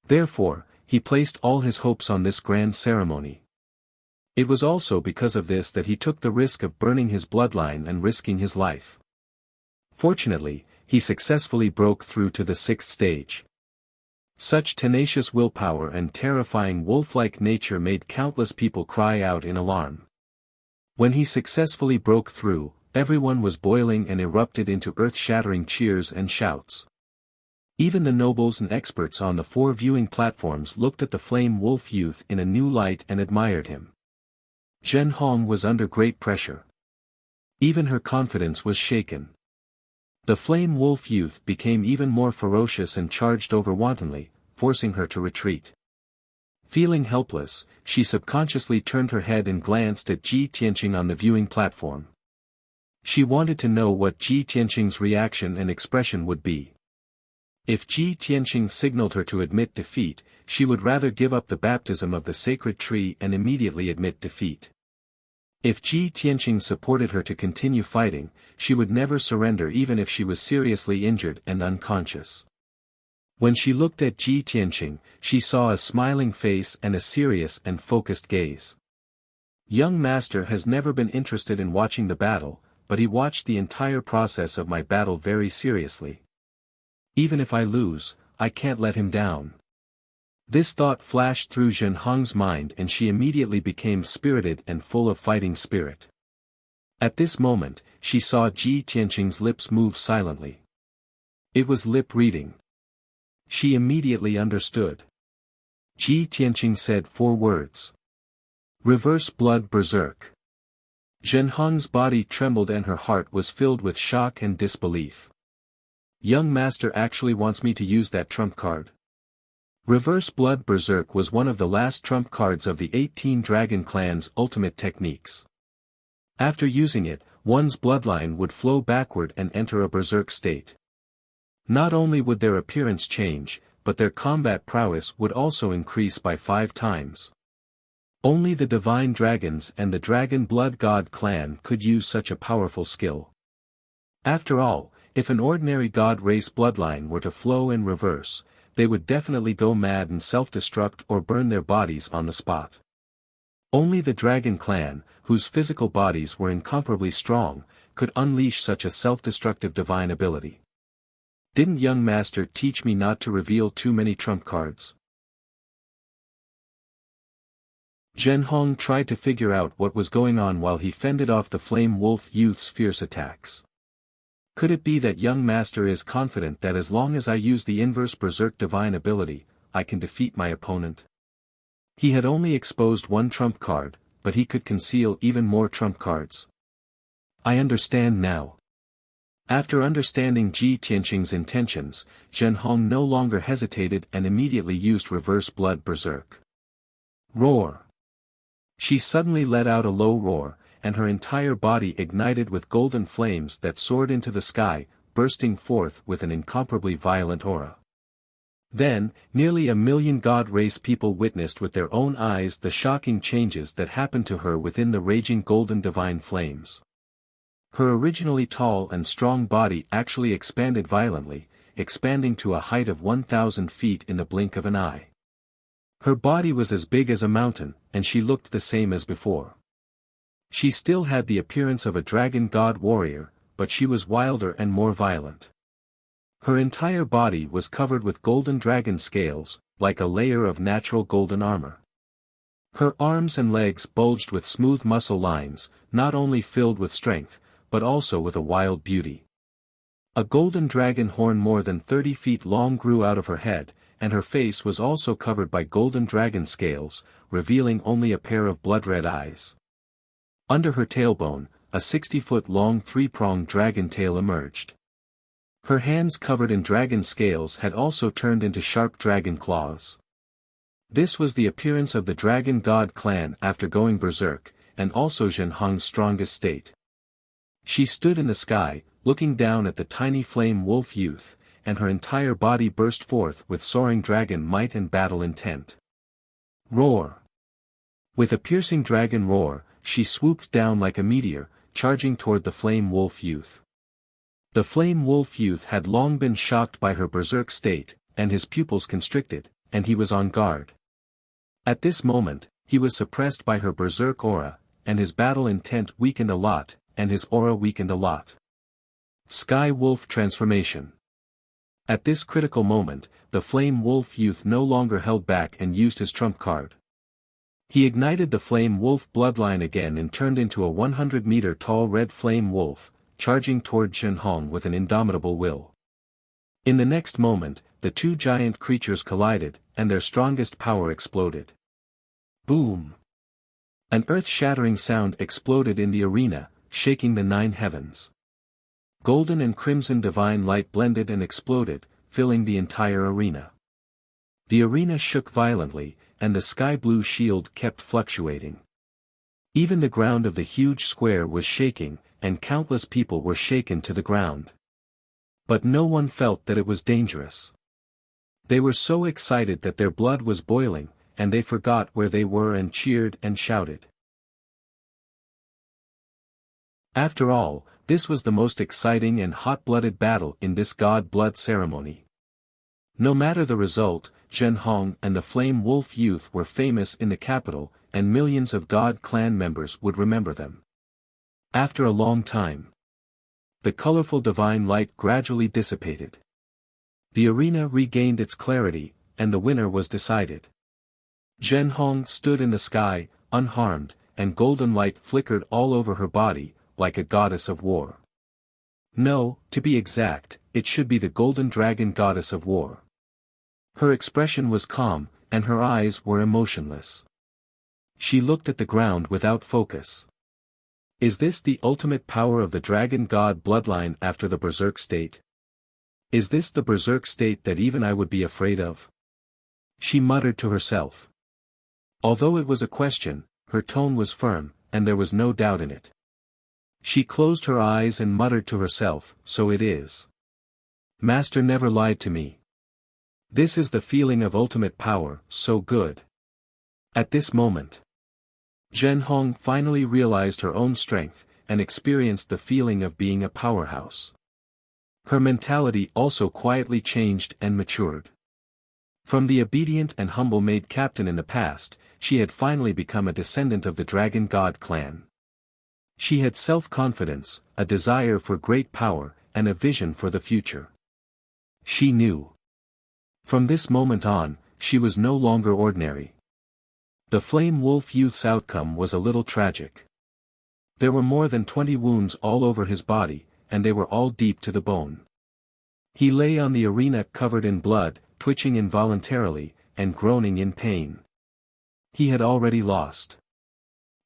Therefore, he placed all his hopes on this grand ceremony. It was also because of this that he took the risk of burning his bloodline and risking his life. Fortunately, he successfully broke through to the 6th stage. Such tenacious willpower and terrifying wolf-like nature made countless people cry out in alarm. When he successfully broke through, everyone was boiling and erupted into earth-shattering cheers and shouts. Even the nobles and experts on the 4 viewing platforms looked at the flame wolf youth in a new light and admired him. Zhen Hong was under great pressure. Even her confidence was shaken. The flame wolf youth became even more ferocious and charged over wantonly, forcing her to retreat. Feeling helpless, she subconsciously turned her head and glanced at Ji Tianqing on the viewing platform. She wanted to know what Ji Tianqing's reaction and expression would be. If Ji Tianqing signaled her to admit defeat, she would rather give up the baptism of the sacred tree and immediately admit defeat. If Ji Tianqing supported her to continue fighting, she would never surrender even if she was seriously injured and unconscious. When she looked at Ji Tianqing, she saw a smiling face and a serious and focused gaze. Young master has never been interested in watching the battle, but he watched the entire process of my battle very seriously. Even if I lose, I can't let him down. This thought flashed through Zhen Hong's mind and she immediately became spirited and full of fighting spirit. At this moment, she saw Ji Tianqing's lips move silently. It was lip reading. She immediately understood. Ji Tianqing said 4 words. Reverse blood berserk. Zhen Hong's body trembled and her heart was filled with shock and disbelief. Young master actually wants me to use that trump card. Reverse Blood Berserk was one of the last trump cards of the 18 Dragon Clan's ultimate techniques. After using it, one's bloodline would flow backward and enter a berserk state. Not only would their appearance change, but their combat prowess would also increase by 5 times. Only the divine dragons and the dragon blood god clan could use such a powerful skill. After all, if an ordinary god race bloodline were to flow in reverse, they would definitely go mad and self-destruct or burn their bodies on the spot. Only the dragon clan, whose physical bodies were incomparably strong, could unleash such a self-destructive divine ability. Didn't young master teach me not to reveal too many trump cards? Zhenhong tried to figure out what was going on while he fended off the flame wolf youth's fierce attacks. Could it be that young master is confident that as long as I use the inverse berserk divine ability, I can defeat my opponent? He had only exposed one trump card, but he could conceal even more trump cards. I understand now. After understanding Ji Tianqing's intentions, Zhenhong no longer hesitated and immediately used reverse blood berserk. Roar! She suddenly let out a low roar, and her entire body ignited with golden flames that soared into the sky, bursting forth with an incomparably violent aura. Then, nearly 1,000,000 god race people witnessed with their own eyes the shocking changes that happened to her within the raging golden divine flames. Her originally tall and strong body actually expanded violently, expanding to a height of 1,000 feet in the blink of an eye. Her body was as big as a mountain, and she looked the same as before. She still had the appearance of a dragon god warrior, but she was wilder and more violent. Her entire body was covered with golden dragon scales, like a layer of natural golden armor. Her arms and legs bulged with smooth muscle lines, not only filled with strength, but also with a wild beauty. A golden dragon horn more than 30 feet long grew out of her head, and her face was also covered by golden dragon scales, revealing only a pair of blood-red eyes. Under her tailbone, a 60-foot-long 3-pronged dragon tail emerged. Her hands covered in dragon scales had also turned into sharp dragon claws. This was the appearance of the dragon god clan after going berserk, and also Zhenhong's strongest state. She stood in the sky, looking down at the tiny flame wolf youth, and her entire body burst forth with soaring dragon might and battle intent. Roar! With a piercing dragon roar, she swooped down like a meteor, charging toward the flame wolf youth. The flame wolf youth had long been shocked by her berserk state, and his pupils constricted, and he was on guard. At this moment, he was suppressed by her berserk aura, and his battle intent weakened a lot, and his aura weakened a lot. Sky Wolf Transformation. At this critical moment, the flame wolf youth no longer held back and used his trump card. He ignited the flame wolf bloodline again and turned into a 100-meter tall red flame wolf, charging toward Zhenhong with an indomitable will. In the next moment, the two giant creatures collided, and their strongest power exploded. Boom! An earth-shattering sound exploded in the arena, shaking the 9 heavens. Golden and crimson divine light blended and exploded, filling the entire arena. The arena shook violently, and the sky-blue shield kept fluctuating. Even the ground of the huge square was shaking, and countless people were shaken to the ground. But no one felt that it was dangerous. They were so excited that their blood was boiling, and they forgot where they were and cheered and shouted. After all, this was the most exciting and hot-blooded battle in this god blood ceremony. No matter the result, Zhenhong and the Flame Wolf youth were famous in the capital, and millions of god clan members would remember them. After a long time, the colorful divine light gradually dissipated. The arena regained its clarity, and the winner was decided. Zhenhong stood in the sky, unharmed, and golden light flickered all over her body, like a goddess of war. No, to be exact, it should be the golden dragon goddess of war. Her expression was calm, and her eyes were emotionless. She looked at the ground without focus. Is this the ultimate power of the dragon god bloodline after the berserk state? Is this the berserk state that even I would be afraid of? She muttered to herself. Although it was a question, her tone was firm, and there was no doubt in it. She closed her eyes and muttered to herself, so it is. Master never lied to me. This is the feeling of ultimate power, so good. At this moment, Zhen Hong finally realized her own strength, and experienced the feeling of being a powerhouse. Her mentality also quietly changed and matured. From the obedient and humble maid captain in the past, she had finally become a descendant of the Dragon God clan. She had self-confidence, a desire for great power, and a vision for the future. She knew. From this moment on, she was no longer ordinary. The Flame Wolf youth's outcome was a little tragic. There were more than 20 wounds all over his body, and they were all deep to the bone. He lay on the arena covered in blood, twitching involuntarily, and groaning in pain. He had already lost.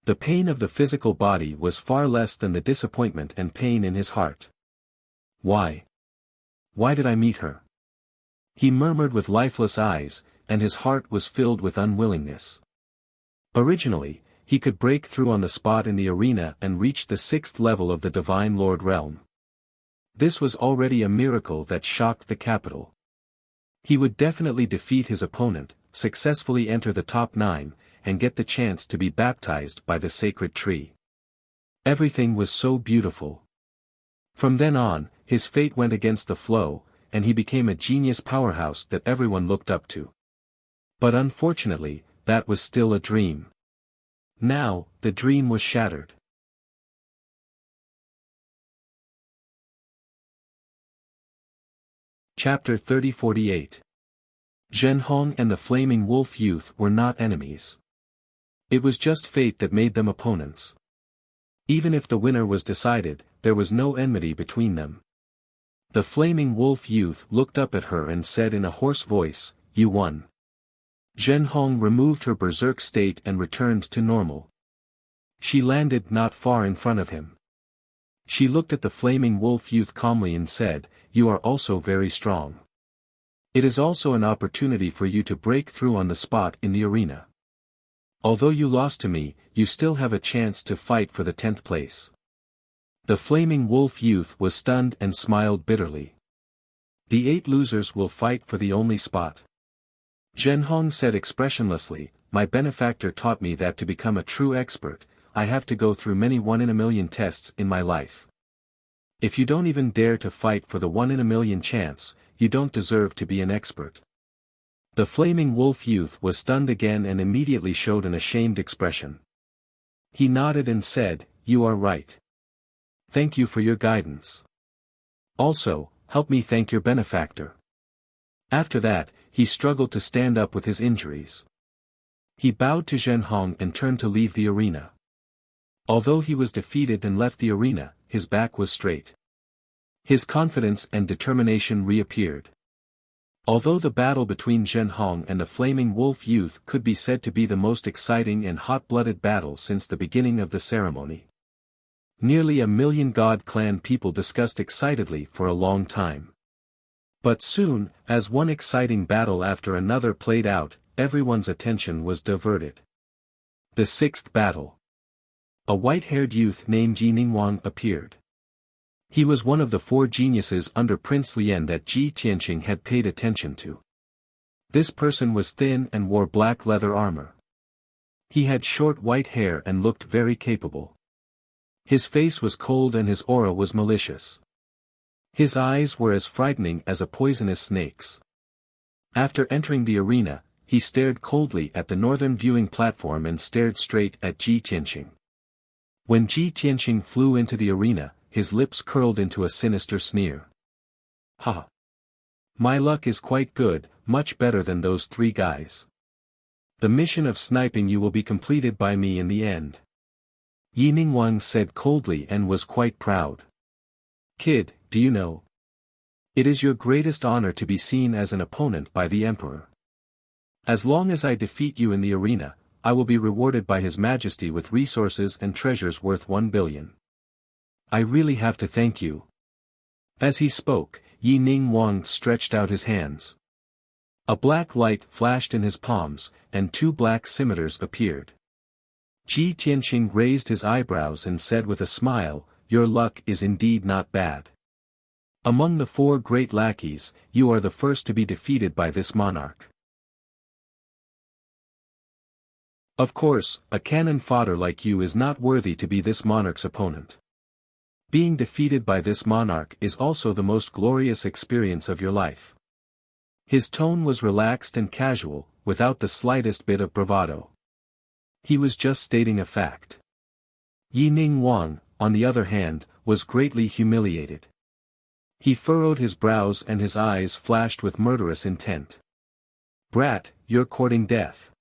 The pain of the physical body was far less than the disappointment and pain in his heart. Why? Why did I meet her? He murmured with lifeless eyes, and his heart was filled with unwillingness. Originally, he could break through on the spot in the arena and reach the 6th level of the Divine Lord realm. This was already a miracle that shocked the capital. He would definitely defeat his opponent, successfully enter the top 9, and get the chance to be baptized by the sacred tree. Everything was so beautiful. From then on, his fate went against the flow, and he became a genius powerhouse that everyone looked up to. But unfortunately, that was still a dream. Now, the dream was shattered. Chapter 30-48. Zhen Hong and the Flaming Wolf youth were not enemies. It was just fate that made them opponents. Even if the winner was decided, there was no enmity between them. The Flaming Wolf youth looked up at her and said in a hoarse voice, "You won." Zhen Hong removed her berserk state and returned to normal. She landed not far in front of him. She looked at the Flaming Wolf youth calmly and said, "You are also very strong. It is also an opportunity for you to break through on the spot in the arena. Although you lost to me, you still have a chance to fight for the 10th place." The Flaming Wolf youth was stunned and smiled bitterly. "The 8 losers will fight for the only spot." Zhen Hong said expressionlessly, "My benefactor taught me that to become a true expert, I have to go through many 1 in a million tests in my life. If you don't even dare to fight for the 1 in a million chance, you don't deserve to be an expert." The Flaming Wolf youth was stunned again and immediately showed an ashamed expression. He nodded and said, "You are right. Thank you for your guidance. Also, help me thank your benefactor." After that, he struggled to stand up with his injuries. He bowed to Zhen Hong and turned to leave the arena. Although he was defeated and left the arena, his back was straight. His confidence and determination reappeared. Although the battle between Zhen Hong and the Flaming Wolf youth could be said to be the most exciting and hot-blooded battle since the beginning of the ceremony. Nearly 1 million God clan people discussed excitedly for a long time. But soon, as one exciting battle after another played out, everyone's attention was diverted. The 6th battle. A white-haired youth named Yi Ningguang appeared. He was one of the 4 geniuses under Prince Lian that Ji Tianqing had paid attention to. This person was thin and wore black leather armor. He had short white hair and looked very capable. His face was cold and his aura was malicious. His eyes were as frightening as a poisonous snake's. After entering the arena, he stared coldly at the northern viewing platform and stared straight at Ji Tianqing. When Ji Tianqing flew into the arena, his lips curled into a sinister sneer. "Ha! My luck is quite good, much better than those 3 guys. The mission of sniping you will be completed by me in the end." Yi Ningguang said coldly and was quite proud. "Kid, do you know? It is your greatest honor to be seen as an opponent by the Emperor. As long as I defeat you in the arena, I will be rewarded by His Majesty with resources and treasures worth 1 billion. I really have to thank you." As he spoke, Yi Ningguang stretched out his hands. A black light flashed in his palms, and 2 black scimitars appeared. Ji Tianqing raised his eyebrows and said with a smile, "Your luck is indeed not bad. Among the 4 great lackeys, you are the first to be defeated by this monarch." Of course, a cannon fodder like you is not worthy to be this monarch's opponent. Being defeated by this monarch is also the most glorious experience of your life. His tone was relaxed and casual, without the slightest bit of bravado. He was just stating a fact. Yi Ning Wang, on the other hand, was greatly humiliated. He furrowed his brows and his eyes flashed with murderous intent. Brat, you're courting death.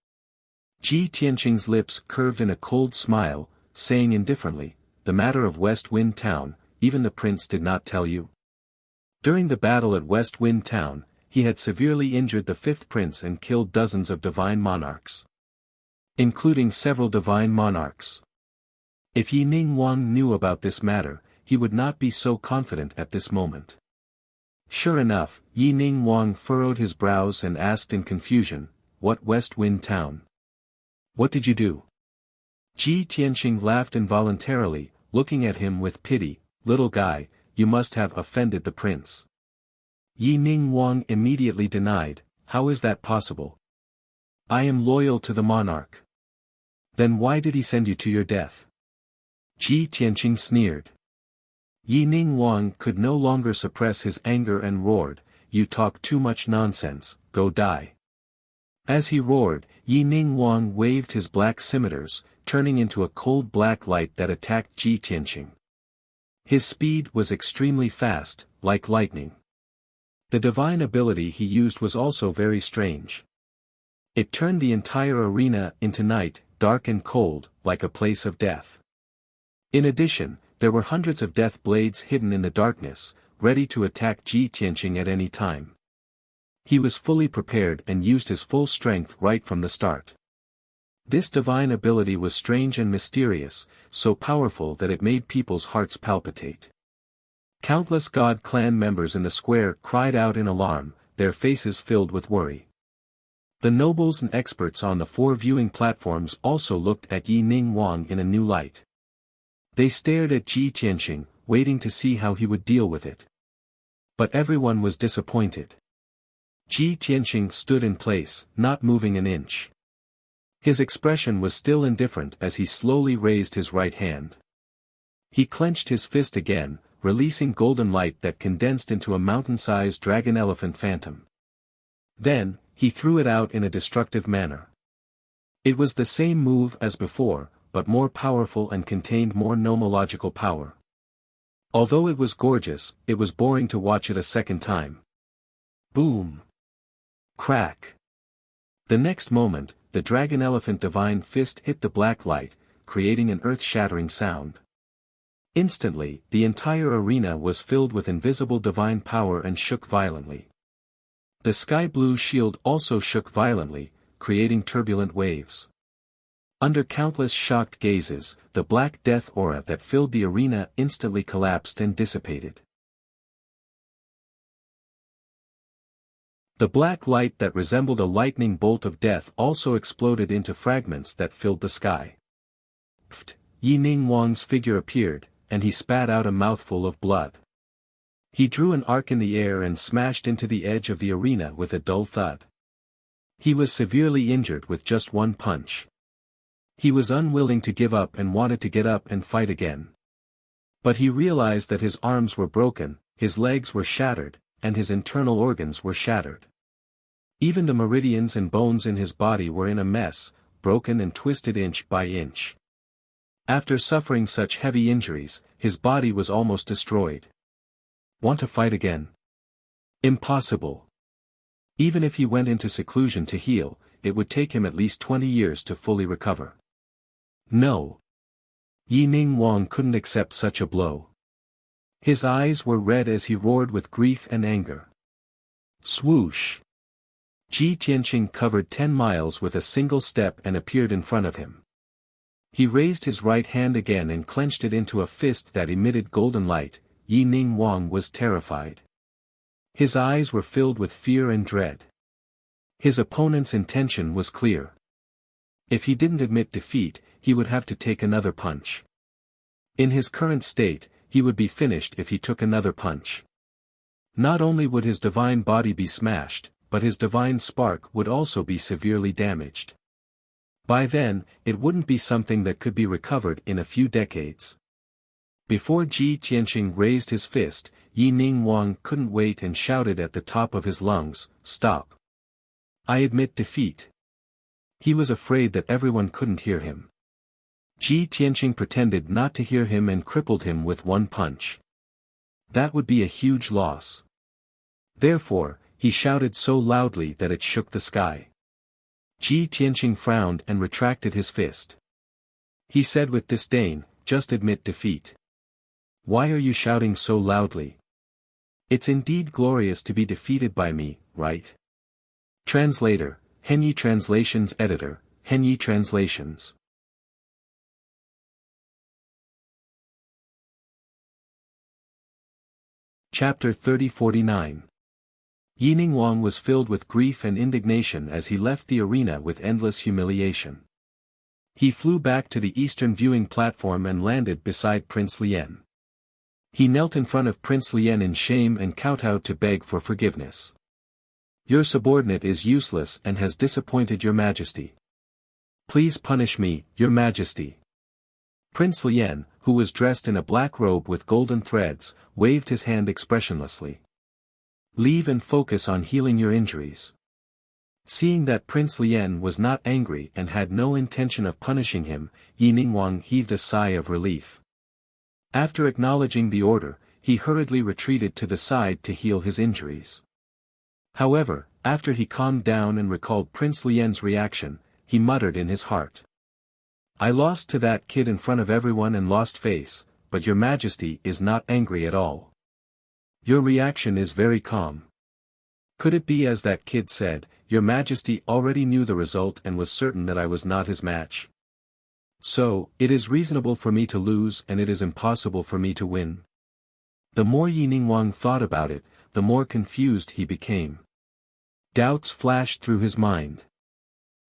Ji Tianqing's lips curved in a cold smile, saying indifferently, the matter of West Wind Town, even the prince did not tell you. During the battle at West Wind Town, he had severely injured the fifth prince and killed dozens of divine monarchs. Including several divine monarchs. If Yi Ning Wang knew about this matter, he would not be so confident at this moment. Sure enough, Yi Ning Wang furrowed his brows and asked in confusion, what West Wind Town? What did you do? Ji Tianqing laughed involuntarily, looking at him with pity, little guy, you must have offended the prince. Yi Ning Wang immediately denied, how is that possible? I am loyal to the monarch. Then why did he send you to your death? Ji Tianqing sneered. Yi Ning Wang could no longer suppress his anger and roared, you talk too much nonsense, go die. As he roared, Yi Ning Wang waved his black scimitars, turning into a cold black light that attacked Ji Tianqing. His speed was extremely fast, like lightning. The divine ability he used was also very strange. It turned the entire arena into night, dark and cold, like a place of death. In addition, there were hundreds of death blades hidden in the darkness, ready to attack Ji Tianqing at any time. He was fully prepared and used his full strength right from the start. This divine ability was strange and mysterious, so powerful that it made people's hearts palpitate. Countless God clan members in the square cried out in alarm, their faces filled with worry. The nobles and experts on the 4 viewing platforms also looked at Yi Ning Wang in a new light. They stared at Ji Tianqing, waiting to see how he would deal with it. But everyone was disappointed. Ji Tianqing stood in place, not moving an inch. His expression was still indifferent as he slowly raised his right hand. He clenched his fist again, releasing golden light that condensed into a mountain-sized dragon-elephant phantom. Then, he threw it out in a destructive manner. It was the same move as before, but more powerful and contained more nomological power. Although it was gorgeous, it was boring to watch it a second time. Boom! Crack! The next moment, the dragon-elephant divine fist hit the black light, creating an earth-shattering sound. Instantly, the entire arena was filled with invisible divine power and shook violently. The sky-blue shield also shook violently, creating turbulent waves. Under countless shocked gazes, the black death aura that filled the arena instantly collapsed and dissipated. The black light that resembled a lightning bolt of death also exploded into fragments that filled the sky. Pfft! Yi Ning Wang's figure appeared, and he spat out a mouthful of blood. He drew an arc in the air and smashed into the edge of the arena with a dull thud. He was severely injured with just one punch. He was unwilling to give up and wanted to get up and fight again. But he realized that his arms were broken, his legs were shattered, and his internal organs were shattered. Even the meridians and bones in his body were in a mess, broken and twisted inch by inch. After suffering such heavy injuries, his body was almost destroyed. Want to fight again? Impossible. Even if he went into seclusion to heal, it would take him at least 20 years to fully recover. No. Yi Ning Wang couldn't accept such a blow. His eyes were red as he roared with grief and anger. Swoosh! Ji Tianqing covered 10 miles with a single step and appeared in front of him. He raised his right hand again and clenched it into a fist that emitted golden light. Yi Ning Wang was terrified. His eyes were filled with fear and dread. His opponent's intention was clear. If he didn't admit defeat, he would have to take another punch. In his current state, he would be finished if he took another punch. Not only would his divine body be smashed, but his divine spark would also be severely damaged. By then, it wouldn't be something that could be recovered in a few decades. Before Ji Tianqing raised his fist, Yi Ningguang couldn't wait and shouted at the top of his lungs, "Stop! I admit defeat." He was afraid that everyone couldn't hear him. Ji Tianqing pretended not to hear him and crippled him with one punch. That would be a huge loss. Therefore, he shouted so loudly that it shook the sky. Ji Tianqing frowned and retracted his fist. He said with disdain, "Just admit defeat. Why are you shouting so loudly? It's indeed glorious to be defeated by me, right?" Translator, Henyi Translations Editor, Henyi Translations. Chapter 30-49. Yi Ningguang was filled with grief and indignation as he left the arena with endless humiliation. He flew back to the eastern viewing platform and landed beside Prince Lien. He knelt in front of Prince Lien in shame and kowtowed to beg for forgiveness. "Your subordinate is useless and has disappointed your majesty. Please punish me, your majesty." Prince Lien, who was dressed in a black robe with golden threads, waved his hand expressionlessly. "Leave and focus on healing your injuries." Seeing that Prince Lien was not angry and had no intention of punishing him, Yi Ningguang heaved a sigh of relief. After acknowledging the order, he hurriedly retreated to the side to heal his injuries. However, after he calmed down and recalled Prince Lien's reaction, he muttered in his heart. "I lost to that kid in front of everyone and lost face, but your majesty is not angry at all. Your reaction is very calm. Could it be as that kid said, your majesty already knew the result and was certain that I was not his match? So, it is reasonable for me to lose and it is impossible for me to win?" The more Yi Ningguang thought about it, the more confused he became. Doubts flashed through his mind.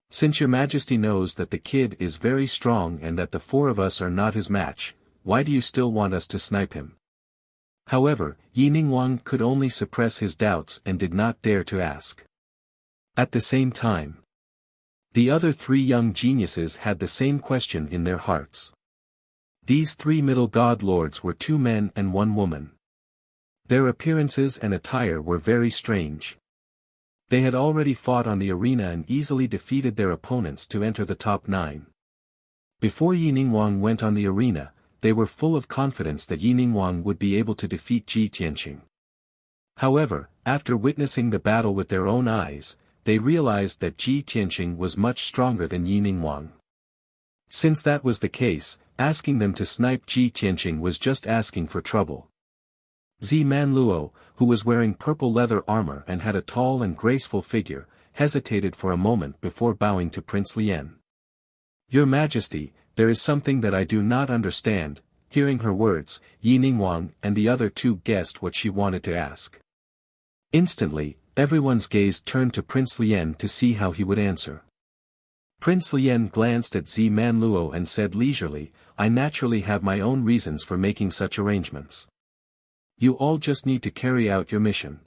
"Since your majesty knows that the kid is very strong and that the four of us are not his match, why do you still want us to snipe him?" However, Yi Ningguang could only suppress his doubts and did not dare to ask. At the same time, the other three young geniuses had the same question in their hearts. These three middle god lords were 2 men and 1 woman. Their appearances and attire were very strange. They had already fought on the arena and easily defeated their opponents to enter the top 9. Before Yi Ningguang went on the arena, they were full of confidence that Yi Ningguang would be able to defeat Ji Tianqing. However, after witnessing the battle with their own eyes, they realized that Ji Tianqing was much stronger than Yi Ningguang. Since that was the case, asking them to snipe Ji Tianqing was just asking for trouble. Zi Manluo, who was wearing purple leather armor and had a tall and graceful figure, hesitated for a moment before bowing to Prince Lien. "Your Majesty, there is something that I do not understand." Hearing her words, Yi Ningguang and the other 2 guessed what she wanted to ask. Instantly, everyone's gaze turned to Prince Lien to see how he would answer. Prince Lien glanced at Zi Manluo and said leisurely, "I naturally have my own reasons for making such arrangements. You all just need to carry out your mission.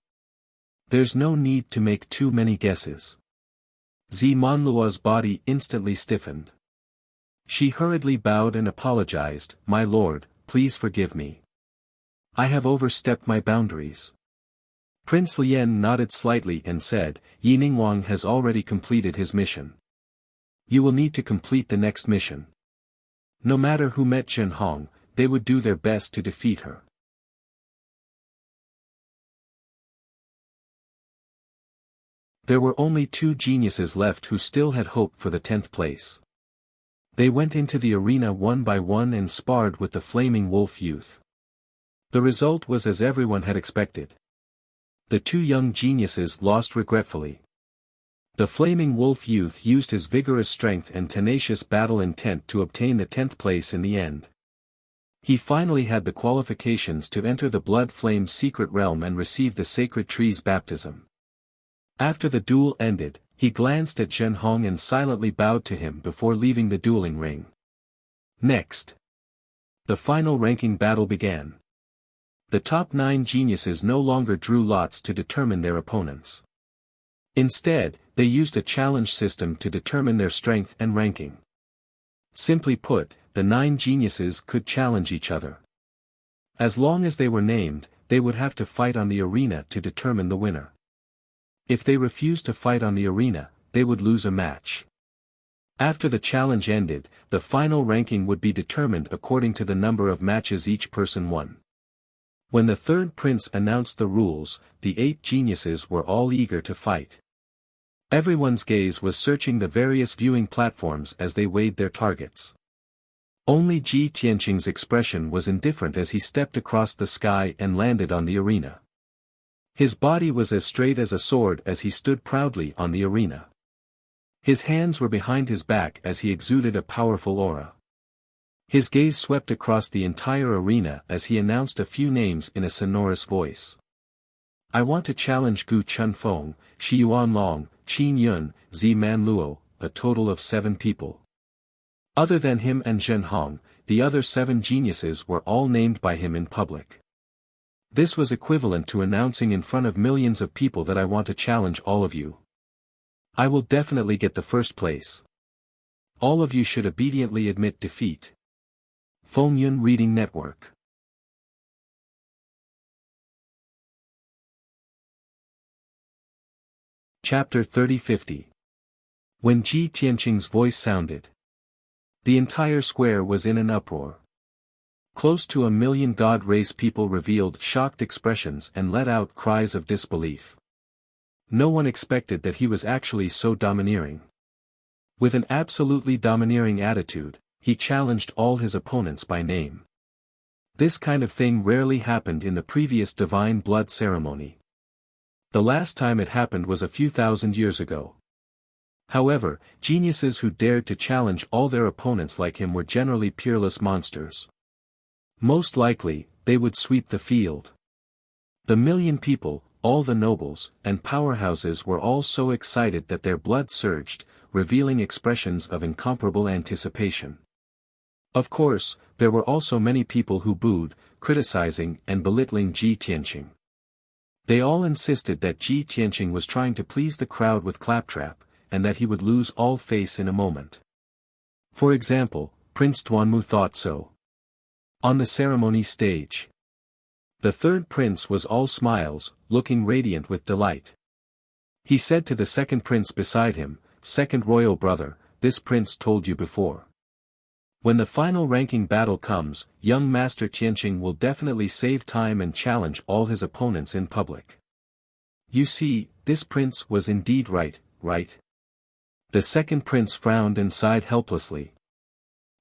There's no need to make too many guesses." Zi Manluo's body instantly stiffened. She hurriedly bowed and apologized, "My lord, please forgive me. I have overstepped my boundaries." Prince Lien nodded slightly and said, "Yi Ningguang has already completed his mission. You will need to complete the next mission." No matter who met Zhen Hong, they would do their best to defeat her. There were only 2 geniuses left who still had hope for the 10th place. They went into the arena one by one and sparred with the Flaming Wolf youth. The result was as everyone had expected. The 2 young geniuses lost regretfully. The Flaming Wolf youth used his vigorous strength and tenacious battle intent to obtain the 10th place in the end. He finally had the qualifications to enter the Blood Flame's secret realm and receive the sacred tree's baptism. After the duel ended, he glanced at Zhen Hong and silently bowed to him before leaving the dueling ring. Next, the final ranking battle began. The top 9 geniuses no longer drew lots to determine their opponents. Instead, they used a challenge system to determine their strength and ranking. Simply put, the 9 geniuses could challenge each other. As long as they were named, they would have to fight on the arena to determine the winner. If they refused to fight on the arena, they would lose a match. After the challenge ended, the final ranking would be determined according to the number of matches each person won. When the third prince announced the rules, the 8 geniuses were all eager to fight. Everyone's gaze was searching the various viewing platforms as they weighed their targets. Only Ji Tianqing's expression was indifferent as he stepped across the sky and landed on the arena. His body was as straight as a sword as he stood proudly on the arena. His hands were behind his back as he exuded a powerful aura. His gaze swept across the entire arena as he announced a few names in a sonorous voice. I want to challenge Gu Chunfeng, Shi Yuanlong, Qin Yun, Zi Manluo, a total of 7 people. Other than him and Zhen Hong, the other 7 geniuses were all named by him in public. This was equivalent to announcing in front of millions of people that I want to challenge all of you. I will definitely get the first place. All of you should obediently admit defeat. Fengyun Reading Network. Chapter 3050. When Ji Tianqing's voice sounded, the entire square was in an uproar. Close to 1 million God race people revealed shocked expressions and let out cries of disbelief. No one expected that he was actually so domineering. With an absolutely domineering attitude, he challenged all his opponents by name. This kind of thing rarely happened in the previous divine blood ceremony. The last time it happened was a few thousand years ago. However, geniuses who dared to challenge all their opponents like him were generally peerless monsters. Most likely, they would sweep the field. The 1 million people, all the nobles, and powerhouses were all so excited that their blood surged, revealing expressions of incomparable anticipation. Of course, there were also many people who booed, criticizing and belittling Ji Tianqing. They all insisted that Ji Tianqing was trying to please the crowd with claptrap, and that he would lose all face in a moment. For example, Prince Duanmu thought so. On the ceremony stage, the third prince was all smiles, looking radiant with delight. He said to the second prince beside him, "Second royal brother, this prince told you before. When the final ranking battle comes, young Master Tianqing will definitely save time and challenge all his opponents in public." You see, this prince was indeed right, right? The second prince frowned and sighed helplessly.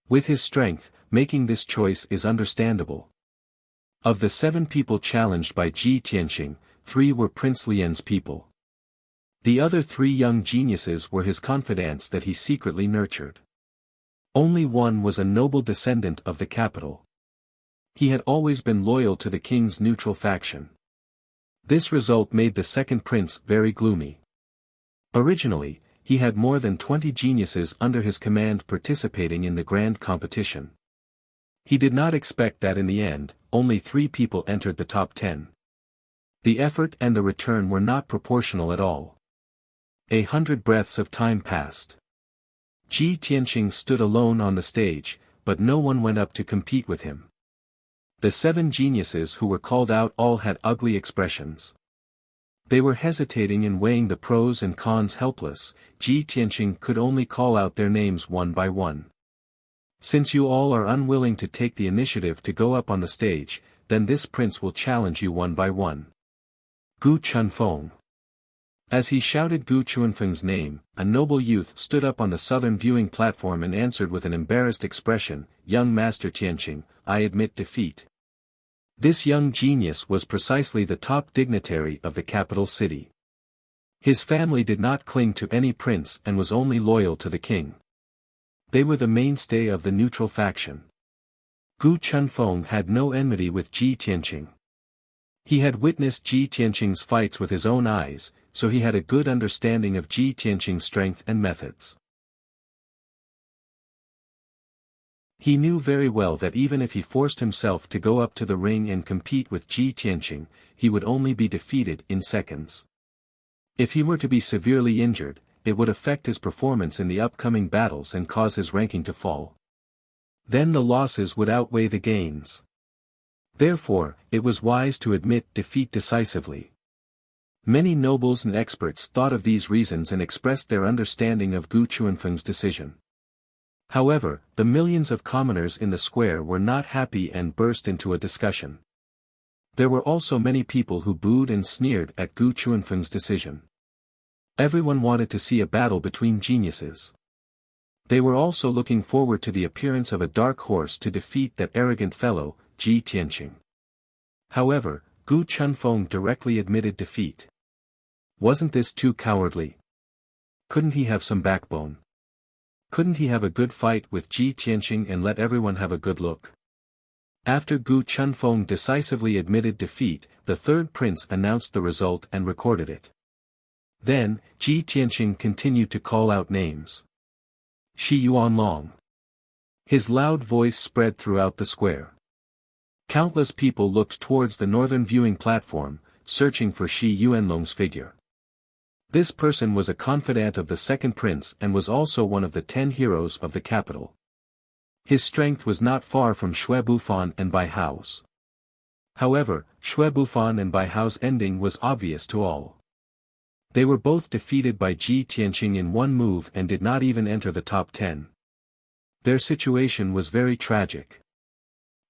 With his strength, making this choice is understandable. Of the 7 people challenged by Ji Tianqing, 3 were Prince Lian's people. The other 3 young geniuses were his confidants that he secretly nurtured. Only one was a noble descendant of the capital. He had always been loyal to the king's neutral faction. This result made the second prince very gloomy. Originally, he had more than 20 geniuses under his command participating in the grand competition. He did not expect that in the end, only 3 people entered the top 10. The effort and the return were not proportional at all. 100 breaths of time passed. Ji Tianqing stood alone on the stage, but no one went up to compete with him. The 7 geniuses who were called out all had ugly expressions. They were hesitating and weighing the pros and cons. Helpless, Ji Tianqing could only call out their names one by one. Since you all are unwilling to take the initiative to go up on the stage, then this prince will challenge you one by one. Gu Chunfeng. As he shouted Gu Chunfeng's name, a noble youth stood up on the southern viewing platform and answered with an embarrassed expression, "Young Master Tianqing, I admit defeat." This young genius was precisely the top dignitary of the capital city. His family did not cling to any prince and was only loyal to the king. They were the mainstay of the neutral faction. Gu Chunfeng had no enmity with Ji Tianqing. He had witnessed Ji Tianqing's fights with his own eyes, so he had a good understanding of Ji Tianqing's strength and methods. He knew very well that even if he forced himself to go up to the ring and compete with Ji Tianqing, he would only be defeated in seconds. If he were to be severely injured, it would affect his performance in the upcoming battles and cause his ranking to fall. Then the losses would outweigh the gains. Therefore, it was wise to admit defeat decisively. Many nobles and experts thought of these reasons and expressed their understanding of Gu Chuanfeng's decision. However, the millions of commoners in the square were not happy and burst into a discussion. There were also many people who booed and sneered at Gu Chuanfeng's decision. Everyone wanted to see a battle between geniuses. They were also looking forward to the appearance of a dark horse to defeat that arrogant fellow, Ji Tianqing. However, Gu Chunfeng directly admitted defeat. Wasn't this too cowardly? Couldn't he have some backbone? Couldn't he have a good fight with Ji Tianqing and let everyone have a good look? After Gu Chunfeng decisively admitted defeat, the third prince announced the result and recorded it. Then, Ji Tianqing continued to call out names. Shi Yuanlong. His loud voice spread throughout the square. Countless people looked towards the northern viewing platform, searching for Shi Yuanlong's figure. This person was a confidant of the second prince and was also one of the 10 heroes of the capital. His strength was not far from Xue Bufan and Bai Hao's. However, Xue Bufan and Bai Hao's ending was obvious to all. They were both defeated by Ji Tianqing in one move and did not even enter the top 10. Their situation was very tragic.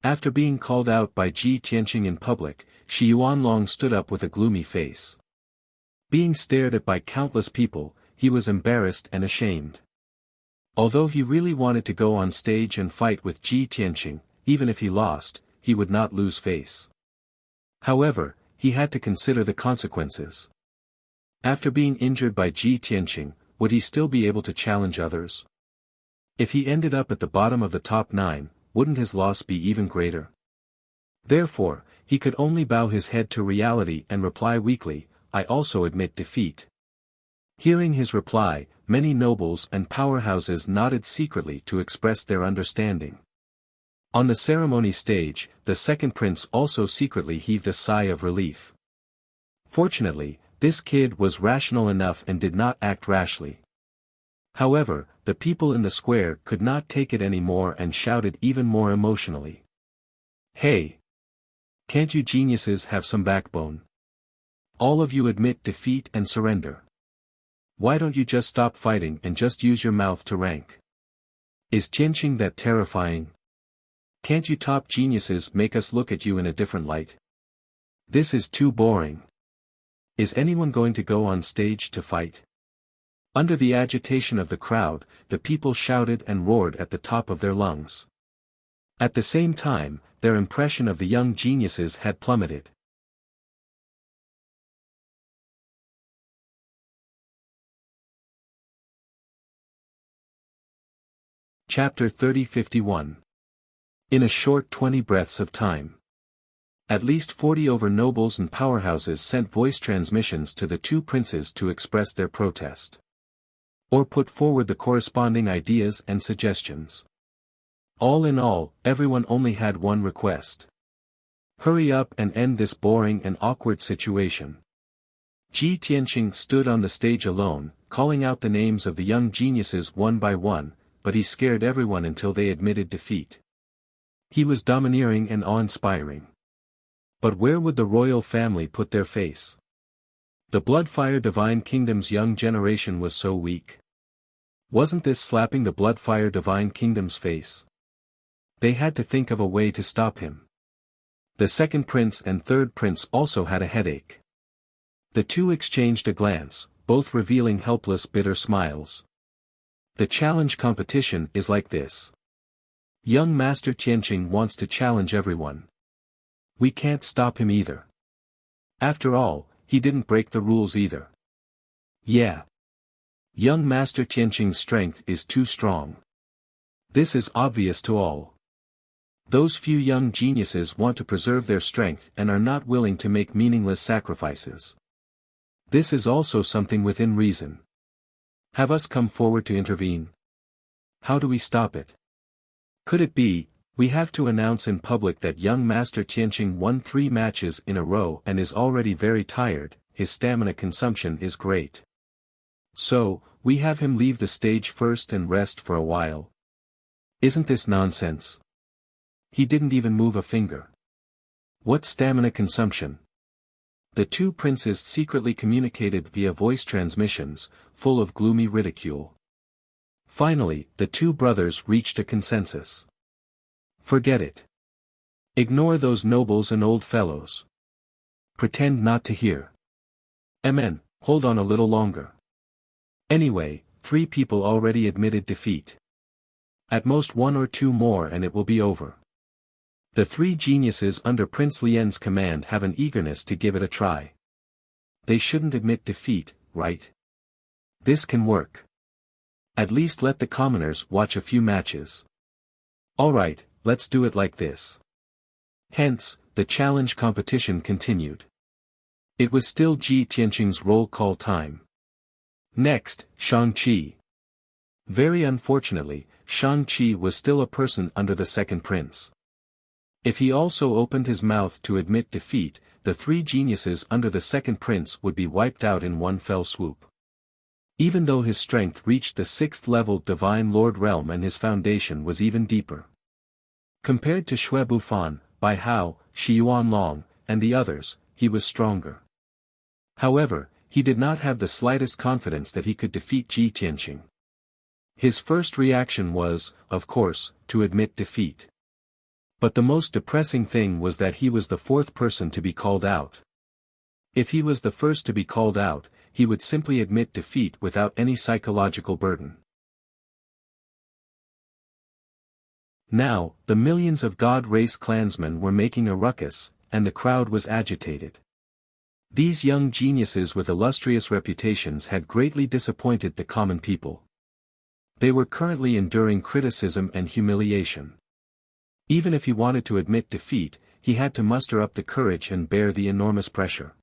After being called out by Ji Tianqing in public, Shi Yuanlong stood up with a gloomy face. Being stared at by countless people, he was embarrassed and ashamed. Although he really wanted to go on stage and fight with Ji Tianqing, even if he lost, he would not lose face. However, he had to consider the consequences. After being injured by Ji Tianqing, would he still be able to challenge others? If he ended up at the bottom of the top 9, wouldn't his loss be even greater? Therefore, he could only bow his head to reality and reply weakly, "I also admit defeat." Hearing his reply, many nobles and powerhouses nodded secretly to express their understanding. On the ceremony stage, the second prince also secretly heaved a sigh of relief. Fortunately, this kid was rational enough and did not act rashly. However, the people in the square could not take it anymore and shouted even more emotionally. "Hey! Can't you geniuses have some backbone? All of you admit defeat and surrender. Why don't you just stop fighting and just use your mouth to rank? Is Tianqing that terrifying? Can't you top geniuses make us look at you in a different light? This is too boring. Is anyone going to go on stage to fight?" Under the agitation of the crowd, the people shouted and roared at the top of their lungs. At the same time, their impression of the young geniuses had plummeted. Chapter 30-51. In a short 20 breaths of time. At least 40 over nobles and powerhouses sent voice transmissions to the two princes to express their protest. Or put forward the corresponding ideas and suggestions. All in all, everyone only had one request. Hurry up and end this boring and awkward situation. Ji Tianqing stood on the stage alone, calling out the names of the young geniuses one by one, but he scared everyone until they admitted defeat. He was domineering and awe-inspiring. But where would the royal family put their face? The Bloodfire Divine Kingdom's young generation was so weak. Wasn't this slapping the Bloodfire Divine Kingdom's face? They had to think of a way to stop him. The second prince and third prince also had a headache. The two exchanged a glance, both revealing helpless bitter smiles. The challenge competition is like this. Young Master Tianqing wants to challenge everyone. We can't stop him either. After all, he didn't break the rules either. Yeah. Young Master Tianqing's strength is too strong. This is obvious to all. Those few young geniuses want to preserve their strength and are not willing to make meaningless sacrifices. This is also something within reason. Have us come forward to intervene. How do we stop it? Could it be, we have to announce in public that young Master Tianqing won 3 matches in a row and is already very tired, his stamina consumption is great. So, we have him leave the stage first and rest for a while. Isn't this nonsense? He didn't even move a finger. What stamina consumption? The two princes secretly communicated via voice transmissions, full of gloomy ridicule. Finally, the two brothers reached a consensus. Forget it. Ignore those nobles and old fellows. Pretend not to hear. Amen, hold on a little longer. Anyway, 3 people already admitted defeat. At most 1 or 2 more and it will be over. The 3 geniuses under Prince Lien's command have an eagerness to give it a try. They shouldn't admit defeat, right? This can work. At least let the commoners watch a few matches. Alright, let's do it like this. Hence, the challenge competition continued. It was still Ji Tianqing's roll call time. Next, Shang-Chi. Very unfortunately, Shang-Chi was still a person under the second prince. If he also opened his mouth to admit defeat, the 3 geniuses under the second prince would be wiped out in one fell swoop. Even though his strength reached the 6th level Divine Lord realm and his foundation was even deeper. Compared to Xue Bufan, Bai Hao, Shi Yuanlong, and the others, he was stronger. However, he did not have the slightest confidence that he could defeat Ji Tianqing. His first reaction was, of course, to admit defeat. But the most depressing thing was that he was the 4th person to be called out. If he was the first to be called out, he would simply admit defeat without any psychological burden. Now, the millions of God race clansmen were making a ruckus, and the crowd was agitated. These young geniuses with illustrious reputations had greatly disappointed the common people. They were currently enduring criticism and humiliation. Even if he wanted to admit defeat, he had to muster up the courage and bear the enormous pressure.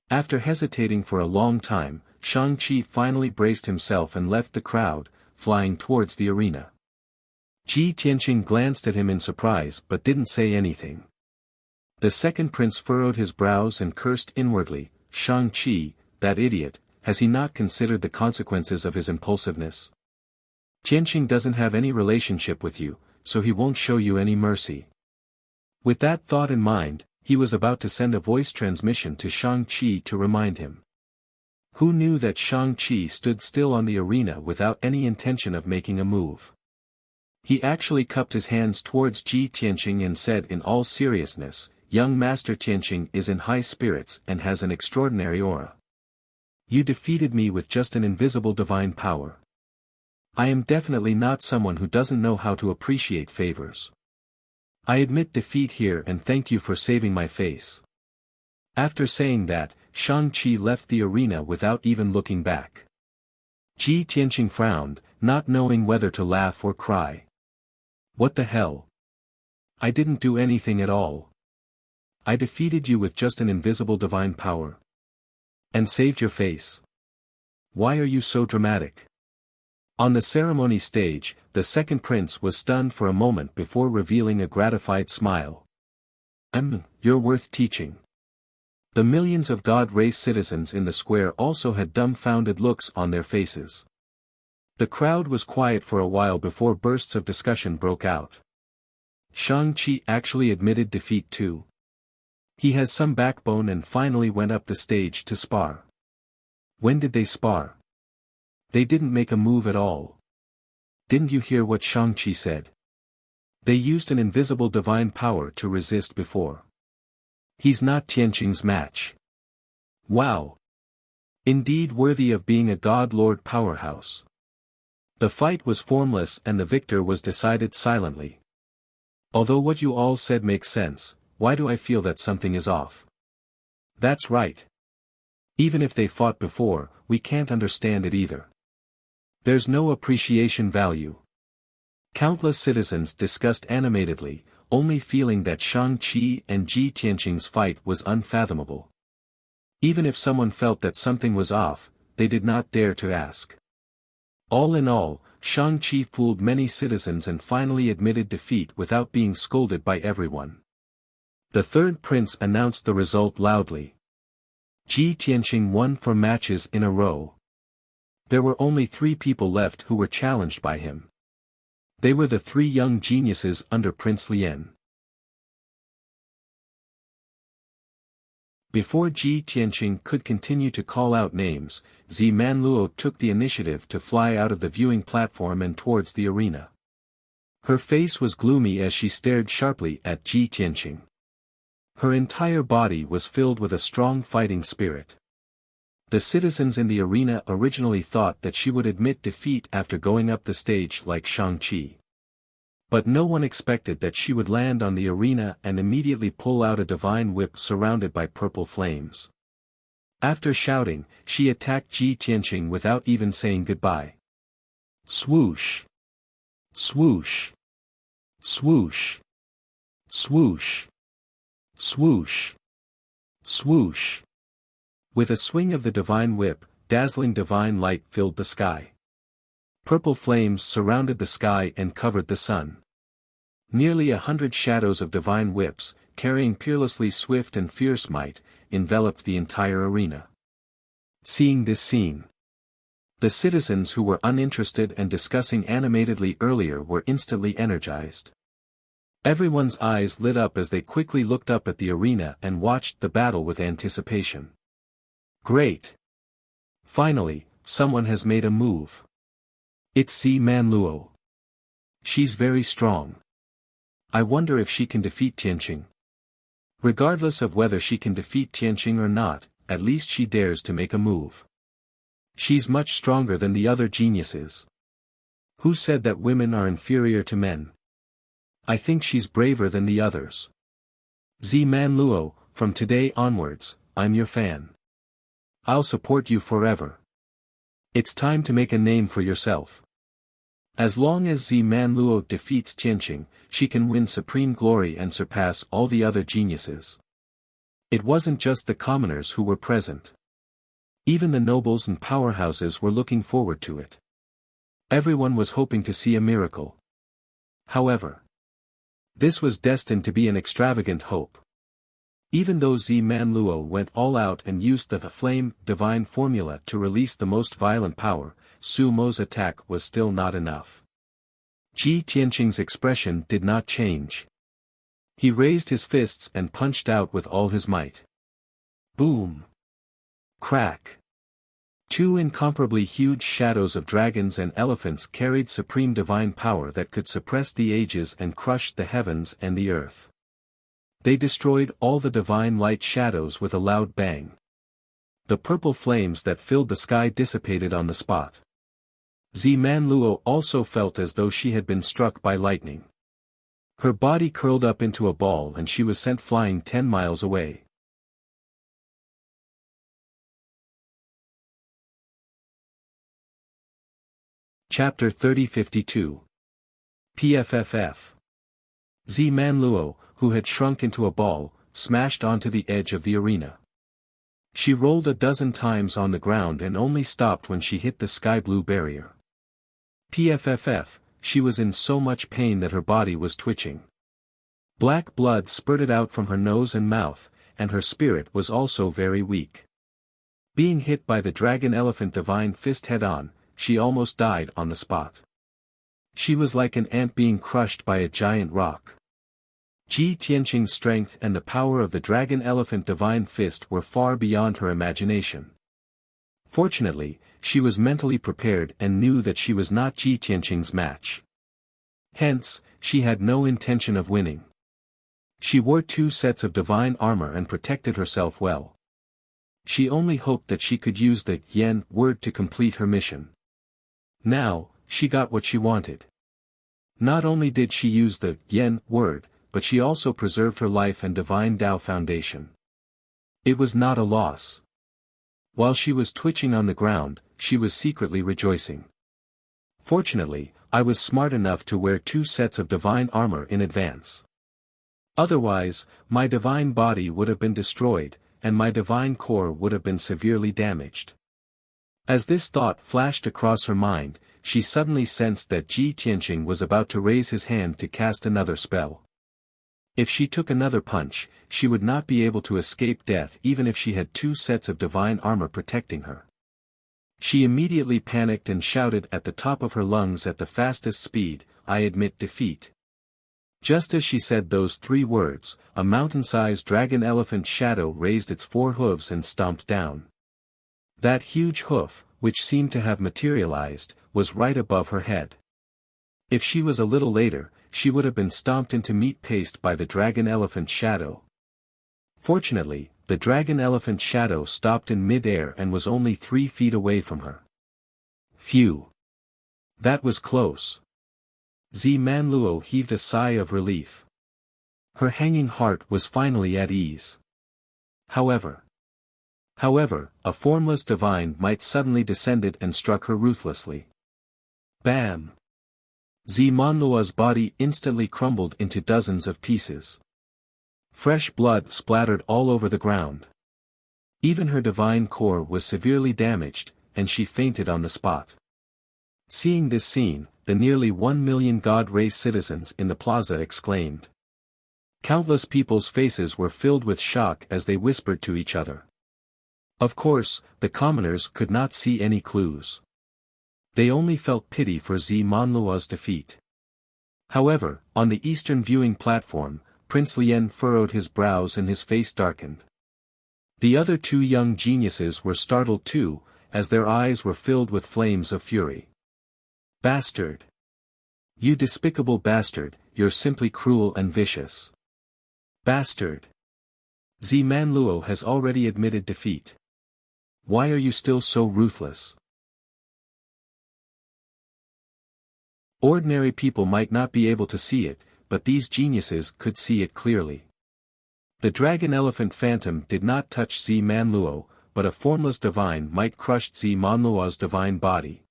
After hesitating for a long time, Shang-Chi finally braced himself and left the crowd, flying towards the arena. Ji Tianqing glanced at him in surprise but didn't say anything. The second prince furrowed his brows and cursed inwardly, Shang-Chi, that idiot, has he not considered the consequences of his impulsiveness? Tianqing doesn't have any relationship with you, so he won't show you any mercy. With that thought in mind, he was about to send a voice transmission to Shang-Chi to remind him. Who knew that Shang-Chi stood still on the arena without any intention of making a move? He actually cupped his hands towards Ji Tianqing and said in all seriousness, "Young Master Tianqing is in high spirits and has an extraordinary aura. You defeated me with just an invisible divine power. I am definitely not someone who doesn't know how to appreciate favors. I admit defeat here and thank you for saving my face." After saying that, Shang-Chi left the arena without even looking back. Ji Tianqing frowned, not knowing whether to laugh or cry. What the hell? I didn't do anything at all. I defeated you with just an invisible divine power. And saved your face. Why are you so dramatic? On the ceremony stage, the second prince was stunned for a moment before revealing a gratified smile. You're worth teaching. The millions of God race citizens in the square also had dumbfounded looks on their faces. The crowd was quiet for a while before bursts of discussion broke out. Shang-Chi actually admitted defeat too. He has some backbone and finally went up the stage to spar. When did they spar? They didn't make a move at all. Didn't you hear what Shang-Chi said? They used an invisible divine power to resist before. He's not Tianqing's match. Wow. Indeed worthy of being a God-Lord powerhouse. The fight was formless and the victor was decided silently. Although what you all said makes sense, why do I feel that something is off? That's right. Even if they fought before, we can't understand it either. There's no appreciation value. Countless citizens discussed animatedly, only feeling that Shang-Chi and Ji Tianqing's fight was unfathomable. Even if someone felt that something was off, they did not dare to ask. All in all, Shang-Chi fooled many citizens and finally admitted defeat without being scolded by everyone. The third prince announced the result loudly. Ji Tianqing won 4 matches in a row. There were only 3 people left who were challenged by him. They were the 3 young geniuses under Prince Lien. Before Ji Tianqing could continue to call out names, Zi Manluo took the initiative to fly out of the viewing platform and towards the arena. Her face was gloomy as she stared sharply at Ji Tianqing. Her entire body was filled with a strong fighting spirit. The citizens in the arena originally thought that she would admit defeat after going up the stage like Shang-Chi. But no one expected that she would land on the arena and immediately pull out a divine whip surrounded by purple flames. After shouting, she attacked Ji Tianqing without even saying goodbye. Swoosh! Swoosh! Swoosh! Swoosh! Swoosh! Swoosh! With a swing of the divine whip, dazzling divine light filled the sky. Purple flames surrounded the sky and covered the sun. Nearly 100 shadows of divine whips, carrying peerlessly swift and fierce might, enveloped the entire arena. Seeing this scene, the citizens who were uninterested and discussing animatedly earlier were instantly energized. Everyone's eyes lit up as they quickly looked up at the arena and watched the battle with anticipation. Great! Finally, someone has made a move. It's Zi Manluo. She's very strong. I wonder if she can defeat Tianqing. Regardless of whether she can defeat Tianqing or not, at least she dares to make a move. She's much stronger than the other geniuses. Who said that women are inferior to men? I think she's braver than the others. Zi Manluo, from today onwards, I'm your fan. I'll support you forever. It's time to make a name for yourself. As long as Zi Manluo defeats Tianqing, she can win supreme glory and surpass all the other geniuses. It wasn't just the commoners who were present. Even the nobles and powerhouses were looking forward to it. Everyone was hoping to see a miracle. However, this was destined to be an extravagant hope. Even though Zi Manluo went all out and used the flame divine formula to release the most violent power, Su Mo's attack was still not enough. Ji Tianqing's expression did not change. He raised his fists and punched out with all his might. Boom! Crack! 2 incomparably huge shadows of dragons and elephants carried supreme divine power that could suppress the ages and crush the heavens and the earth. They destroyed all the divine light shadows with a loud bang. The purple flames that filled the sky dissipated on the spot. Zi Manluo also felt as though she had been struck by lightning. Her body curled up into a ball and she was sent flying 10 miles away. Chapter 3052. PFFF. Zi Manluo, who had shrunk into a ball, smashed onto the edge of the arena. She rolled a dozen times on the ground and only stopped when she hit the sky blue barrier. PFFF, she was in so much pain that her body was twitching. Black blood spurted out from her nose and mouth, and her spirit was also very weak. Being hit by the dragon elephant divine fist head-on, she almost died on the spot. She was like an ant being crushed by a giant rock. Ji Tianqing's strength and the power of the dragon elephant divine fist were far beyond her imagination. Fortunately, she was mentally prepared and knew that she was not Ji Tianqing's match. Hence, she had no intention of winning. She wore 2 sets of divine armor and protected herself well. She only hoped that she could use the Yen word to complete her mission. Now, she got what she wanted. Not only did she use the Yen word, but she also preserved her life and divine Tao foundation. It was not a loss. While she was twitching on the ground, she was secretly rejoicing. Fortunately, I was smart enough to wear 2 sets of divine armor in advance. Otherwise, my divine body would have been destroyed, and my divine core would have been severely damaged. As this thought flashed across her mind, she suddenly sensed that Ji Tianqing was about to raise his hand to cast another spell. If she took another punch, she would not be able to escape death even if she had 2 sets of divine armor protecting her. She immediately panicked and shouted at the top of her lungs at the fastest speed, "I admit defeat." Just as she said those 3 words, a mountain-sized dragon-elephant shadow raised its 4 hooves and stomped down. That huge hoof, which seemed to have materialized, was right above her head. If she was a little later, she would have been stomped into meat paste by the dragon-elephant shadow. Fortunately, the dragon-elephant shadow stopped in mid-air and was only 3 feet away from her. Phew! That was close. Manluo heaved a sigh of relief. Her hanging heart was finally at ease. However, a formless divine might suddenly descended and struck her ruthlessly. Bam! Manluo's body instantly crumbled into dozens of pieces. Fresh blood splattered all over the ground. Even her divine core was severely damaged, and she fainted on the spot. Seeing this scene, the nearly 1 million God race citizens in the plaza exclaimed. Countless people's faces were filled with shock as they whispered to each other. Of course, the commoners could not see any clues. They only felt pity for Manluo's defeat. However, on the eastern viewing platform, Prince Lien furrowed his brows and his face darkened. The other 2 young geniuses were startled too, as their eyes were filled with flames of fury. Bastard! You despicable bastard, you're simply cruel and vicious. Bastard! Manluo has already admitted defeat. Why are you still so ruthless? Ordinary people might not be able to see it, but these geniuses could see it clearly. The dragon-elephant phantom did not touch Manluo, but a formless divine might crush Manluo's divine body.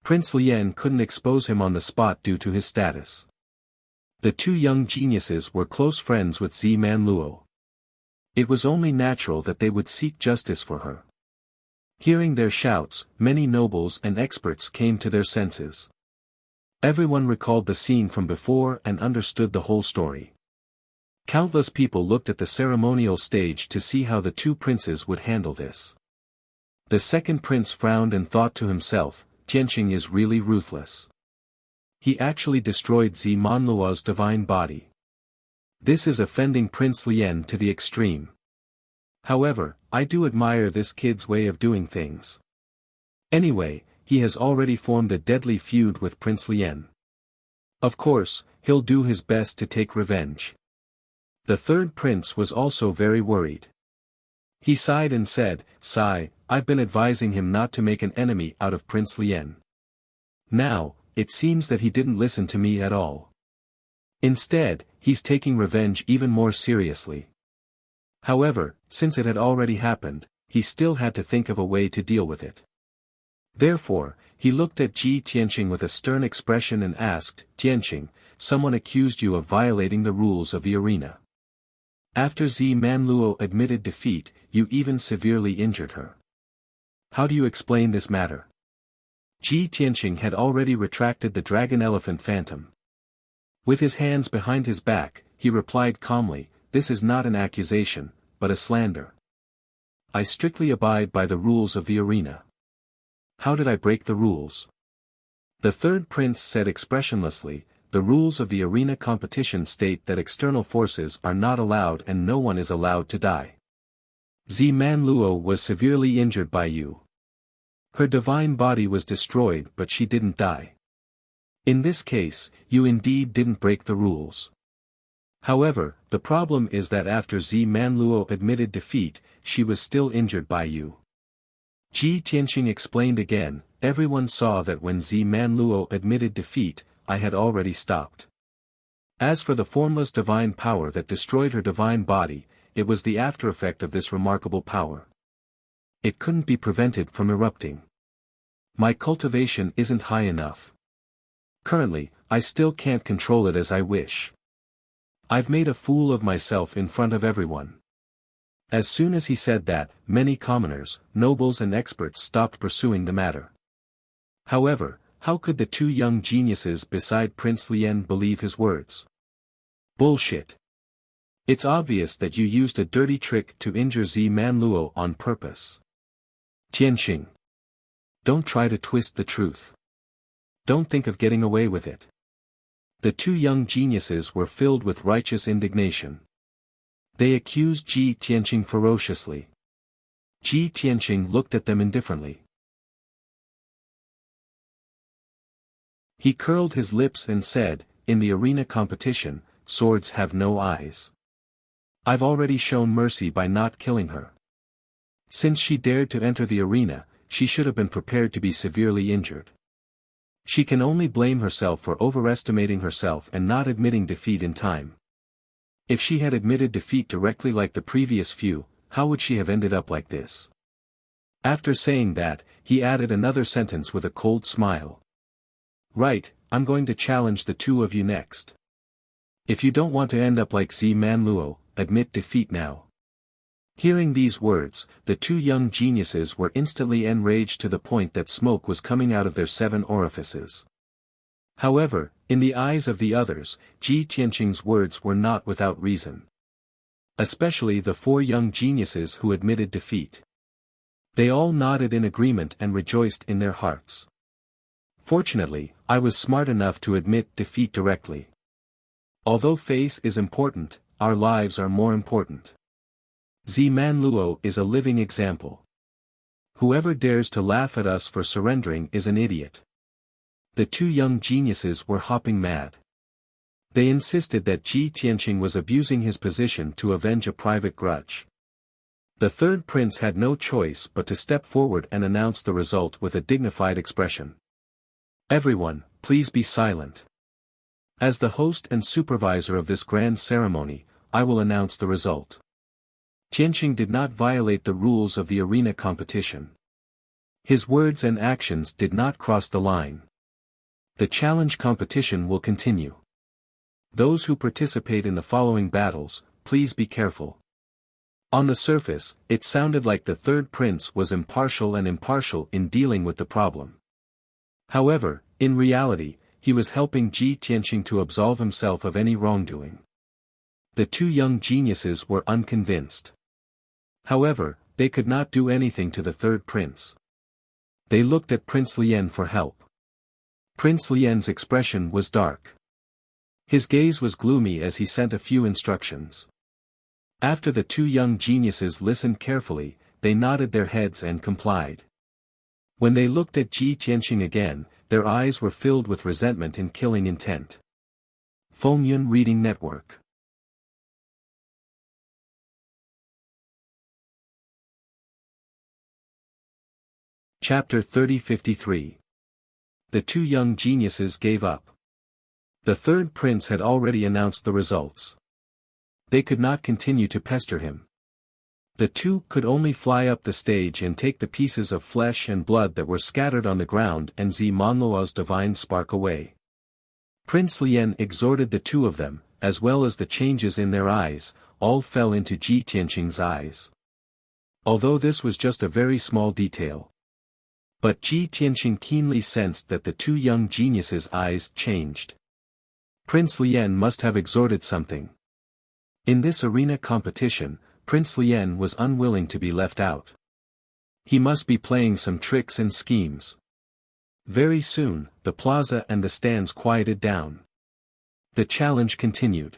Prince Lien couldn't expose him on the spot due to his status. The 2 young geniuses were close friends with Manluo. It was only natural that they would seek justice for her. Hearing their shouts, many nobles and experts came to their senses. Everyone recalled the scene from before and understood the whole story. Countless people looked at the ceremonial stage to see how the 2 princes would handle this. The second prince frowned and thought to himself, Tianqing is really ruthless. He actually destroyed Manluo's divine body. This is offending Prince Lien to the extreme. However, I do admire this kid's way of doing things. Anyway, he has already formed a deadly feud with Prince Lien. Of course, he'll do his best to take revenge. The third prince was also very worried. He sighed and said, I've been advising him not to make an enemy out of Prince Lien. Now, it seems that he didn't listen to me at all. Instead, he's taking revenge even more seriously. However, since it had already happened, he still had to think of a way to deal with it. Therefore, he looked at Tianqing with a stern expression and asked, Tianqing, someone accused you of violating the rules of the arena. After Manluo admitted defeat, you even severely injured her. How do you explain this matter? Tianqing had already retracted the dragon-elephant phantom. With his hands behind his back, he replied calmly, this is not an accusation, but a slander. I strictly abide by the rules of the arena. How did I break the rules? The third prince said expressionlessly, the rules of the arena competition state that external forces are not allowed and no one is allowed to die. Manluo was severely injured by you. Her divine body was destroyed but she didn't die. In this case, you indeed didn't break the rules. However, the problem is that after Manluo admitted defeat, she was still injured by you. Tianqing explained again, everyone saw that when Manluo admitted defeat, I had already stopped. As for the formless divine power that destroyed her divine body, it was the aftereffect of this remarkable power. It couldn't be prevented from erupting. My cultivation isn't high enough. Currently, I still can't control it as I wish. I've made a fool of myself in front of everyone. As soon as he said that, many commoners, nobles and experts stopped pursuing the matter. However, how could the 2 young geniuses beside Prince Lien believe his words? Bullshit. It's obvious that you used a dirty trick to injure Manluo on purpose. Tianxing. Don't try to twist the truth. Don't think of getting away with it. The two young geniuses were filled with righteous indignation. They accused Ji Tianxing ferociously. Ji Tianxing looked at them indifferently. He curled his lips and said, "In the arena competition, swords have no eyes. I've already shown mercy by not killing her. Since she dared to enter the arena, she should have been prepared to be severely injured. She can only blame herself for overestimating herself and not admitting defeat in time. If she had admitted defeat directly like the previous few, how would she have ended up like this?" After saying that, he added another sentence with a cold smile. "Right, I'm going to challenge the two of you next. If you don't want to end up like Manluo, admit defeat now." Hearing these words, the two young geniuses were instantly enraged to the point that smoke was coming out of their 7 orifices. However, in the eyes of the others, Ji Tianxing's words were not without reason. Especially the 4 young geniuses who admitted defeat. They all nodded in agreement and rejoiced in their hearts. Fortunately, I was smart enough to admit defeat directly. Although face is important, our lives are more important. Manluo is a living example. Whoever dares to laugh at us for surrendering is an idiot. The two young geniuses were hopping mad. They insisted that Ji Tianxing was abusing his position to avenge a private grudge. The third prince had no choice but to step forward and announce the result with a dignified expression. "Everyone, please be silent. As the host and supervisor of this grand ceremony, I will announce the result." Tianxing did not violate the rules of the arena competition. His words and actions did not cross the line. The challenge competition will continue. Those who participate in the following battles, please be careful. On the surface, it sounded like the third prince was impartial in dealing with the problem. However, in reality, he was helping Ji Tianxing to absolve himself of any wrongdoing. The two young geniuses were unconvinced. However, they could not do anything to the third prince. They looked at Prince Lien for help. Prince Lien's expression was dark. His gaze was gloomy as he sent a few instructions. After the two young geniuses listened carefully, they nodded their heads and complied. When they looked at Ji Tianxing again, their eyes were filled with resentment and killing intent. Fengyun Reading Network. Chapter 3053. The two young geniuses gave up. The third prince had already announced the results. They could not continue to pester him. The two could only fly up the stage and take the pieces of flesh and blood that were scattered on the ground and Manluo's divine spark away. Prince Lien exhorted the two of them, as well as the changes in their eyes, all fell into Ji Tianxing's eyes. Although this was just a very small detail. But Ji Tianxing keenly sensed that the two young geniuses' eyes changed. Prince Lien must have exhorted something. In this arena competition, Prince Lien was unwilling to be left out. He must be playing some tricks and schemes. Very soon, the plaza and the stands quieted down. The challenge continued.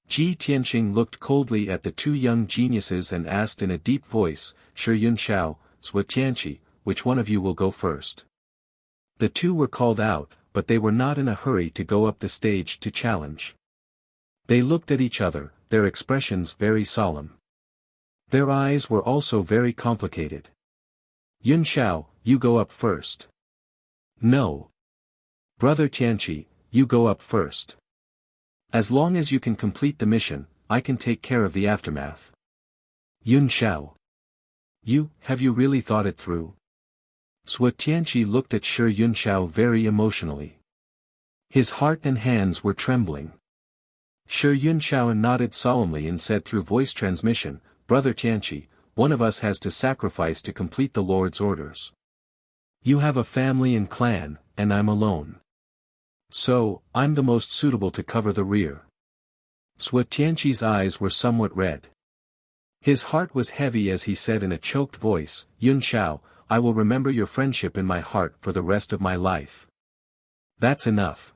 Ji Tianxing looked coldly at the two young geniuses and asked in a deep voice, "Shi Yunxiao, Sui Tianqi, which one of you will go first?" The two were called out, but they were not in a hurry to go up the stage to challenge. They looked at each other, their expressions very solemn. Their eyes were also very complicated. "Yunxiao, you go up first." "No. Brother Tianqi, you go up first. As long as you can complete the mission, I can take care of the aftermath." "Yunxiao. Have you really thought it through?" Sui Tianqi looked at Shi Yunxiao very emotionally. His heart and hands were trembling. Shi Yunxiao nodded solemnly and said through voice transmission, "Brother Tianqi, one of us has to sacrifice to complete the Lord's orders. You have a family and clan, and I'm alone. So, I'm the most suitable to cover the rear." Sui Tianqi's eyes were somewhat red. His heart was heavy as he said in a choked voice, Yun Xiao, I will remember your friendship in my heart for the rest of my life. That's enough.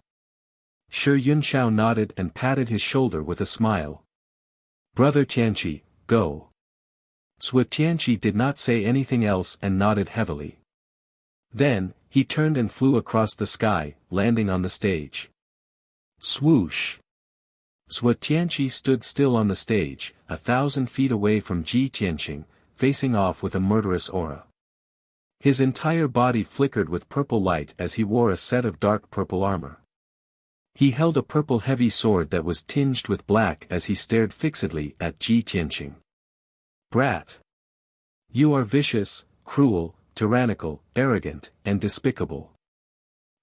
Sure, Yun Xiao nodded and patted his shoulder with a smile. Brother Tianqi, go. Sui Tianqi did not say anything else and nodded heavily. Then, he turned and flew across the sky, landing on the stage. Swoosh! Sui Tianqi stood still on the stage, 1,000 feet away from Ji Tianqing, facing off with a murderous aura. His entire body flickered with purple light as he wore a set of dark purple armor. He held a purple heavy sword that was tinged with black as he stared fixedly at Ji Tianqing. Brat! You are vicious, cruel, tyrannical, arrogant, and despicable.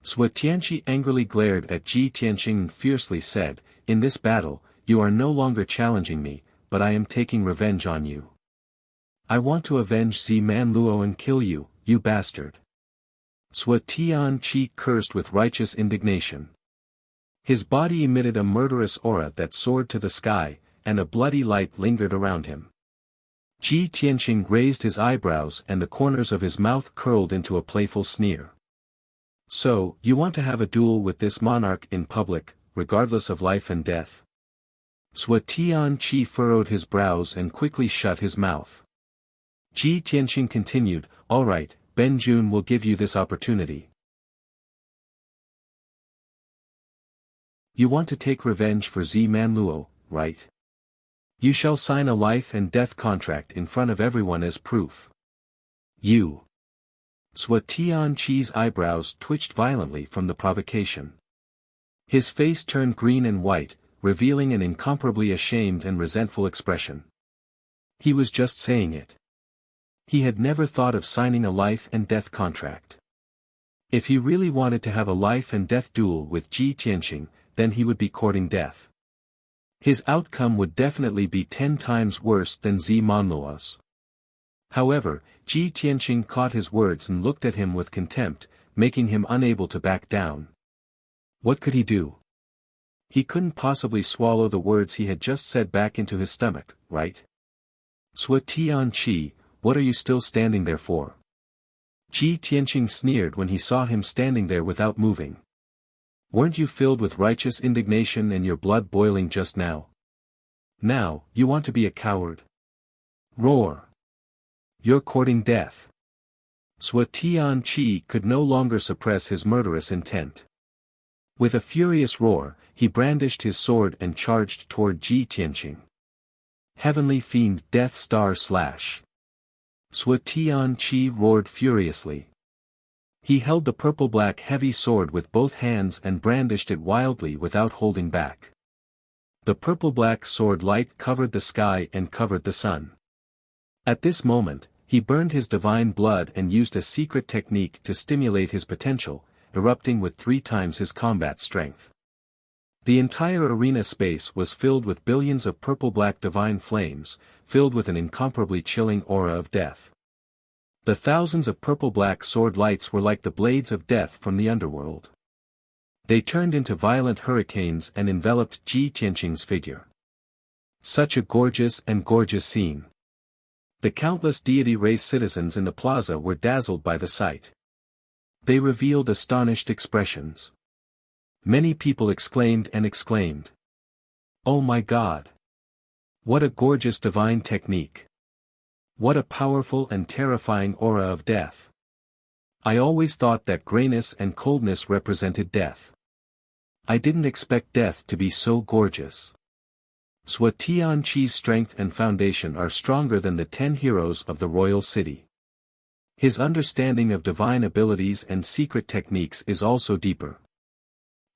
Sui Tianqi angrily glared at Ji Tianqing and fiercely said, in this battle, you are no longer challenging me, but I am taking revenge on you. I want to avenge Ziman Luo and kill you, you bastard. Sui Tianqi cursed with righteous indignation. His body emitted a murderous aura that soared to the sky, and a bloody light lingered around him. Ji Tianqing raised his eyebrows and the corners of his mouth curled into a playful sneer. So, you want to have a duel with this monarch in public, regardless of life and death? Sui Tianqi furrowed his brows and quickly shut his mouth. Ji Tianqing continued, all right, Ben Jun will give you this opportunity. You want to take revenge for Ziman Luo, right? You shall sign a life and death contract in front of everyone as proof. You. Sui Tianqi's eyebrows twitched violently from the provocation. His face turned green and white, revealing an incomparably ashamed and resentful expression. He was just saying it. He had never thought of signing a life and death contract. If he really wanted to have a life and death duel with Ji Tianqing, then he would be courting death. His outcome would definitely be 10 times worse than Ziman Luo's. However, Ji Tianqing caught his words and looked at him with contempt, making him unable to back down. What could he do? He couldn't possibly swallow the words he had just said back into his stomach, right? Sui Tianqi, what are you still standing there for? Ji Tianqing sneered when he saw him standing there without moving. Weren't you filled with righteous indignation and your blood boiling just now? Now, you want to be a coward? Roar! You're courting death. Sui Tianqi could no longer suppress his murderous intent. With a furious roar, he brandished his sword and charged toward Ji Tianqing. Heavenly Fiend Death Star Slash! Sui Tianqi roared furiously. He held the purple-black heavy sword with both hands and brandished it wildly without holding back. The purple-black sword light covered the sky and covered the sun. At this moment, he burned his divine blood and used a secret technique to stimulate his potential, erupting with 3 times his combat strength. The entire arena space was filled with billions of purple-black divine flames, filled with an incomparably chilling aura of death. The thousands of purple-black sword lights were like the blades of death from the underworld. They turned into violent hurricanes and enveloped Ji Tianqing's figure. Such a gorgeous scene. The countless deity race citizens in the plaza were dazzled by the sight. They revealed astonished expressions. Many people exclaimed. Oh my God! What a gorgeous divine technique! What a powerful and terrifying aura of death! I always thought that grayness and coldness represented death. I didn't expect death to be so gorgeous. Sui Tianqi's strength and foundation are stronger than the 10 heroes of the royal city. His understanding of divine abilities and secret techniques is also deeper.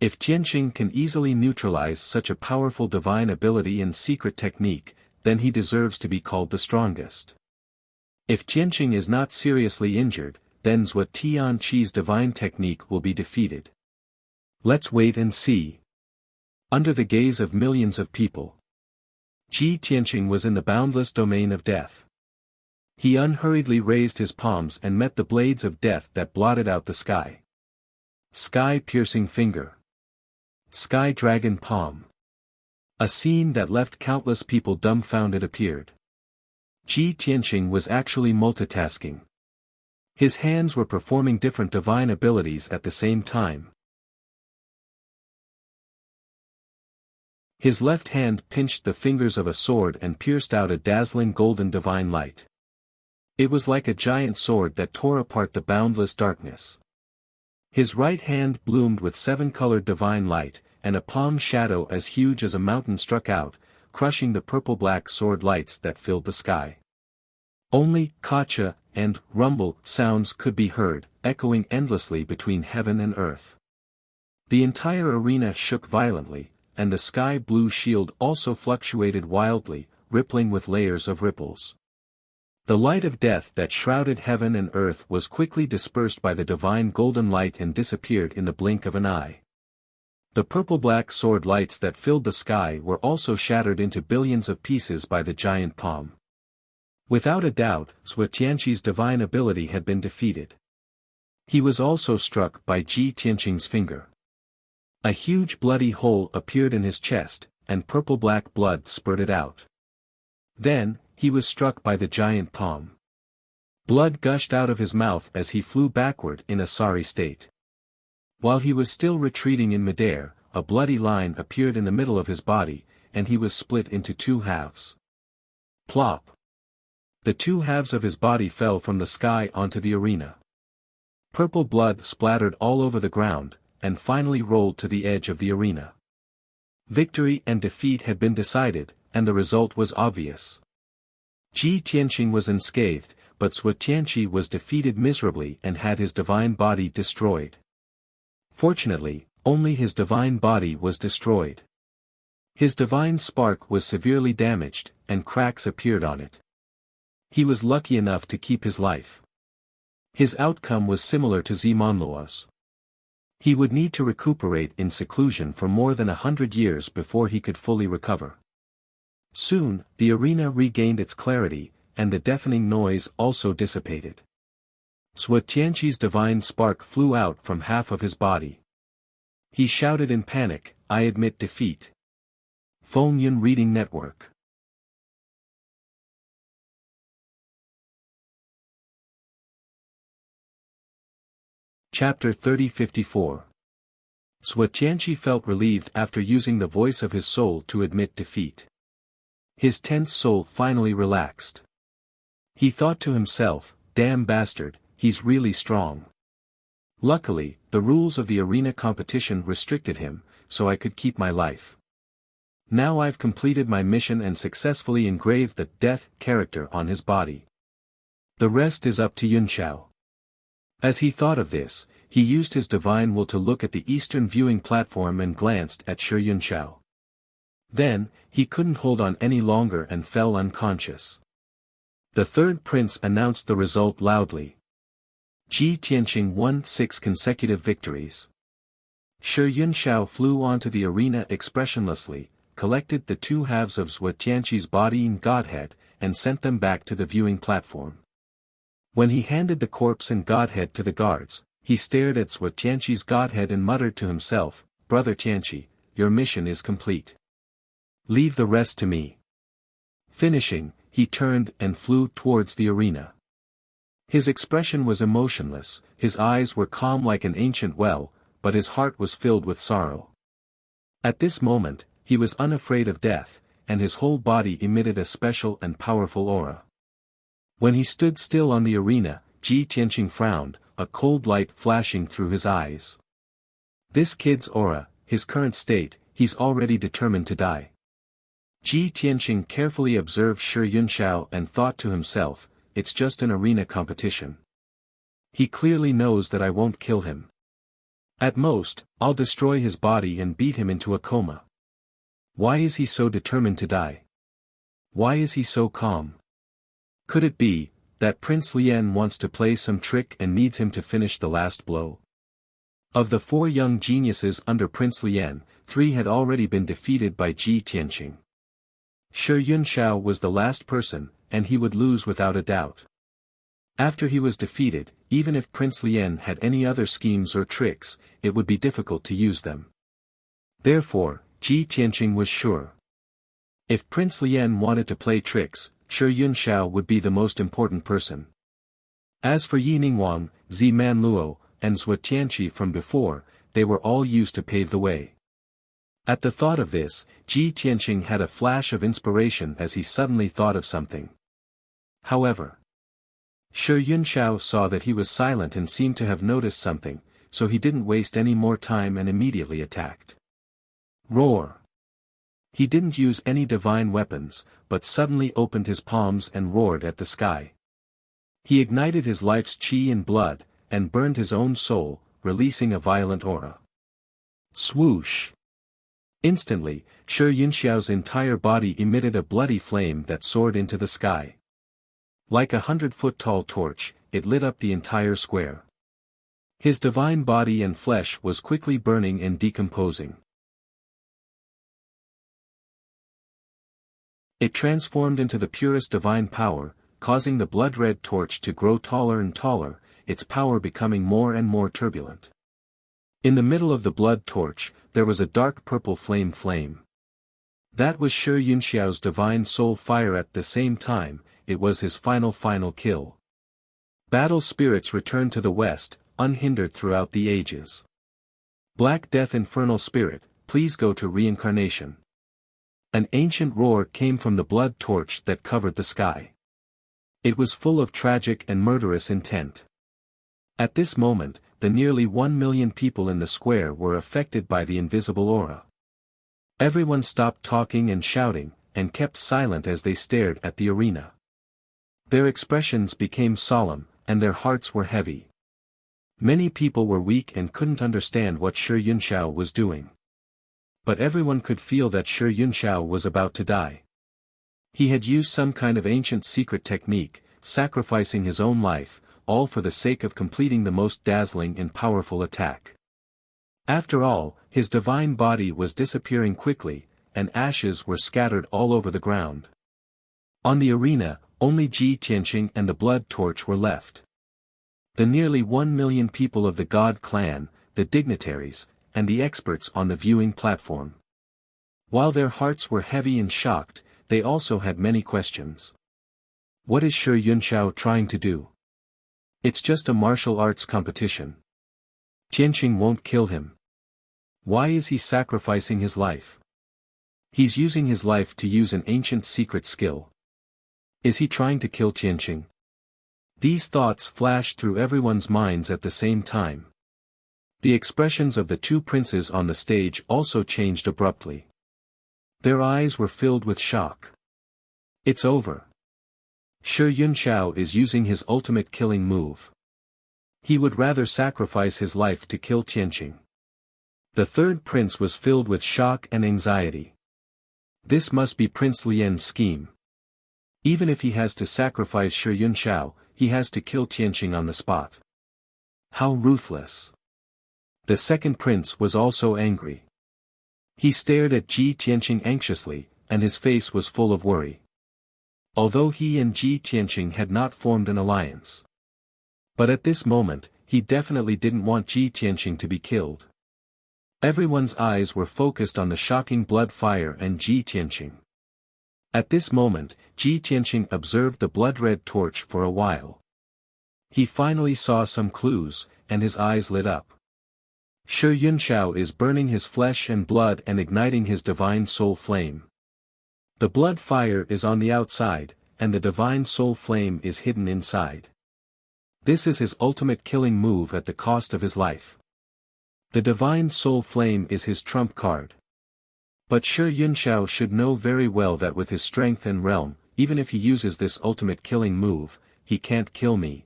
If Tianqing can easily neutralize such a powerful divine ability and secret technique, then he deserves to be called the strongest. If Tianqing is not seriously injured, then Sui Tianqi's divine technique will be defeated. Let's wait and see. Under the gaze of millions of people, Ji Tianqing was in the boundless domain of death. He unhurriedly raised his palms and met the blades of death that blotted out the sky. Sky-piercing finger. Sky dragon palm. A scene that left countless people dumbfounded appeared. Ji Tianqing was actually multitasking. His hands were performing different divine abilities at the same time. His left hand pinched the fingers of a sword and pierced out a dazzling golden divine light. It was like a giant sword that tore apart the boundless darkness. His right hand bloomed with seven-colored divine light, and a palm shadow as huge as a mountain struck out, crushing the purple-black sword lights that filled the sky. Only "kacha" and "rumble" sounds could be heard, echoing endlessly between heaven and earth. The entire arena shook violently, and the sky blue shield also fluctuated wildly, rippling with layers of ripples. The light of death that shrouded heaven and earth was quickly dispersed by the divine golden light and disappeared in the blink of an eye. The purple-black sword lights that filled the sky were also shattered into billions of pieces by the giant palm. Without a doubt, Zhuo Tianqi's divine ability had been defeated. He was also struck by Ji Tianqing's finger. A huge bloody hole appeared in his chest, and purple-black blood spurted out. Then, he was struck by the giant palm. Blood gushed out of his mouth as he flew backward in a sorry state. While he was still retreating in midair, a bloody line appeared in the middle of his body, and he was split into two halves. Plop! The two halves of his body fell from the sky onto the arena. Purple blood splattered all over the ground, and finally rolled to the edge of the arena. Victory and defeat had been decided, and the result was obvious. Ji Tianqing was unscathed, but Zhuo Tianqi was defeated miserably and had his divine body destroyed. Fortunately, only his divine body was destroyed. His divine spark was severely damaged, and cracks appeared on it. He was lucky enough to keep his life. His outcome was similar to Zimonluo's. He would need to recuperate in seclusion for more than 100 years before he could fully recover. Soon, the arena regained its clarity, and the deafening noise also dissipated. Zhuo Tianqi's divine spark flew out from half of his body. He shouted in panic, "I admit defeat." Feng Yun Reading Network. Chapter 3054. Zhuo Tianqi felt relieved after using the voice of his soul to admit defeat. His tense soul finally relaxed. He thought to himself, "Damn bastard, he's really strong." Luckily, the rules of the arena competition restricted him, so I could keep my life. Now I've completed my mission and successfully engraved the death character on his body. The rest is up to Yunxiao. As he thought of this, he used his divine will to look at the eastern viewing platform and glanced at Shi Yunxiao. Then, he couldn't hold on any longer and fell unconscious. The third prince announced the result loudly. Ji Tianqing won 6 consecutive victories. Shi Yunxiao flew onto the arena expressionlessly, collected the two halves of Zhuo Tianqi's body and godhead, and sent them back to the viewing platform. When he handed the corpse and godhead to the guards, he stared at Zhuo Tianqi's godhead and muttered to himself, "Brother Tianqi, your mission is complete. Leave the rest to me." Finishing, he turned and flew towards the arena. His expression was emotionless, his eyes were calm like an ancient well, but his heart was filled with sorrow. At this moment, he was unafraid of death, and his whole body emitted a special and powerful aura. When he stood still on the arena, Ji Tianqing frowned, a cold light flashing through his eyes. This kid's aura, his current state, he's already determined to die. Ji Tianqing carefully observed Shi Yunxiao and thought to himself, "It's just an arena competition. He clearly knows that I won't kill him. At most, I'll destroy his body and beat him into a coma. Why is he so determined to die? Why is he so calm? Could it be that Prince Lian wants to play some trick and needs him to finish the last blow?" Of the 4 young geniuses under Prince Lian, 3 had already been defeated by Ji Tianqing. Shi Yunxiao was the last person, and he would lose without a doubt. After he was defeated, even if Prince Lian had any other schemes or tricks, it would be difficult to use them. Therefore, Ji Tianqing was sure. If Prince Lien wanted to play tricks, Shi Yunxiao would be the most important person. As for Yi Ningguang, Zi Manluo, and Zhuo Tianqi from before, they were all used to pave the way. At the thought of this, Ji Tianqing had a flash of inspiration as he suddenly thought of something. However, Shi Yunxiao saw that he was silent and seemed to have noticed something, so he didn't waste any more time and immediately attacked. Roar! He didn't use any divine weapons, but suddenly opened his palms and roared at the sky. He ignited his life's qi and blood, and burned his own soul, releasing a violent aura. Swoosh! Instantly, Shi Yunxiao's entire body emitted a bloody flame that soared into the sky. Like a 100-foot-tall torch, it lit up the entire square. His divine body and flesh was quickly burning and decomposing. It transformed into the purest divine power, causing the blood-red torch to grow taller and taller, its power becoming more and more turbulent. In the middle of the blood torch, there was a dark purple flame. That was Shi Yunxiao's divine soul fire. At the same time, it was his final kill. Battle spirits returned to the west, unhindered throughout the ages. Black Death Infernal Spirit, please go to reincarnation. An ancient roar came from the blood torch that covered the sky. It was full of tragic and murderous intent. At this moment, the nearly 1 million people in the square were affected by the invisible aura. Everyone stopped talking and shouting, and kept silent as they stared at the arena. Their expressions became solemn, and their hearts were heavy. Many people were weak and couldn't understand what Shi Yunxiao was doing. But everyone could feel that Shi Yunxiao was about to die. He had used some kind of ancient secret technique, sacrificing his own life, all for the sake of completing the most dazzling and powerful attack. After all, his divine body was disappearing quickly, and ashes were scattered all over the ground. On the arena, only Ji Tianqing and the blood torch were left. The nearly 1 million people of the God clan, the dignitaries, and the experts on the viewing platform. While their hearts were heavy and shocked, they also had many questions. What is Shi Yunxiao trying to do? It's just a martial arts competition. Tianqing won't kill him. Why is he sacrificing his life? He's using his life to use an ancient secret skill. Is he trying to kill Tianqing? These thoughts flashed through everyone's minds at the same time. The expressions of the two princes on the stage also changed abruptly. Their eyes were filled with shock. It's over. Shi Yunxiao is using his ultimate killing move. He would rather sacrifice his life to kill Tianqing. The third prince was filled with shock and anxiety. This must be Prince Lien's scheme. Even if he has to sacrifice Shi Yunxiao, he has to kill Tianqing on the spot. How ruthless. The second prince was also angry. He stared at Ji Tianqing anxiously, and his face was full of worry. Although he and Ji Tianqing had not formed an alliance. But at this moment, he definitely didn't want Ji Tianqing to be killed. Everyone's eyes were focused on the shocking blood fire and Ji Tianqing. At this moment, Ji Tianqing observed the blood-red torch for a while. He finally saw some clues, and his eyes lit up. Shi Yunxiao is burning his flesh and blood and igniting his divine soul flame. The blood fire is on the outside, and the divine soul flame is hidden inside. This is his ultimate killing move at the cost of his life. The divine soul flame is his trump card. But Shi Yunxiao should know very well that with his strength and realm, even if he uses this ultimate killing move, he can't kill me.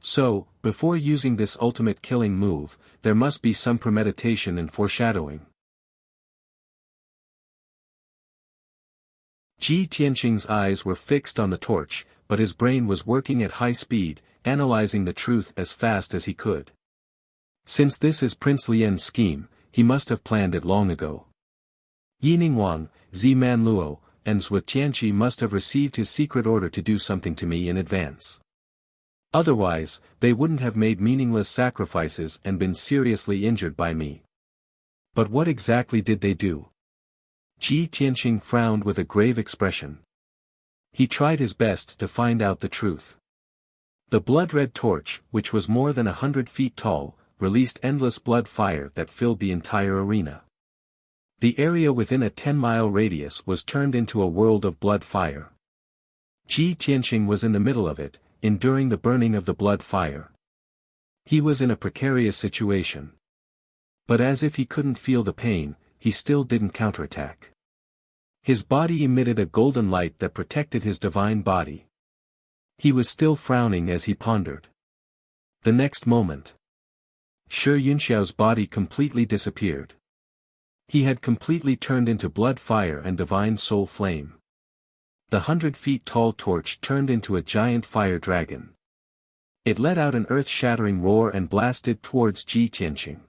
So, before using this ultimate killing move, there must be some premeditation and foreshadowing. Ji Tianqing's eyes were fixed on the torch, but his brain was working at high speed, analyzing the truth as fast as he could. Since this is Prince Lien's scheme, he must have planned it long ago. Yi Ningguang, Zi Manluo, and Zhuo Tianqi must have received his secret order to do something to me in advance. Otherwise, they wouldn't have made meaningless sacrifices and been seriously injured by me. But what exactly did they do? Ji Tianqing frowned with a grave expression. He tried his best to find out the truth. The blood-red torch, which was more than 100 feet tall, released endless blood fire that filled the entire arena. The area within a 10-mile radius was turned into a world of blood fire. Ji Tianqing was in the middle of it, enduring the burning of the blood fire. He was in a precarious situation. But as if he couldn't feel the pain, he still didn't counterattack. His body emitted a golden light that protected his divine body. He was still frowning as he pondered. The next moment, Shi Yunxiao's body completely disappeared. He had completely turned into blood fire and divine soul flame. The 100 feet tall torch turned into a giant fire dragon. It let out an earth-shattering roar and blasted towards Ji Tianqing.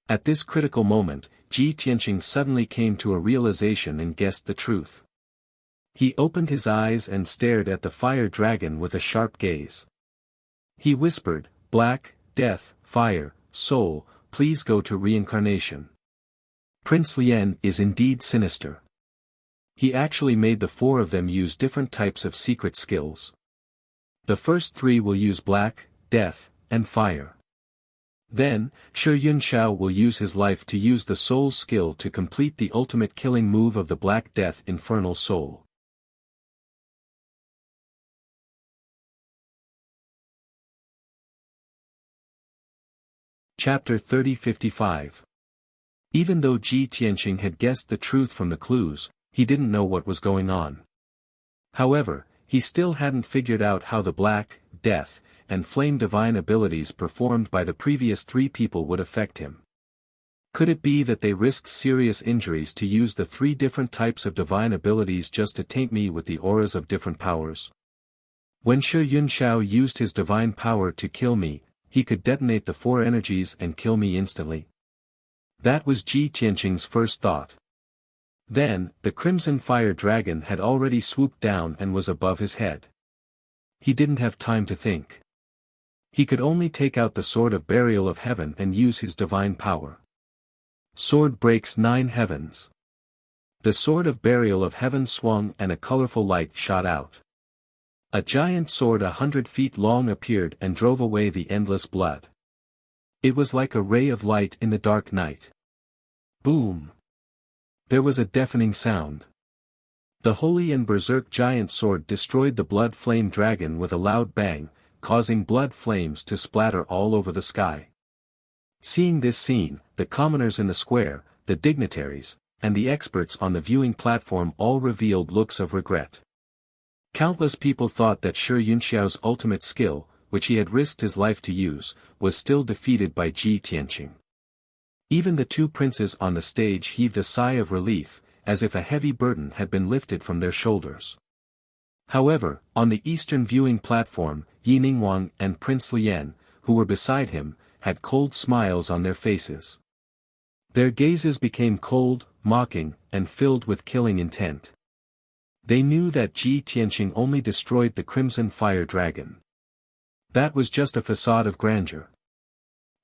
At this critical moment, Ji Tianqing suddenly came to a realization and guessed the truth. He opened his eyes and stared at the fire dragon with a sharp gaze. He whispered, "Black, death, fire, soul, please go to reincarnation." Prince Lian is indeed sinister. He actually made the four of them use different types of secret skills. The first three will use black, death, and fire. Then, Shi Yunxiao will use his life to use the soul skill to complete the ultimate killing move of the Black Death Infernal Soul. Chapter 30-55. Even though Ji Tianqing had guessed the truth from the clues, he didn't know what was going on. However, he still hadn't figured out how the black, death, and flame divine abilities performed by the previous three people would affect him. Could it be that they risked serious injuries to use the three different types of divine abilities just to taint me with the auras of different powers? When Shi Yunxiao used his divine power to kill me, he could detonate the four energies and kill me instantly. That was Ji Tianqing's first thought. Then, the crimson fire dragon had already swooped down and was above his head. He didn't have time to think. He could only take out the sword of burial of heaven and use his divine power. Sword breaks 9 heavens. The sword of burial of heaven swung and a colorful light shot out. A giant sword 100 feet long appeared and drove away the endless blood. It was like a ray of light in the dark night. Boom! There was a deafening sound. The holy and berserk giant sword destroyed the blood flame dragon with a loud bang, causing blood flames to splatter all over the sky. Seeing this scene, the commoners in the square, the dignitaries, and the experts on the viewing platform all revealed looks of regret. Countless people thought that Shi Yunxiao's ultimate skill, which he had risked his life to use, was still defeated by Ji Tianqing. Even the two princes on the stage heaved a sigh of relief, as if a heavy burden had been lifted from their shoulders. However, on the eastern viewing platform, Yi Ningguang and Prince Lian, who were beside him, had cold smiles on their faces. Their gazes became cold, mocking, and filled with killing intent. They knew that Ji Tianqing only destroyed the crimson fire dragon. That was just a facade of grandeur.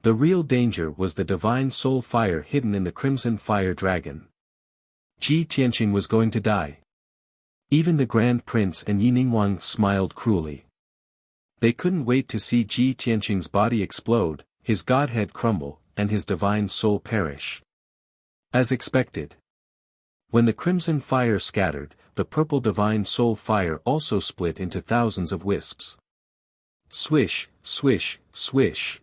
The real danger was the divine soul fire hidden in the crimson fire dragon. Ji Tianqing was going to die. Even the Grand Prince and Yi Ningguang smiled cruelly. They couldn't wait to see Ji Tianqing's body explode, his godhead crumble, and his divine soul perish. As expected. When the crimson fire scattered, the purple divine soul fire also split into thousands of wisps. Swish, swish, swish.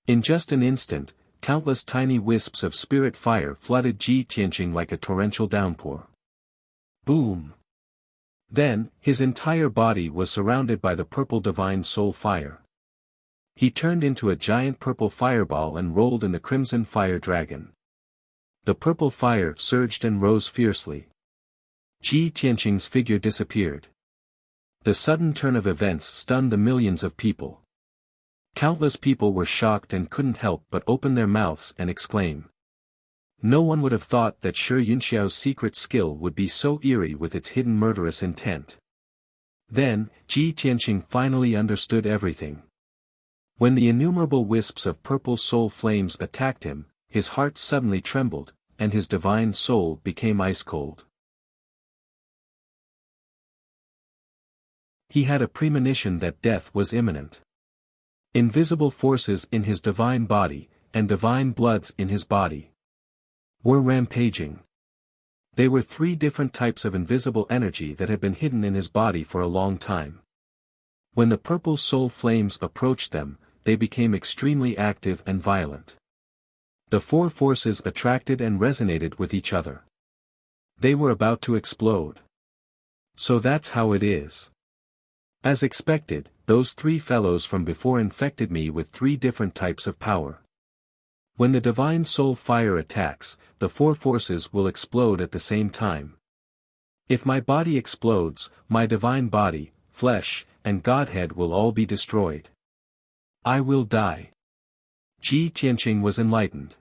In just an instant, countless tiny wisps of spirit fire flooded Ji Tianqing like a torrential downpour. Boom! Then, his entire body was surrounded by the purple divine soul fire. He turned into a giant purple fireball and rolled in the crimson fire dragon. The purple fire surged and rose fiercely. Ji Tianqing's figure disappeared. The sudden turn of events stunned the millions of people. Countless people were shocked and couldn't help but open their mouths and exclaim. No one would have thought that Shi Yunxiao's secret skill would be so eerie with its hidden murderous intent. Then, Ji Tianqing finally understood everything. When the innumerable wisps of purple soul flames attacked him, his heart suddenly trembled, and his divine soul became ice-cold. He had a premonition that death was imminent. Invisible forces in his divine body, and divine bloods in his body, were rampaging. They were 3 different types of invisible energy that had been hidden in his body for a long time. When the purple soul flames approached them, they became extremely active and violent. The 4 forces attracted and resonated with each other. They were about to explode. So that's how it is. As expected, those 3 fellows from before infected me with 3 different types of power. When the divine soul fire attacks, the 4 forces will explode at the same time. If my body explodes, my divine body, flesh, and Godhead will all be destroyed. I will die. Ji Tianqing was enlightened.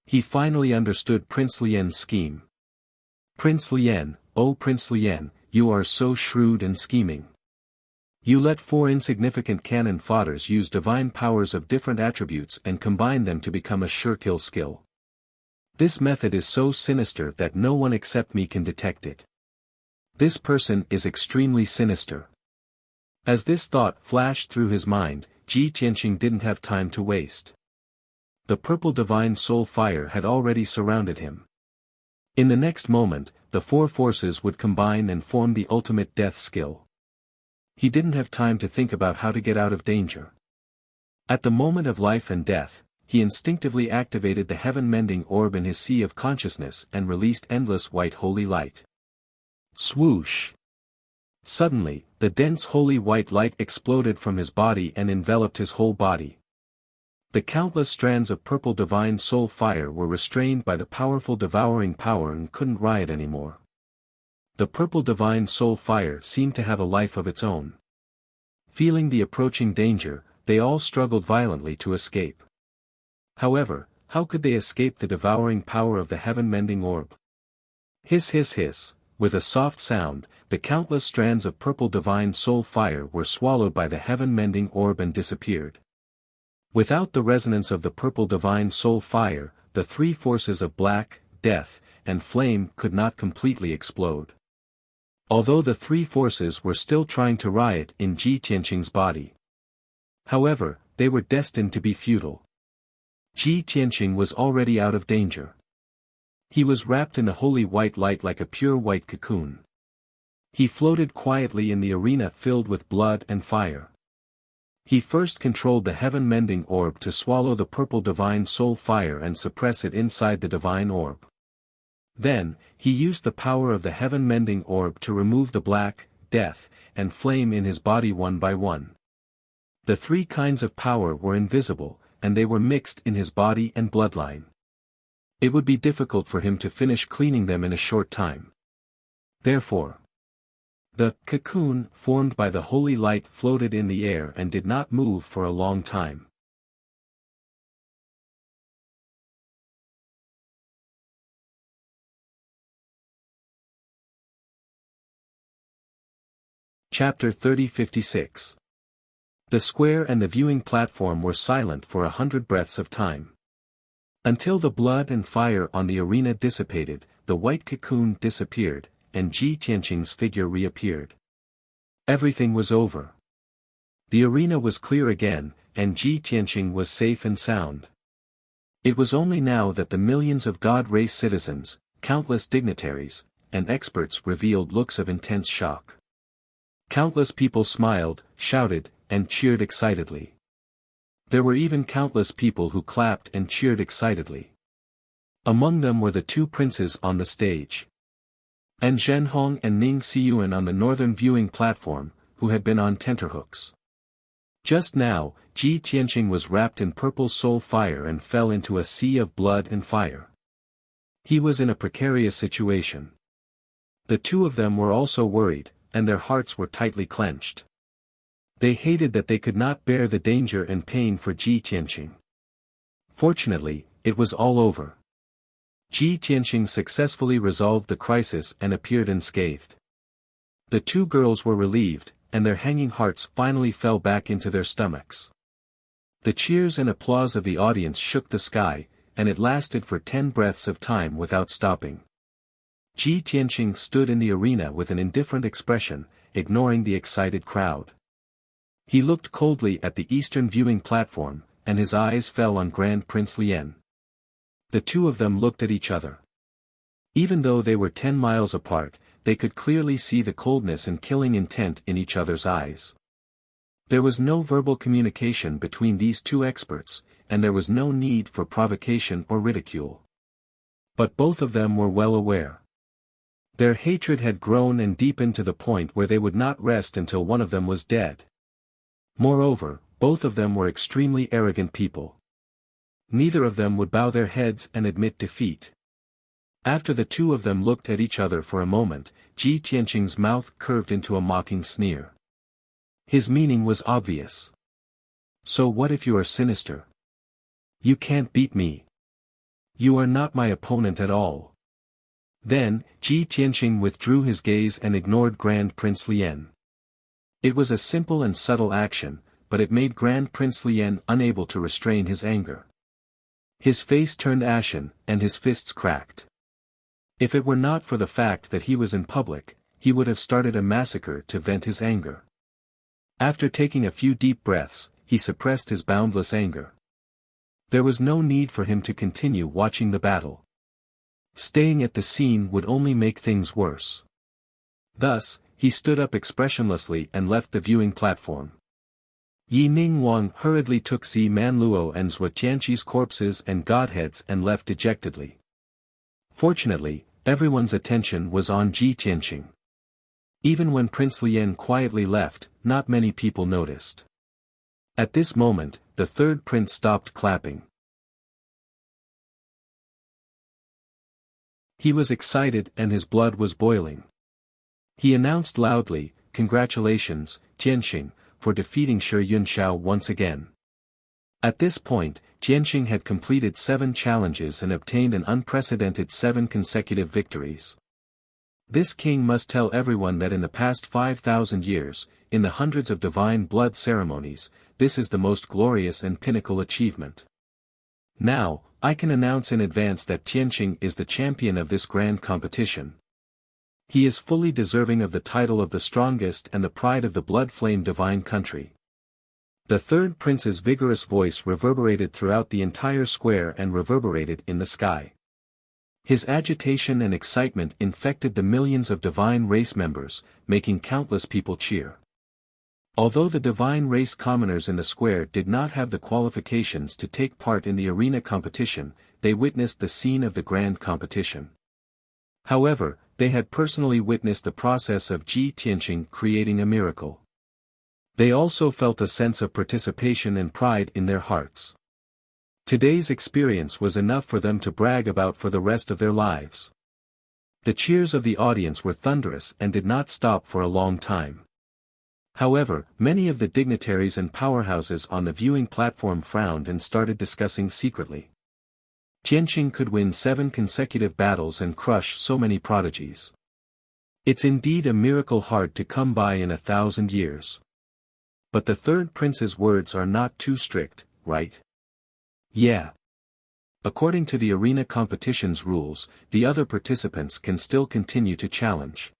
He finally understood Prince Lian's scheme. Prince Lian, oh Prince Lian, you are so shrewd and scheming. You let 4 insignificant cannon fodders use divine powers of different attributes and combine them to become a sure kill skill. This method is so sinister that no one except me can detect it. This person is extremely sinister. As this thought flashed through his mind, Ji Tianqing didn't have time to waste. The purple divine soul fire had already surrounded him. In the next moment, the 4 forces would combine and form the ultimate death skill. He didn't have time to think about how to get out of danger. At the moment of life and death, he instinctively activated the heaven-mending orb in his sea of consciousness and released endless white holy light. Swoosh! Suddenly, the dense holy white light exploded from his body and enveloped his whole body. The countless strands of purple divine soul fire were restrained by the powerful devouring power and couldn't riot anymore. The purple divine soul fire seemed to have a life of its own. Feeling the approaching danger, they all struggled violently to escape. However, how could they escape the devouring power of the heaven-mending orb? Hiss hiss hiss, with a soft sound, the countless strands of purple divine soul fire were swallowed by the heaven-mending orb and disappeared. Without the resonance of the purple divine soul fire, the 3 forces of black, death, and flame could not completely explode. Although the 3 forces were still trying to riot in Ji Tianqing's body. However, they were destined to be futile. Ji Tianqing was already out of danger. He was wrapped in a holy white light like a pure white cocoon. He floated quietly in the arena filled with blood and fire. He first controlled the heaven-mending orb to swallow the purple divine soul fire and suppress it inside the divine orb. Then, he used the power of the heaven-mending orb to remove the black, death, and flame in his body one by one. The 3 kinds of power were invisible, and they were mixed in his body and bloodline. It would be difficult for him to finish cleaning them in a short time. Therefore, the cocoon formed by the holy light floated in the air and did not move for a long time. Chapter 3056. The square and the viewing platform were silent for 100 breaths of time. Until the blood and fire on the arena dissipated, the white cocoon disappeared, and Ji Tianqing's figure reappeared. Everything was over. The arena was clear again, and Ji Tianqing was safe and sound. It was only now that the millions of God-race citizens, countless dignitaries, and experts revealed looks of intense shock. Countless people smiled, shouted, and cheered excitedly. There were even countless people who clapped and cheered excitedly. Among them were the 2 princes on the stage. And Zhenhong and Ning Xiyuan on the northern viewing platform, who had been on tenterhooks. Just now, Ji Tianqing was wrapped in purple soul fire and fell into a sea of blood and fire. He was in a precarious situation. The 2 of them were also worried, and their hearts were tightly clenched. They hated that they could not bear the danger and pain for Ji Tianqing. Fortunately, it was all over. Ji Tianqing successfully resolved the crisis and appeared unscathed. The 2 girls were relieved, and their hanging hearts finally fell back into their stomachs. The cheers and applause of the audience shook the sky, and it lasted for 10 breaths of time without stopping. Ji Tianqing stood in the arena with an indifferent expression, ignoring the excited crowd. He looked coldly at the eastern viewing platform, and his eyes fell on Grand Prince Lien. The two of them looked at each other. Even though they were 10 miles apart, they could clearly see the coldness and killing intent in each other's eyes. There was no verbal communication between these two experts, and there was no need for provocation or ridicule. But both of them were well aware. Their hatred had grown and deepened to the point where they would not rest until one of them was dead. Moreover, both of them were extremely arrogant people. Neither of them would bow their heads and admit defeat. After the two of them looked at each other for a moment, Ji Tianqing's mouth curved into a mocking sneer. His meaning was obvious. So what if you are sinister? You can't beat me. You are not my opponent at all. Then, Ji Tianqing withdrew his gaze and ignored Grand Prince Lien. It was a simple and subtle action, but it made Grand Prince Lien unable to restrain his anger. His face turned ashen, and his fists cracked. If it were not for the fact that he was in public, he would have started a massacre to vent his anger. After taking a few deep breaths, he suppressed his boundless anger. There was no need for him to continue watching the battle. Staying at the scene would only make things worse. Thus, he stood up expressionlessly and left the viewing platform. Yi Ning Wang hurriedly took Zi Manluo and Zhuo Tianqi's corpses and godheads and left dejectedly. Fortunately, everyone's attention was on Ji Tianqing. Even when Prince Lien quietly left, not many people noticed. At this moment, the third prince stopped clapping. He was excited and his blood was boiling. He announced loudly, "Congratulations, Tianqing, for defeating Shi Yunxiao once again." At this point, Tianqing had completed 7 challenges and obtained an unprecedented 7 consecutive victories. This king must tell everyone that in the past 5,000 years, in the hundreds of divine blood ceremonies, this is the most glorious and pinnacle achievement. Now, I can announce in advance that Tianqing is the champion of this grand competition. He is fully deserving of the title of the strongest and the pride of the blood-flame divine country. The third prince's vigorous voice reverberated throughout the entire square and reverberated in the sky. His agitation and excitement infected the millions of divine race members, making countless people cheer. Although the divine race commoners in the square did not have the qualifications to take part in the arena competition, they witnessed the scene of the grand competition. However, they had personally witnessed the process of Ji Tianqing creating a miracle. They also felt a sense of participation and pride in their hearts. Today's experience was enough for them to brag about for the rest of their lives. The cheers of the audience were thunderous and did not stop for a long time. However, many of the dignitaries and powerhouses on the viewing platform frowned and started discussing secretly. Tianqing could win 7 consecutive battles and crush so many prodigies. It's indeed a miracle hard to come by in 1,000 years. But the third prince's words are not too strict, right? Yeah. According to the arena competition's rules, the other participants can still continue to challenge.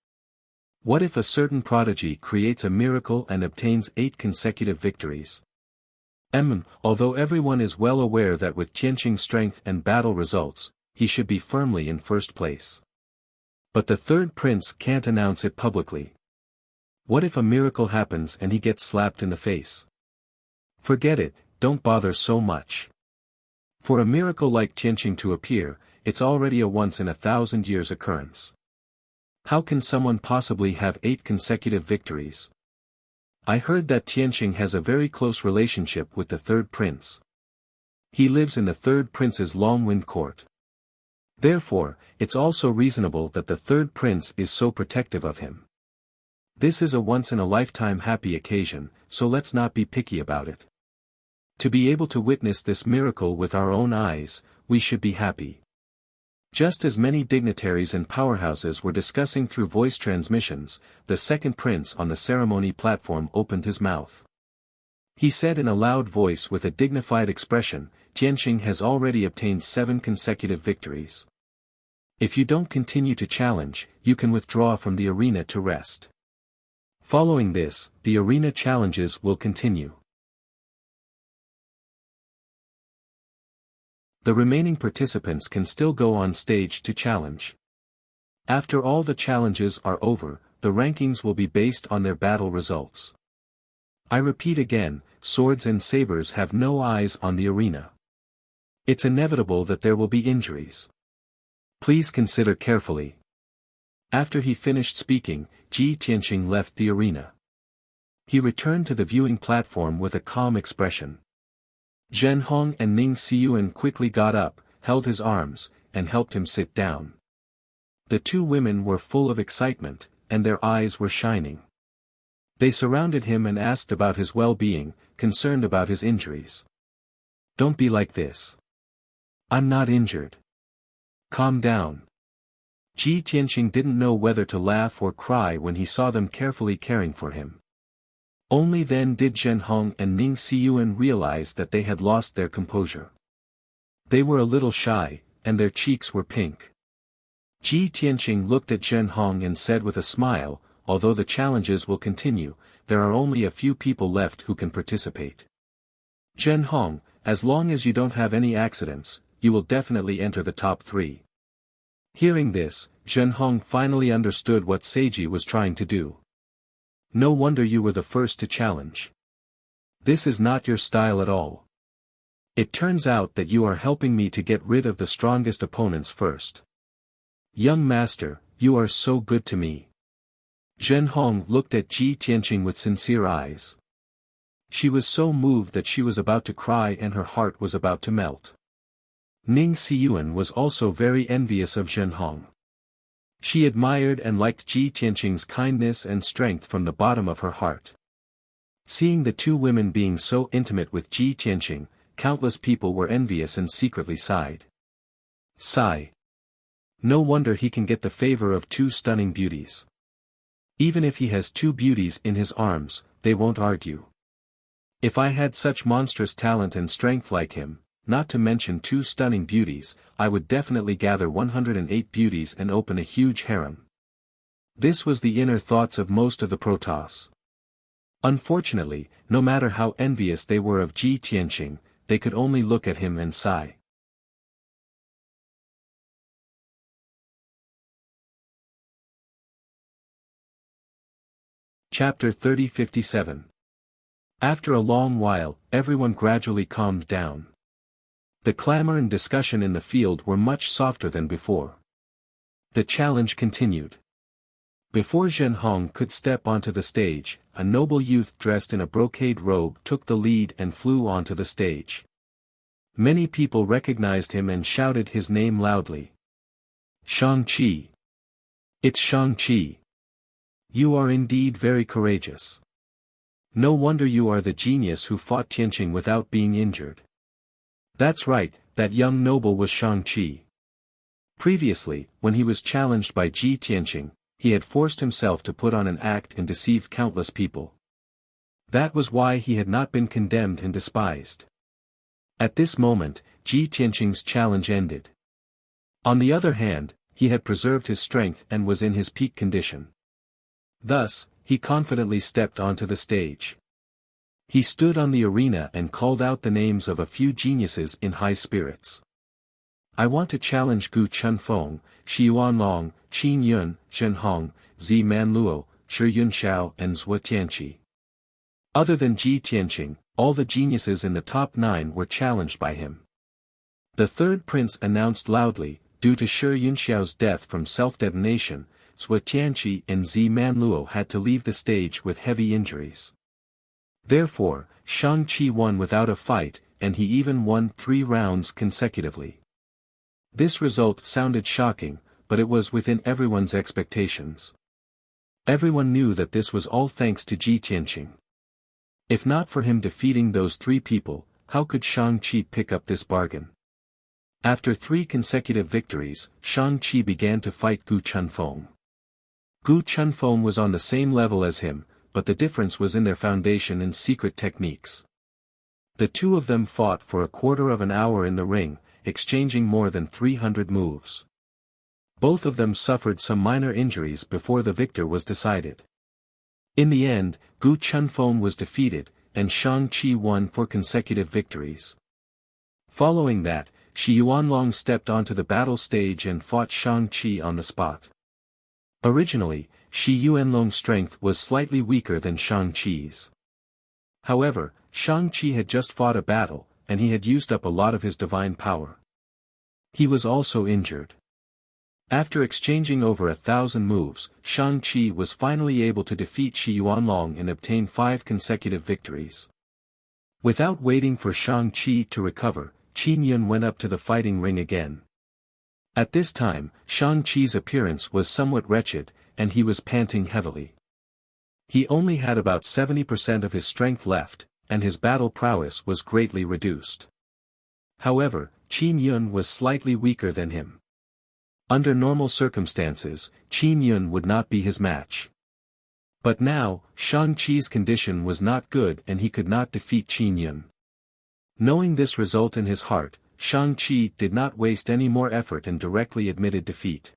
What if a certain prodigy creates a miracle and obtains 8 consecutive victories? Although everyone is well aware that with Tianqing's strength and battle results, he should be firmly in first place. But the third prince can't announce it publicly. What if a miracle happens and he gets slapped in the face? Forget it, don't bother so much. For a miracle like Tianqing to appear, it's already a once-in-1,000 years occurrence. How can someone possibly have 8 consecutive victories? I heard that Tianqing has a very close relationship with the third prince. He lives in the third prince's long-wind court. Therefore, it's also reasonable that the third prince is so protective of him. This is a once-in-a-lifetime happy occasion, so let's not be picky about it. To be able to witness this miracle with our own eyes, we should be happy. Just as many dignitaries and powerhouses were discussing through voice transmissions, the second prince on the ceremony platform opened his mouth. He said in a loud voice with a dignified expression, Tianqing has already obtained 7 consecutive victories. If you don't continue to challenge, you can withdraw from the arena to rest. Following this, the arena challenges will continue. The remaining participants can still go on stage to challenge. After all the challenges are over, the rankings will be based on their battle results. I repeat again, swords and sabers have no eyes on the arena. It's inevitable that there will be injuries. Please consider carefully. After he finished speaking, Ji Tianqing left the arena. He returned to the viewing platform with a calm expression. Zhen Hong and Ning Xiyuan quickly got up, held his arms, and helped him sit down. The 2 women were full of excitement, and their eyes were shining. They surrounded him and asked about his well-being, concerned about his injuries. Don't be like this. I'm not injured. Calm down. Ji Tianqing didn't know whether to laugh or cry when he saw them carefully caring for him. Only then did Zhen Hong and Ning Xiyuan realize that they had lost their composure. They were a little shy, and their cheeks were pink. Ji Tianqing looked at Zhen Hong and said with a smile, although the challenges will continue, there are only a few people left who can participate. Zhen Hong, as long as you don't have any accidents, you will definitely enter the top 3. Hearing this, Zhen Hong finally understood what Seiji was trying to do. No wonder you were the first to challenge. This is not your style at all. It turns out that you are helping me to get rid of the strongest opponents first. Young master, you are so good to me. Zhen Hong looked at Ji Tianqing with sincere eyes. She was so moved that she was about to cry and her heart was about to melt. Ning Xiyuan was also very envious of Zhen Hong. She admired and liked Ji Tianqing's kindness and strength from the bottom of her heart. Seeing the 2 women being so intimate with Ji Tianqing, countless people were envious and secretly sighed. Sigh. No wonder he can get the favor of 2 stunning beauties. Even if he has 2 beauties in his arms, they won't argue. If I had such monstrous talent and strength like him, not to mention 2 stunning beauties, I would definitely gather 108 beauties and open a huge harem. This was the inner thoughts of most of the Protoss. Unfortunately, no matter how envious they were of Ji Tianqing, they could only look at him and sigh. Chapter 3057. After a long while, everyone gradually calmed down. The clamor and discussion in the field were much softer than before. The challenge continued. Before Zhen Hong could step onto the stage, a noble youth dressed in a brocade robe took the lead and flew onto the stage. Many people recognized him and shouted his name loudly. Shang-Chi. It's Shang-Chi. You are indeed very courageous. No wonder you are the genius who fought Tianqing without being injured. That's right, that young noble was Shang-Chi. Previously, when he was challenged by Ji Tianqing, he had forced himself to put on an act and deceive countless people. That was why he had not been condemned and despised. At this moment, Ji Tianqing's challenge ended. On the other hand, he had preserved his strength and was in his peak condition. Thus, he confidently stepped onto the stage. He stood on the arena and called out the names of a few geniuses in high spirits. I want to challenge Gu Chunfeng, Shi Yuanlong, Qin Yun, Zhen Hong, Zi Manluo, Shi Yunxiao and Zhuo Tianqi. Other than Ji Tianqing, all the geniuses in the top 9 were challenged by him. The third prince announced loudly, due to Shi Yunxiao's death from self-detonation, Zhuo Tianqi and Zi Manluo had to leave the stage with heavy injuries. Therefore, Shang-Chi won without a fight, and he even won 3 rounds consecutively. This result sounded shocking, but it was within everyone's expectations. Everyone knew that this was all thanks to Ji Tianqing. If not for him defeating those 3 people, how could Shang-Chi pick up this bargain? After 3 consecutive victories, Shang-Chi began to fight Gu Chunfeng. Gu Chunfeng was on the same level as him, but the difference was in their foundation and secret techniques. The two of them fought for a quarter of an hour in the ring, exchanging more than 300 moves. Both of them suffered some minor injuries before the victor was decided. In the end, Gu Chunfeng was defeated, and Shang-Chi won 4 consecutive victories. Following that, Shi Yuanlong stepped onto the battle stage and fought Shang-Chi on the spot. Originally, Shi Yuanlong's strength was slightly weaker than Shang-Chi's. However, Shang-Chi had just fought a battle, and he had used up a lot of his divine power. He was also injured. After exchanging over 1,000 moves, Shang-Chi was finally able to defeat Shi Yuanlong and obtain 5 consecutive victories. Without waiting for Shang-Chi to recover, Qin Yun went up to the fighting ring again. At this time, Shang-Chi's appearance was somewhat wretched, and he was panting heavily. He only had about 70% of his strength left, and his battle prowess was greatly reduced. However, Qin Yun was slightly weaker than him. Under normal circumstances, Qin Yun would not be his match. But now, Shang-Chi's condition was not good and he could not defeat Qin Yun. Knowing this result in his heart, Shang-Chi did not waste any more effort and directly admitted defeat.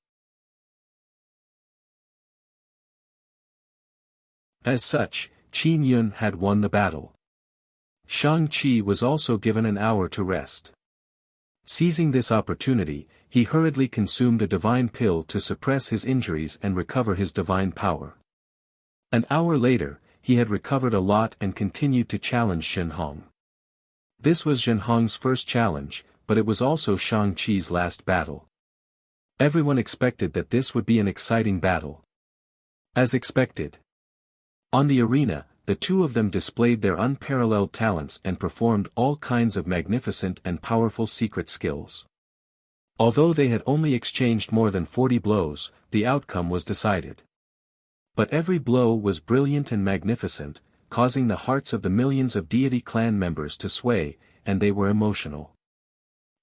As such, Qin Yun had won the battle. Shang-Chi was also given an hour to rest. Seizing this opportunity, he hurriedly consumed a divine pill to suppress his injuries and recover his divine power. An hour later, he had recovered a lot and continued to challenge Zhenhong. This was Zhenhong's first challenge, but it was also Shang-Chi's last battle. Everyone expected that this would be an exciting battle. As expected. On the arena, the two of them displayed their unparalleled talents and performed all kinds of magnificent and powerful secret skills. Although they had only exchanged more than 40 blows, the outcome was decided. But every blow was brilliant and magnificent, causing the hearts of the millions of deity clan members to sway, and they were emotional.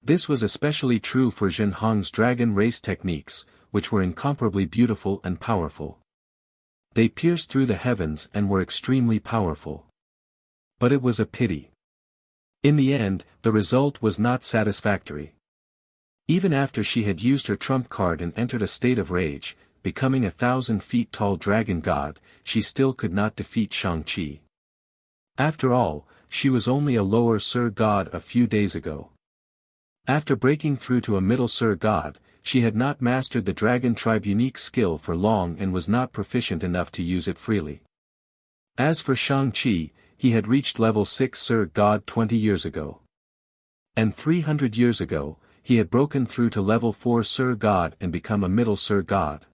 This was especially true for Zhenhong's dragon race techniques, which were incomparably beautiful and powerful. They pierced through the heavens and were extremely powerful. But it was a pity. In the end, the result was not satisfactory. Even after she had used her trump card and entered a state of rage, becoming 1,000 feet tall dragon god, she still could not defeat Shang-Chi. After all, she was only a lower Sir God a few days ago. After breaking through to a middle Sir God, she had not mastered the Dragon Tribe unique skill for long and was not proficient enough to use it freely. As for Shang-Chi, he had reached level 6 Sir God 20 years ago. And 300 years ago, he had broken through to level 4 Sir God and become a middle Sir God.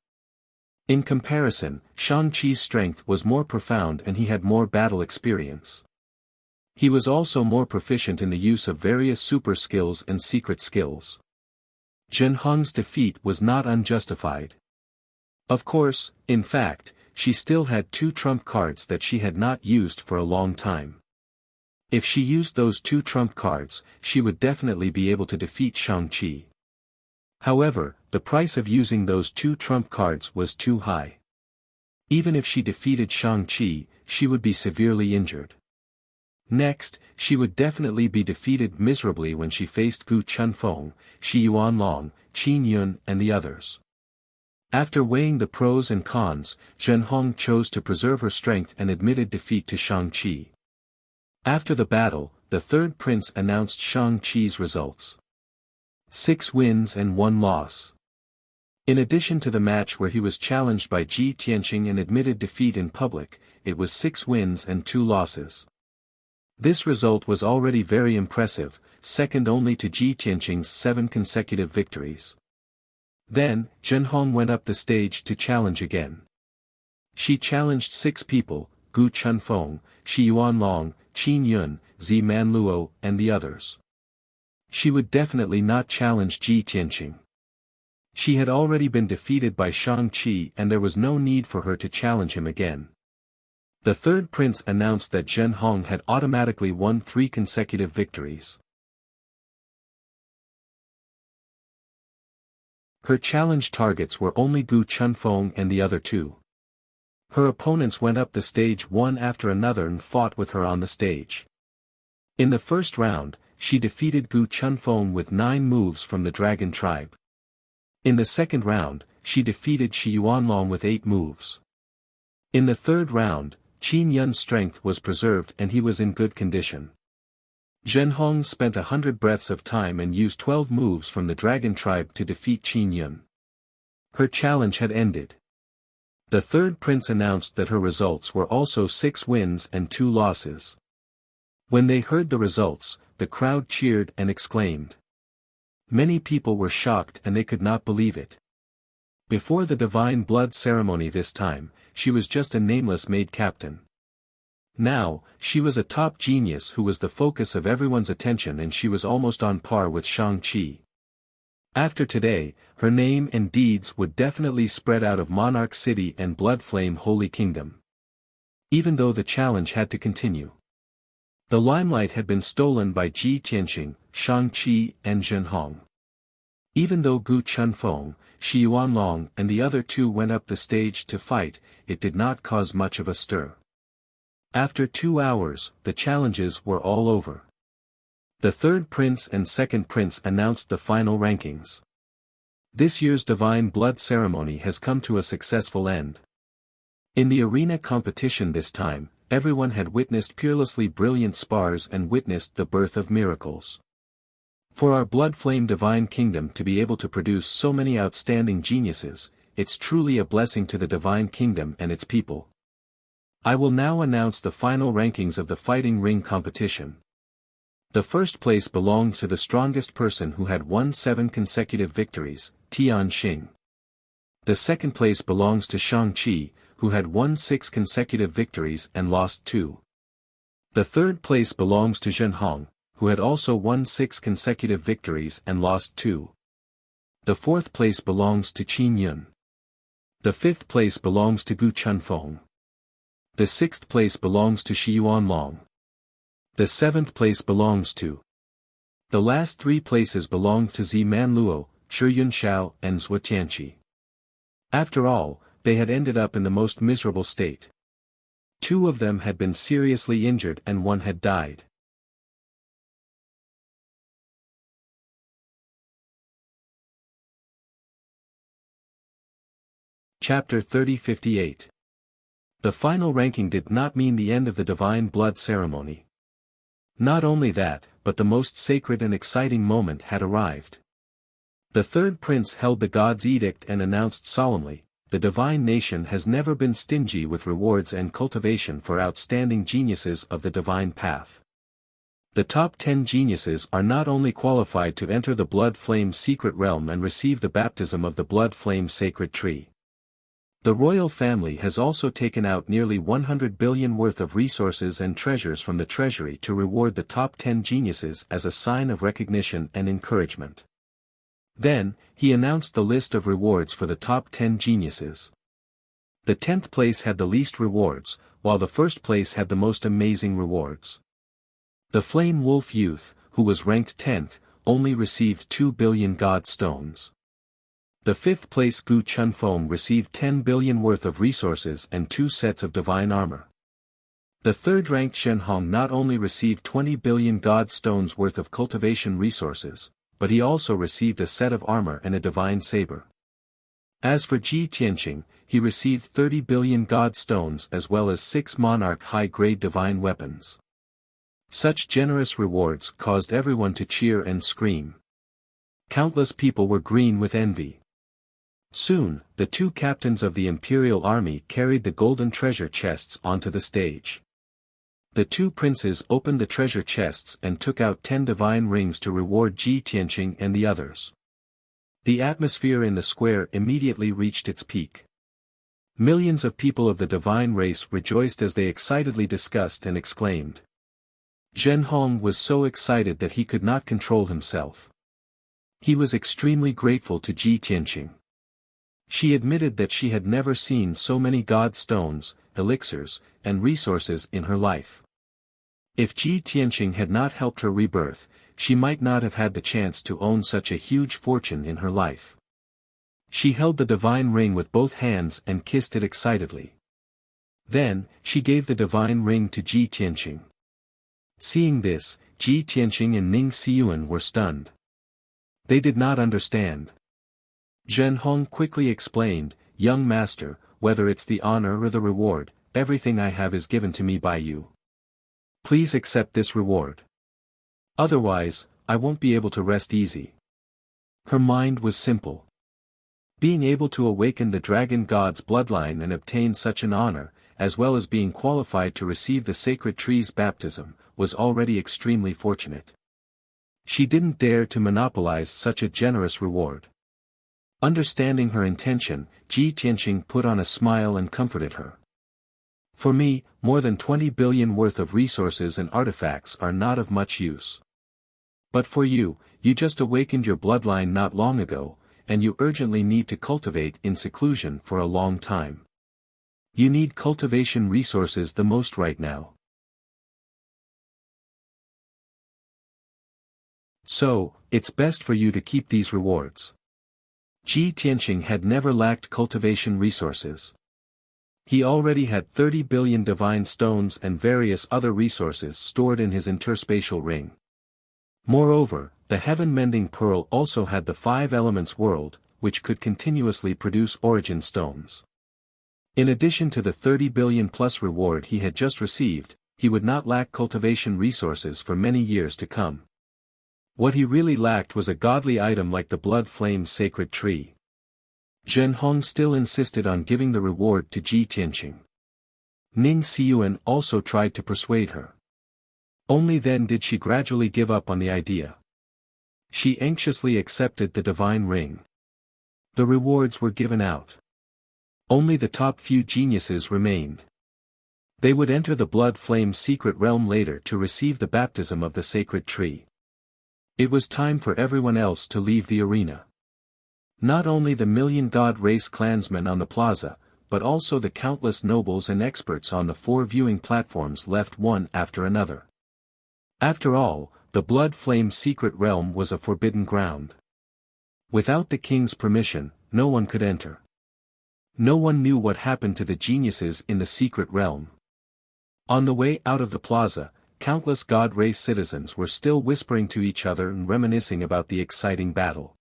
In comparison, Shang-Chi's strength was more profound and he had more battle experience. He was also more proficient in the use of various super skills and secret skills. Zhenhong's defeat was not unjustified. Of course, in fact, she still had 2 trump cards that she had not used for a long time. If she used those 2 trump cards, she would definitely be able to defeat Shang-Chi. However, the price of using those 2 trump cards was too high. Even if she defeated Shang-Chi, she would be severely injured. Next, she would definitely be defeated miserably when she faced Gu Chunfeng, Shi Yuanlong, Qin Yun and the others. After weighing the pros and cons, Zhenhong chose to preserve her strength and admitted defeat to Shang-Chi. After the battle, the third prince announced Shang-Chi's results. 6 wins and 1 loss. In addition to the match where he was challenged by Ji Tianqing and admitted defeat in public, it was 6 wins and 2 losses. This result was already very impressive, second only to Ji Tianqing's 7 consecutive victories. Then, Zhenhong went up the stage to challenge again. She challenged 6 people, Gu Chunfeng, Shi Yuanlong, Qin Yun, Zi Manluo, and the others. She would definitely not challenge Ji Tianqing. She had already been defeated by Shang-Chi and there was no need for her to challenge him again. The third prince announced that Zhenhong had automatically won 3 consecutive victories. Her challenge targets were only Gu Chunfeng and the other 2. Her opponents went up the stage one after another and fought with her on the stage. In the first round, she defeated Gu Chunfeng with 9 moves from the dragon tribe. In the second round, she defeated Shi Yuanlong with 8 moves. In the third round, Qin Yun's strength was preserved and he was in good condition. Zhen Hong spent 100 breaths of time and used 12 moves from the dragon tribe to defeat Qin Yun. Her challenge had ended. The third prince announced that her results were also 6 wins and 2 losses. When they heard the results, the crowd cheered and exclaimed. Many people were shocked and they could not believe it. Before the divine blood ceremony this time, she was just a nameless maid captain. Now, she was a top genius who was the focus of everyone's attention and she was almost on par with Shang-Chi. After today, her name and deeds would definitely spread out of Monarch City and Blood Flame Holy Kingdom. Even though the challenge had to continue. The limelight had been stolen by Ji Tianqing, Shang-Chi and Zhen Hong. Even though Gu Chunfeng, Shi Yuanlong and the other 2 went up the stage to fight, it did not cause much of a stir. After 2 hours, the challenges were all over. The third prince and second prince announced the final rankings. This year's divine blood ceremony has come to a successful end. In the arena competition this time, everyone had witnessed peerlessly brilliant spars and witnessed the birth of miracles. For our blood flame divine kingdom to be able to produce so many outstanding geniuses, it's truly a blessing to the divine kingdom and its people. I will now announce the final rankings of the fighting ring competition. The first place belonged to the strongest person who had won 7 consecutive victories, Tian Xing. The second place belongs to Shang-Chi, who had won 6 consecutive victories and lost 2. The third place belongs to Zhen Hong, who had also won 6 consecutive victories and lost 2. The fourth place belongs to Qin Yun. The fifth place belongs to Gu Chunfeng. The sixth place belongs to Shi Yuanlong. The seventh place belongs to. The last 3 places belong to Zi Manluo, Shi Yunshao and Zhuo Tianqi. After all, they had ended up in the most miserable state. 2 of them had been seriously injured and 1 had died. Chapter 3058. The final ranking did not mean the end of the divine blood ceremony. Not only that, but the most sacred and exciting moment had arrived. The third prince held the god's edict and announced solemnly, the divine nation has never been stingy with rewards and cultivation for outstanding geniuses of the divine path. The top 10 geniuses are not only qualified to enter the blood flame secret realm and receive the baptism of the blood flame sacred tree. The royal family has also taken out nearly 100 billion worth of resources and treasures from the treasury to reward the top 10 geniuses as a sign of recognition and encouragement. Then, he announced the list of rewards for the top 10 geniuses. The 10th place had the least rewards, while the first place had the most amazing rewards. The Flame Wolf Youth, who was ranked 10th, only received 2 billion God Stones. The 5th place Gu Chunfeng received 10 billion worth of resources and 2 sets of divine armor. The third-ranked Zhen Hong not only received 20 billion God Stones worth of cultivation resources, but he also received a set of armor and a divine saber. As for Ji Tianqing, he received 30 billion God Stones as well as 6 monarch high-grade divine weapons. Such generous rewards caused everyone to cheer and scream. Countless people were green with envy. Soon, the 2 captains of the Imperial Army carried the golden treasure chests onto the stage. The 2 princes opened the treasure chests and took out 10 divine rings to reward Ji Tianqing and the others. The atmosphere in the square immediately reached its peak. Millions of people of the divine race rejoiced as they excitedly discussed and exclaimed. Zhen Hong was so excited that he could not control himself. He was extremely grateful to Ji Tianqing. She admitted that she had never seen so many God Stones, elixirs, and resources in her life. If Ji Tianqing had not helped her rebirth, she might not have had the chance to own such a huge fortune in her life. She held the divine ring with both hands and kissed it excitedly. Then, she gave the divine ring to Ji Tianqing. Seeing this, Ji Tianqing and Ning Xiuan were stunned. They did not understand. Zhen Hong quickly explained, "Young master, whether it's the honor or the reward, everything I have is given to me by you. Please accept this reward. Otherwise, I won't be able to rest easy." Her mind was simple. Being able to awaken the dragon god's bloodline and obtain such an honor, as well as being qualified to receive the sacred tree's baptism, was already extremely fortunate. She didn't dare to monopolize such a generous reward. Understanding her intention, Ji Tianqing put on a smile and comforted her. "For me, more than 20 billion worth of resources and artifacts are not of much use. But for you, you just awakened your bloodline not long ago, and you urgently need to cultivate in seclusion for a long time. You need cultivation resources the most right now. So, it's best for you to keep these rewards." Ji Tianqing had never lacked cultivation resources. He already had 30 billion divine stones and various other resources stored in his interspatial ring. Moreover, the heaven-mending pearl also had the 5 elements world, which could continuously produce origin stones. In addition to the 30 billion plus reward he had just received, he would not lack cultivation resources for many years to come. What he really lacked was a godly item like the blood flame sacred tree. Zhen Hong still insisted on giving the reward to Ji Tianqing. Ning Xiuan also tried to persuade her. Only then did she gradually give up on the idea. She anxiously accepted the divine ring. The rewards were given out. Only the top few geniuses remained. They would enter the blood flame secret realm later to receive the baptism of the sacred tree. It was time for everyone else to leave the arena. Not only the million-god race clansmen on the plaza, but also the countless nobles and experts on the 4 viewing platforms left one after another. After all, the blood flame secret realm was a forbidden ground. Without the king's permission, no one could enter. No one knew what happened to the geniuses in the secret realm. On the way out of the plaza, countless god race citizens were still whispering to each other and reminiscing about the exciting battle.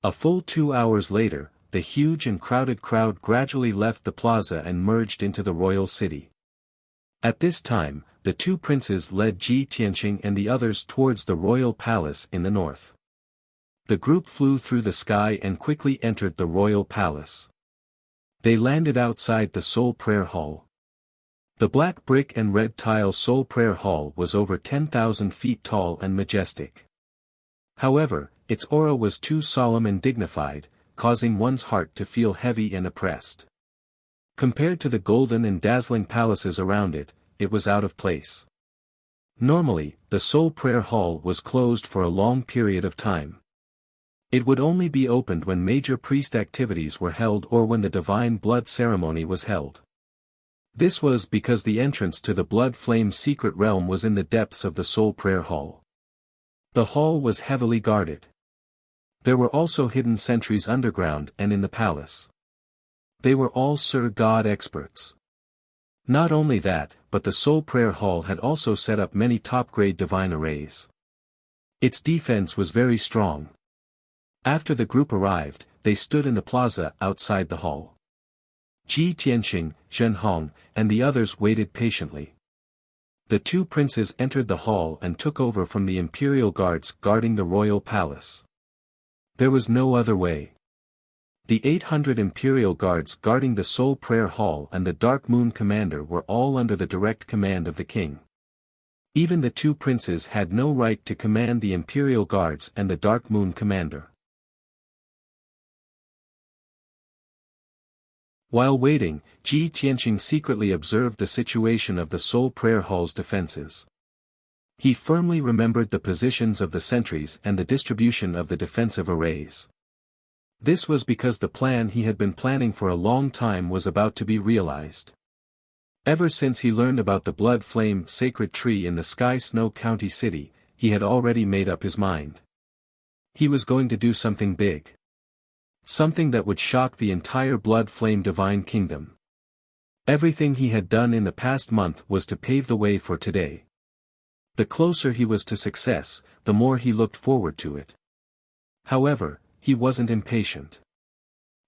A full 2 hours later, the huge and crowded crowd gradually left the plaza and merged into the royal city. At this time, the 2 princes led Ji Tianqing and the others towards the royal palace in the north. The group flew through the sky and quickly entered the royal palace. They landed outside the Soul Prayer Hall. The black brick and red tile Soul Prayer Hall was over 10,000 feet tall and majestic. However, its aura was too solemn and dignified, causing one's heart to feel heavy and oppressed. Compared to the golden and dazzling palaces around it, it was out of place. Normally, the Soul Prayer Hall was closed for a long period of time. It would only be opened when major priest activities were held or when the divine blood ceremony was held. This was because the entrance to the blood flame secret realm was in the depths of the Soul Prayer Hall. The hall was heavily guarded. There were also hidden sentries underground and in the palace. They were all Sir God experts. Not only that, but the Soul Prayer Hall had also set up many top-grade divine arrays. Its defense was very strong. After the group arrived, they stood in the plaza outside the hall. Ji Tianqing, Zhen Hong, and the others waited patiently. The 2 princes entered the hall and took over from the imperial guards guarding the royal palace. There was no other way. The 800 imperial guards guarding the Soul Prayer Hall and the Dark Moon Commander were all under the direct command of the king. Even the 2 princes had no right to command the imperial guards and the Dark Moon Commander. While waiting, Ji Tianqing secretly observed the situation of the Soul Prayer Hall's defenses. He firmly remembered the positions of the sentries and the distribution of the defensive arrays. This was because the plan he had been planning for a long time was about to be realized. Ever since he learned about the blood flame sacred tree in the Sky Snow County city, he had already made up his mind. He was going to do something big. Something that would shock the entire blood flame divine kingdom. Everything he had done in the past month was to pave the way for today. The closer he was to success, the more he looked forward to it. However, he wasn't impatient.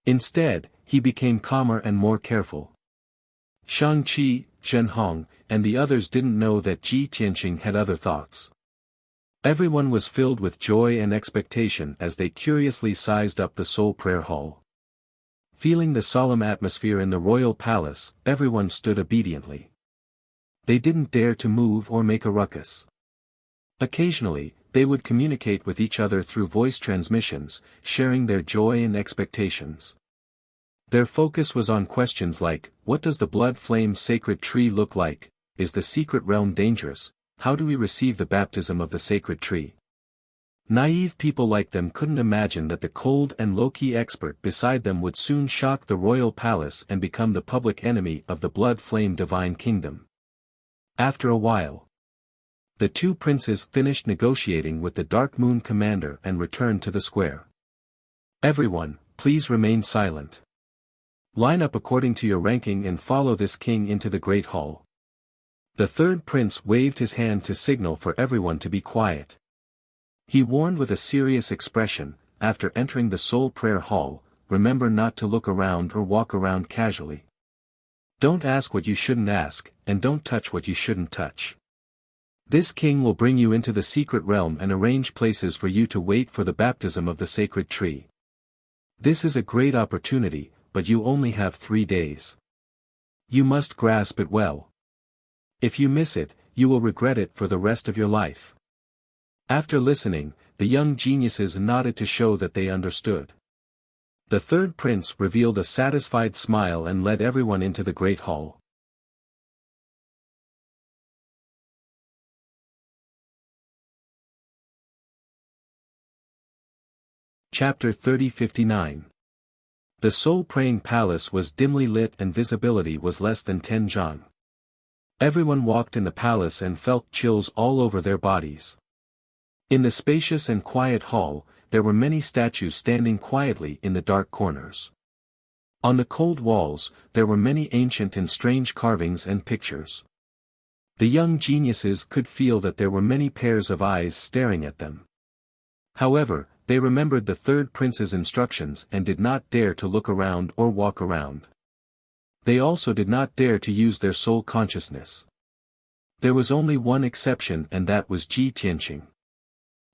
Instead, he became calmer and more careful. Shang-Chi, Zhenhong, and the others didn't know that Ji Tianqing had other thoughts. Everyone was filled with joy and expectation as they curiously sized up the Soul Prayer Hall. Feeling the solemn atmosphere in the royal palace, everyone stood obediently. They didn't dare to move or make a ruckus. Occasionally, they would communicate with each other through voice transmissions, sharing their joy and expectations. Their focus was on questions like, what does the blood flame sacred tree look like? Is the secret realm dangerous? How do we receive the baptism of the sacred tree? Naive people like them couldn't imagine that the cold and low-key expert beside them would soon shock the royal palace and become the public enemy of the blood flame divine kingdom. After a while, the two princes finished negotiating with the Dark Moon commander and returned to the square. Everyone, please remain silent. Line up according to your ranking and follow this king into the great hall. The third prince waved his hand to signal for everyone to be quiet. He warned with a serious expression, after entering the Soul Prayer Hall, remember not to look around or walk around casually. Don't ask what you shouldn't ask, and don't touch what you shouldn't touch. This king will bring you into the secret realm and arrange places for you to wait for the baptism of the sacred tree. This is a great opportunity, but you only have 3 days. You must grasp it well. If you miss it, you will regret it for the rest of your life. After listening, the young geniuses nodded to show that they understood. The third prince revealed a satisfied smile and led everyone into the great hall. Chapter 30-59. The soul-praying palace was dimly lit and visibility was less than 10 zhang. Everyone walked in the palace and felt chills all over their bodies. In the spacious and quiet hall, there were many statues standing quietly in the dark corners. On the cold walls, there were many ancient and strange carvings and pictures. The young geniuses could feel that there were many pairs of eyes staring at them. However, they remembered the third prince's instructions and did not dare to look around or walk around. They also did not dare to use their soul consciousness. There was only one exception and that was Ji Tianqing.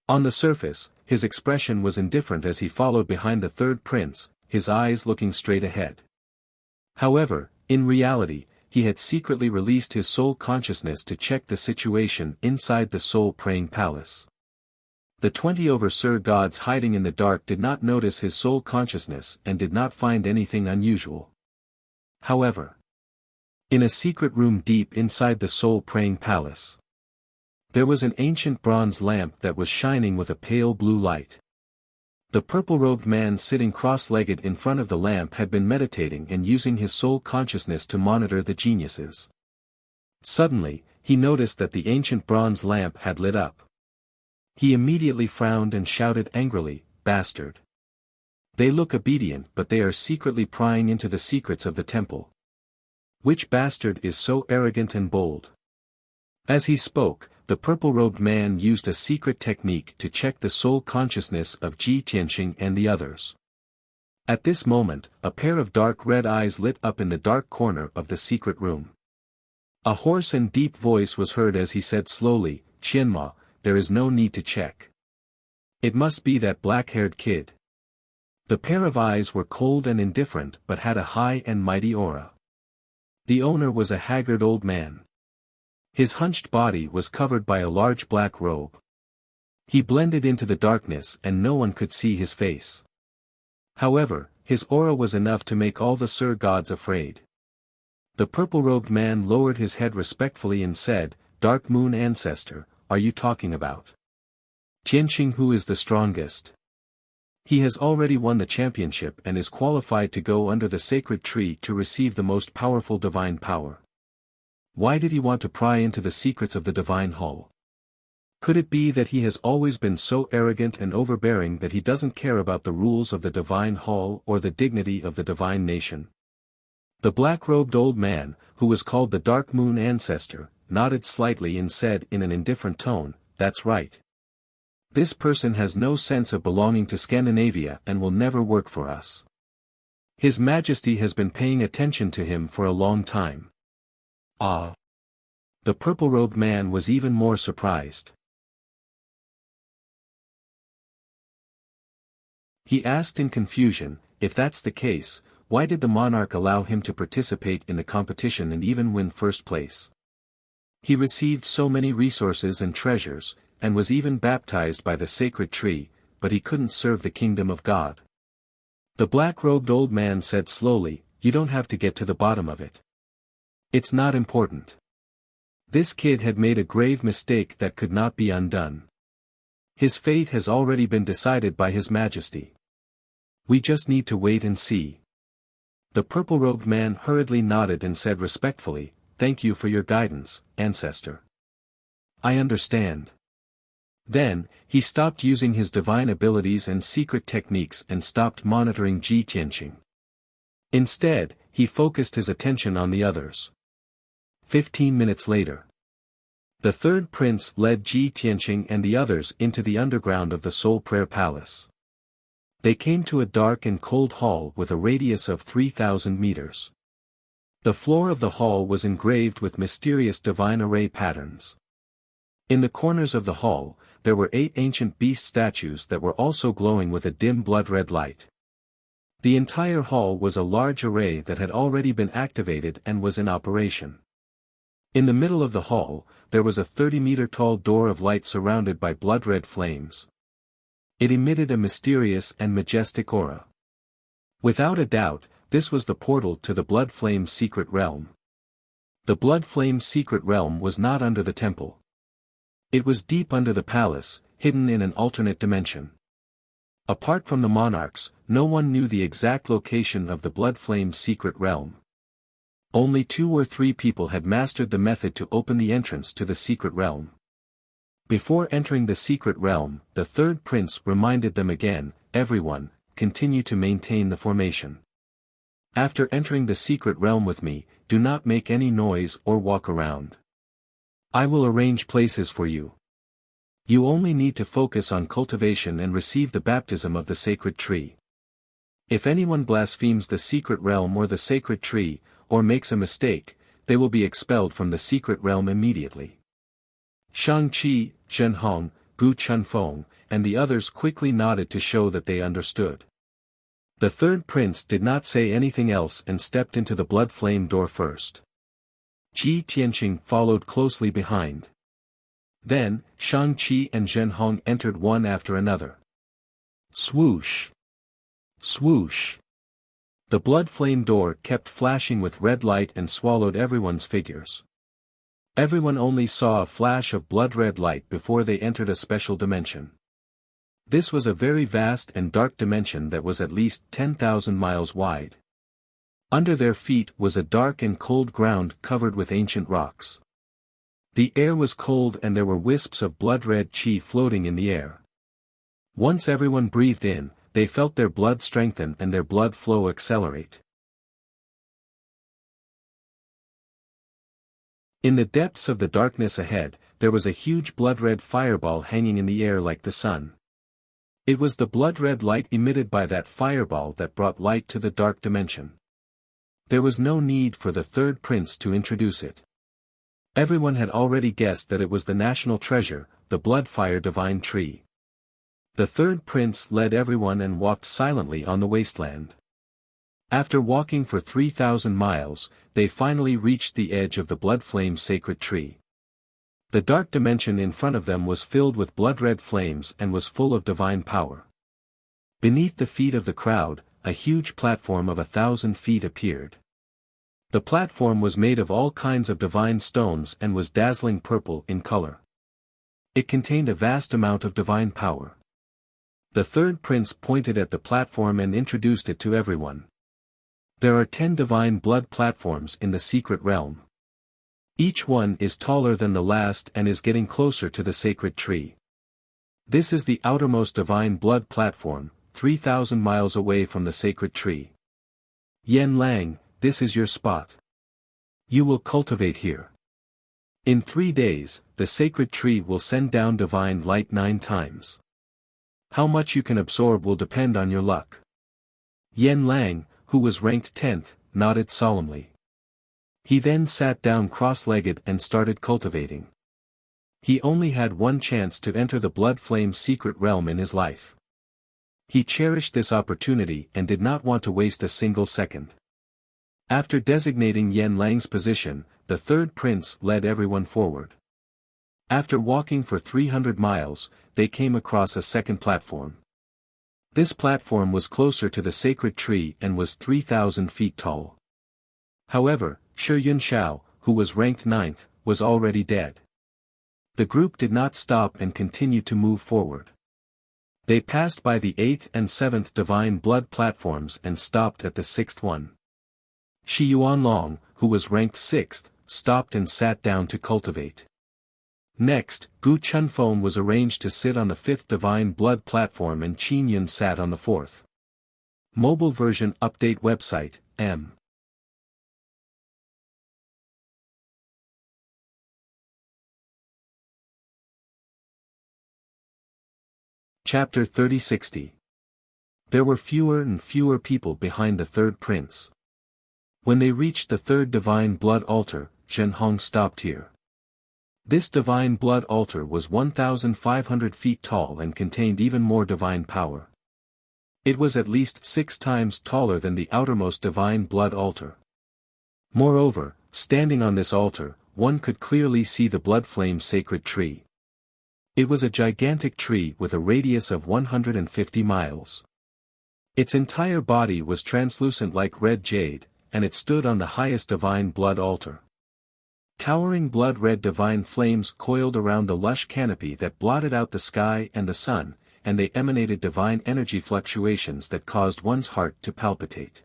On the surface, his expression was indifferent as he followed behind the third prince, his eyes looking straight ahead. However, in reality, he had secretly released his soul consciousness to check the situation inside the soul-praying palace. The 20 overseer gods hiding in the dark did not notice his soul consciousness and did not find anything unusual. However, in a secret room deep inside the soul-praying palace, there was an ancient bronze lamp that was shining with a pale blue light. The purple-robed man sitting cross-legged in front of the lamp had been meditating and using his soul consciousness to monitor the geniuses. Suddenly, he noticed that the ancient bronze lamp had lit up. He immediately frowned and shouted angrily, "Bastard! They look obedient but they are secretly prying into the secrets of the temple. Which bastard is so arrogant and bold?" As he spoke, the purple-robed man used a secret technique to check the soul consciousness of Ji Tianqing and the others. At this moment, a pair of dark red eyes lit up in the dark corner of the secret room. A hoarse and deep voice was heard as he said slowly, "Qianma, there is no need to check. It must be that black-haired kid." The pair of eyes were cold and indifferent but had a high and mighty aura. The owner was a haggard old man. His hunched body was covered by a large black robe. He blended into the darkness and no one could see his face. However, his aura was enough to make all the Sur gods afraid. The purple-robed man lowered his head respectfully and said, "Dark Moon Ancestor, are you talking about Tianqing, who is the strongest? He has already won the championship and is qualified to go under the sacred tree to receive the most powerful divine power. Why did he want to pry into the secrets of the divine hall? Could it be that he has always been so arrogant and overbearing that he doesn't care about the rules of the divine hall or the dignity of the divine nation?" The black-robed old man, who was called the Dark Moon Ancestor, nodded slightly and said in an indifferent tone, "That's right. This person has no sense of belonging to Scandinavia and will never work for us. His Majesty has been paying attention to him for a long time." Ah! The purple-robed man was even more surprised. He asked in confusion, if that's the case, why did the monarch allow him to participate in the competition and even win first place? He received so many resources and treasures, and was even baptized by the sacred tree, but he couldn't serve the kingdom of God. The black-robed old man said slowly, "You don't have to get to the bottom of it. It's not important. This kid had made a grave mistake that could not be undone. His fate has already been decided by His Majesty. We just need to wait and see." The purple-robed man hurriedly nodded and said respectfully, "Thank you for your guidance, ancestor. I understand." Then, he stopped using his divine abilities and secret techniques and stopped monitoring Ji Tianqing. Instead, he focused his attention on the others. 15 minutes later, the third prince led Ji Tianqing and the others into the underground of the Soul Prayer Palace. They came to a dark and cold hall with a radius of 3,000 meters. The floor of the hall was engraved with mysterious divine array patterns. In the corners of the hall, there were 8 ancient beast statues that were also glowing with a dim blood-red light. The entire hall was a large array that had already been activated and was in operation. In the middle of the hall, there was a 30-meter-tall door of light surrounded by blood-red flames. It emitted a mysterious and majestic aura. Without a doubt, this was the portal to the Blood Flame's secret realm. The Blood Flame's secret realm was not under the temple. It was deep under the palace, hidden in an alternate dimension. Apart from the monarchs, no one knew the exact location of the Blood Flame's secret realm. Only 2 or 3 people had mastered the method to open the entrance to the secret realm. Before entering the secret realm, the third prince reminded them again, "Everyone, continue to maintain the formation. After entering the secret realm with me, do not make any noise or walk around. I will arrange places for you. You only need to focus on cultivation and receive the baptism of the sacred tree. If anyone blasphemes the secret realm or the sacred tree, or makes a mistake, they will be expelled from the secret realm immediately." Shang-Chi, Zhenhong, Gu Chunfeng, and the others quickly nodded to show that they understood. The third prince did not say anything else and stepped into the blood flame door first. Ji Tianqing followed closely behind. Then, Shang-Chi and Zhenhong entered one after another. Swoosh! Swoosh! The blood flame door kept flashing with red light and swallowed everyone's figures. Everyone only saw a flash of blood-red light before they entered a special dimension. This was a very vast and dark dimension that was at least 10,000 miles wide. Under their feet was a dark and cold ground covered with ancient rocks. The air was cold and there were wisps of blood-red qi floating in the air. Once everyone breathed in, they felt their blood strengthen and their blood flow accelerate. In the depths of the darkness ahead, there was a huge blood-red fireball hanging in the air like the sun. It was the blood-red light emitted by that fireball that brought light to the dark dimension. There was no need for the third prince to introduce it. Everyone had already guessed that it was the national treasure, the blood-fire divine tree. The third prince led everyone and walked silently on the wasteland. After walking for 3,000 miles, they finally reached the edge of the blood flame sacred tree. The dark dimension in front of them was filled with blood-red flames and was full of divine power. Beneath the feet of the crowd, a huge platform of 1,000 feet appeared. The platform was made of all kinds of divine stones and was dazzling purple in color. It contained a vast amount of divine power. The third prince pointed at the platform and introduced it to everyone. There are 10 divine blood platforms in the secret realm. Each one is taller than the last and is getting closer to the sacred tree. This is the outermost divine blood platform, 3,000 miles away from the sacred tree. Yen Lang, this is your spot. You will cultivate here. In 3 days, the sacred tree will send down divine light 9 times. How much you can absorb will depend on your luck. Yen Lang, who was ranked 10th, nodded solemnly. He then sat down cross-legged and started cultivating. He only had one chance to enter the blood flame secret realm in his life. He cherished this opportunity and did not want to waste a single second. After designating Yen Lang's position, the third prince led everyone forward. After walking for 300 miles, they came across a second platform. This platform was closer to the sacred tree and was 3,000 feet tall. However, Shi Yunxiao, who was ranked 9th, was already dead. The group did not stop and continued to move forward. They passed by the 8th and 7th divine blood platforms and stopped at the 6th one. Shi Yuanlong, who was ranked 6th, stopped and sat down to cultivate. Next, Gu Chunfeng was arranged to sit on the 5th divine blood platform and Qin Yun sat on the 4th. Mobile version update website, M. Chapter 3060. There were fewer and fewer people behind the third prince. When they reached the third divine blood altar, Zhenhong stopped here. This divine blood altar was 1,500 feet tall and contained even more divine power. It was at least 6 times taller than the outermost divine blood altar. Moreover, standing on this altar, one could clearly see the blood flame sacred tree. It was a gigantic tree with a radius of 150 miles. Its entire body was translucent like red jade, and it stood on the highest divine blood altar. Towering blood-red divine flames coiled around the lush canopy that blotted out the sky and the sun, and they emanated divine energy fluctuations that caused one's heart to palpitate.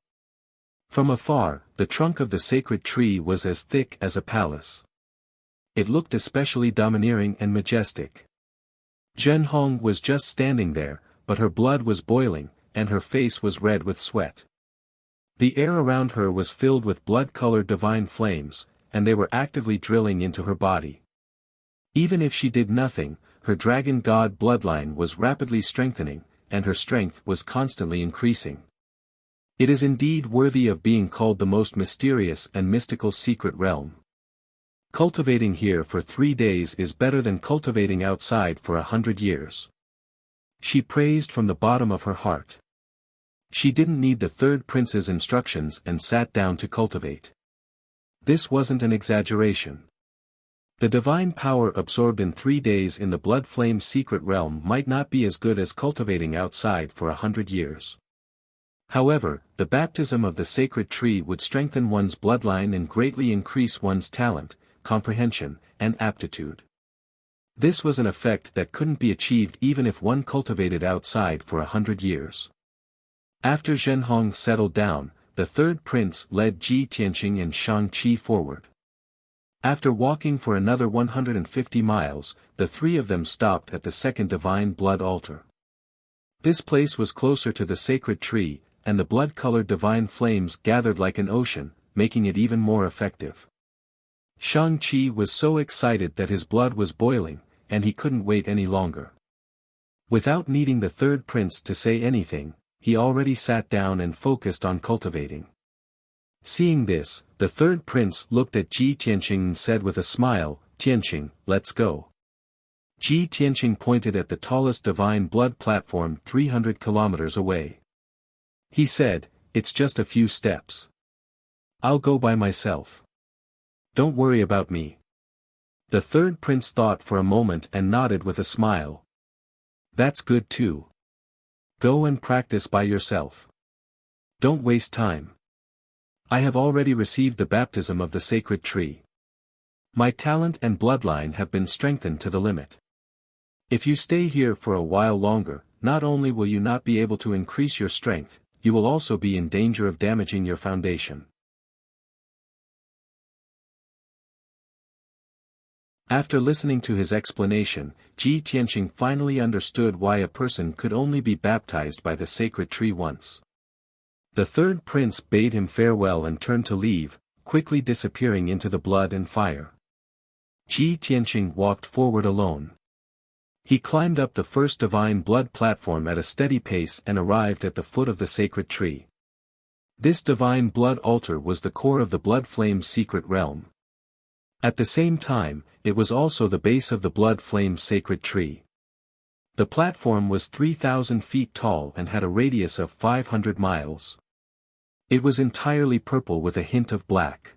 From afar, the trunk of the sacred tree was as thick as a palace. It looked especially domineering and majestic. Zhenhong was just standing there, but her blood was boiling, and her face was red with sweat. The air around her was filled with blood-colored divine flames, and they were actively drilling into her body. Even if she did nothing, her dragon god bloodline was rapidly strengthening, and her strength was constantly increasing. It is indeed worthy of being called the most mysterious and mystical secret realm. Cultivating here for 3 days is better than cultivating outside for 100 years. She praised from the bottom of her heart. She didn't need the third prince's instructions and sat down to cultivate. This wasn't an exaggeration. The divine power absorbed in 3 days in the blood flame secret realm might not be as good as cultivating outside for 100 years. However, the baptism of the sacred tree would strengthen one's bloodline and greatly increase one's talent, comprehension, and aptitude. This was an effect that couldn't be achieved even if one cultivated outside for 100 years. After Zhenhong settled down, the third prince led Ji Tianqing and Shang Qi forward. After walking for another 150 miles, the 3 of them stopped at the second divine blood altar. This place was closer to the sacred tree, and the blood-colored divine flames gathered like an ocean, making it even more effective. Shang Qi was so excited that his blood was boiling, and he couldn't wait any longer. Without needing the third prince to say anything, he already sat down and focused on cultivating. Seeing this, the third prince looked at Ji Tianqing and said with a smile, "Tianqing, let's go." Ji Tianqing pointed at the tallest divine blood platform 300 kilometers away. He said, "It's just a few steps. I'll go by myself. Don't worry about me." The third prince thought for a moment and nodded with a smile. "That's good too. Go and practice by yourself. Don't waste time. I have already received the baptism of the sacred tree. My talent and bloodline have been strengthened to the limit. If you stay here for a while longer, not only will you not be able to increase your strength, you will also be in danger of damaging your foundation." After listening to his explanation, Ji Tianqing finally understood why a person could only be baptized by the sacred tree once. The third prince bade him farewell and turned to leave, quickly disappearing into the blood and fire. Ji Tianqing walked forward alone. He climbed up the first divine blood platform at a steady pace and arrived at the foot of the sacred tree. This divine blood altar was the core of the blood flame's secret realm. At the same time, it was also the base of the blood flame's sacred tree. The platform was 3,000 feet tall and had a radius of 500 miles. It was entirely purple with a hint of black.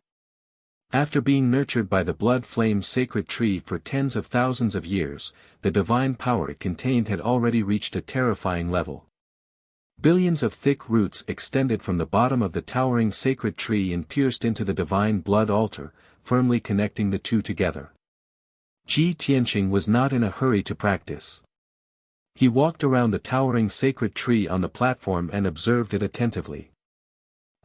After being nurtured by the blood flame's sacred tree for tens of thousands of years, the divine power it contained had already reached a terrifying level. Billions of thick roots extended from the bottom of the towering sacred tree and pierced into the divine blood altar, firmly connecting the two together. Ji Tianqing was not in a hurry to practice. He walked around the towering sacred tree on the platform and observed it attentively.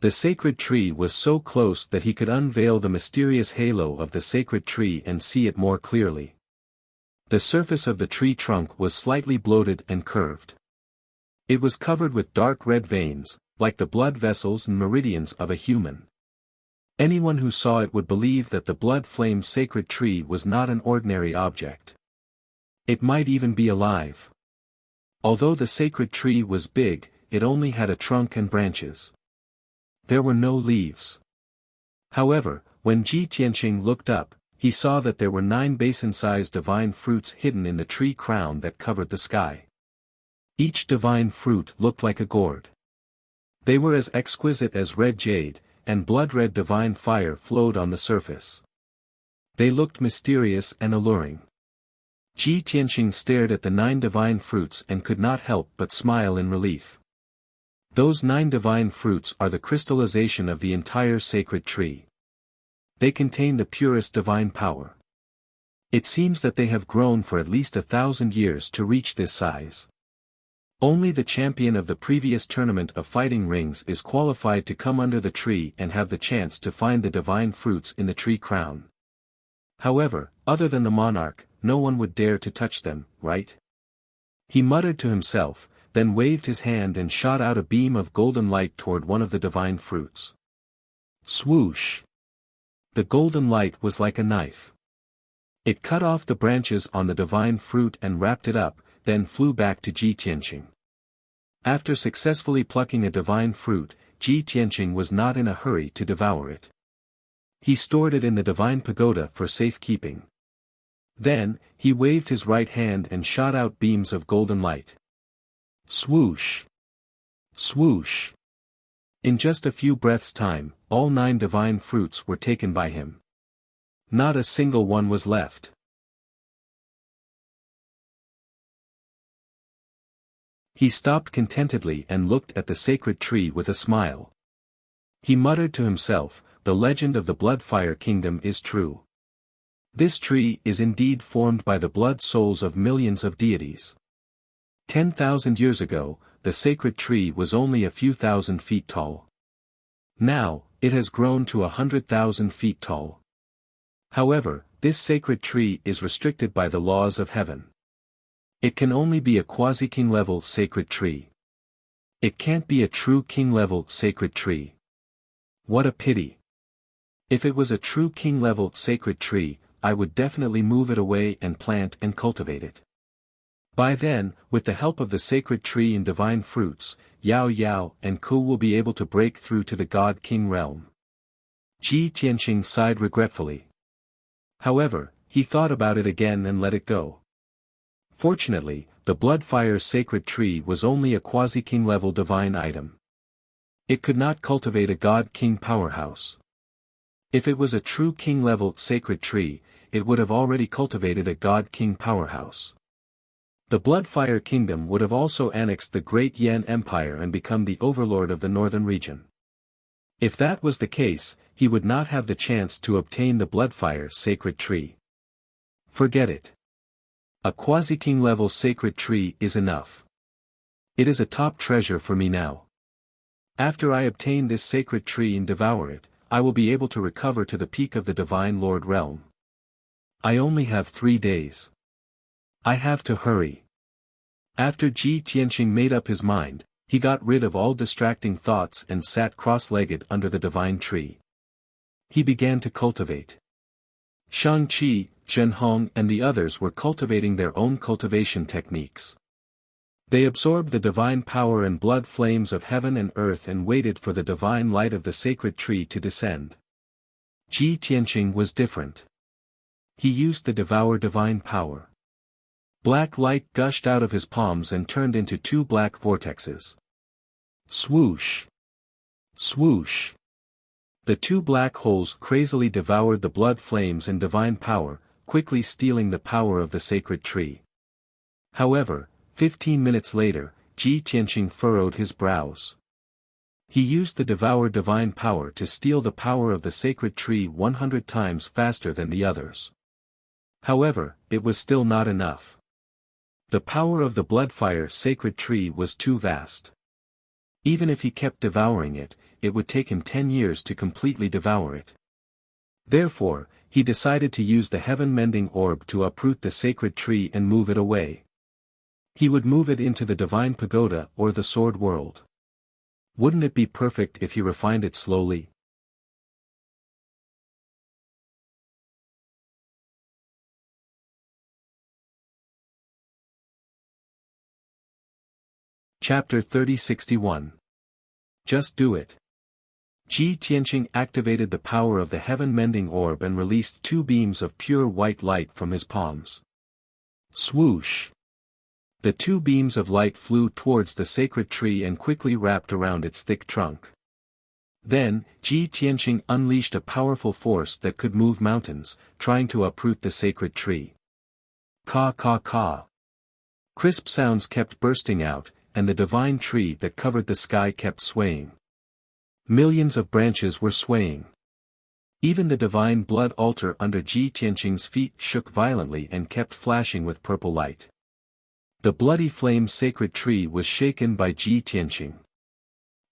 The sacred tree was so close that he could unveil the mysterious halo of the sacred tree and see it more clearly. The surface of the tree trunk was slightly bloated and curved. It was covered with dark red veins, like the blood vessels and meridians of a human. Anyone who saw it would believe that the blood flame sacred tree was not an ordinary object. It might even be alive. Although the sacred tree was big, it only had a trunk and branches. There were no leaves. However, when Ji Tianqing looked up, he saw that there were 9 basin-sized divine fruits hidden in the tree crown that covered the sky. Each divine fruit looked like a gourd. They were as exquisite as red jade, and blood-red divine fire flowed on the surface. They looked mysterious and alluring. Ji Tianqing stared at the 9 divine fruits and could not help but smile in relief. Those 9 divine fruits are the crystallization of the entire sacred tree. They contain the purest divine power. It seems that they have grown for at least 1,000 years to reach this size. Only the champion of the previous tournament of fighting rings is qualified to come under the tree and have the chance to find the divine fruits in the tree crown. However, other than the monarch, no one would dare to touch them, right? He muttered to himself, then waved his hand and shot out a beam of golden light toward one of the divine fruits. Swoosh! The golden light was like a knife. It cut off the branches on the divine fruit and wrapped it up, then flew back to Ji Tianqing. After successfully plucking a divine fruit, Ji Tianqing was not in a hurry to devour it. He stored it in the divine pagoda for safekeeping. Then, he waved his right hand and shot out beams of golden light. Swoosh! Swoosh! In just a few breaths' time, all 9 divine fruits were taken by him. Not a single one was left. He stopped contentedly and looked at the sacred tree with a smile. He muttered to himself, the legend of the Bloodfire Kingdom is true. This tree is indeed formed by the blood souls of millions of deities. 10,000 years ago, the sacred tree was only a few thousand feet tall. Now, it has grown to 100,000 feet tall. However, this sacred tree is restricted by the laws of heaven. It can only be a quasi-king level sacred tree. It can't be a true king level sacred tree. What a pity. If it was a true king level sacred tree, I would definitely move it away and plant and cultivate it. By then, with the help of the sacred tree and divine fruits, Yao Yao and Ku will be able to break through to the God-King realm. Ji Tianqing sighed regretfully. However, he thought about it again and let it go. Fortunately, the Bloodfire sacred tree was only a quasi-king level divine item. It could not cultivate a God-King powerhouse. If it was a true king level sacred tree, it would have already cultivated a God-King powerhouse. The Bloodfire Kingdom would have also annexed the Great Yan Empire and become the overlord of the northern region. If that was the case, he would not have the chance to obtain the Bloodfire sacred tree. Forget it. A quasi-king level sacred tree is enough. It is a top treasure for me now. After I obtain this sacred tree and devour it, I will be able to recover to the peak of the Divine Lord realm. I only have 3 days. I have to hurry. After Ji Tianqing made up his mind, he got rid of all distracting thoughts and sat cross-legged under the divine tree. He began to cultivate. Shang-Chi, Zhenhong and the others were cultivating their own cultivation techniques. They absorbed the divine power and blood flames of heaven and earth and waited for the divine light of the sacred tree to descend. Ji Tianqing was different. He used the devour divine power. Black light gushed out of his palms and turned into two black vortexes. Swoosh! Swoosh! The two black holes crazily devoured the blood flames and divine power, quickly stealing the power of the sacred tree. However, 15 minutes later, Ji Tianqing furrowed his brows. He used the devour divine power to steal the power of the sacred tree 100 times faster than the others. However, it was still not enough. The power of the bloodfire sacred tree was too vast. Even if he kept devouring it, it would take him 10 years to completely devour it. Therefore, he decided to use the heaven-mending orb to uproot the sacred tree and move it away. He would move it into the divine pagoda or the sword world. Wouldn't it be perfect if he refined it slowly? Chapter 3061. Just do it. Ji Tianqing activated the power of the heaven-mending orb and released two beams of pure white light from his palms. Swoosh! The two beams of light flew towards the sacred tree and quickly wrapped around its thick trunk. Then, Ji Tianqing unleashed a powerful force that could move mountains, trying to uproot the sacred tree. Ka ka ka. Crisp sounds kept bursting out, and the divine tree that covered the sky kept swaying. Millions of branches were swaying. Even the divine blood altar under Ji Tianqing's feet shook violently and kept flashing with purple light. The bloody flame sacred tree was shaken by Ji Tianqing.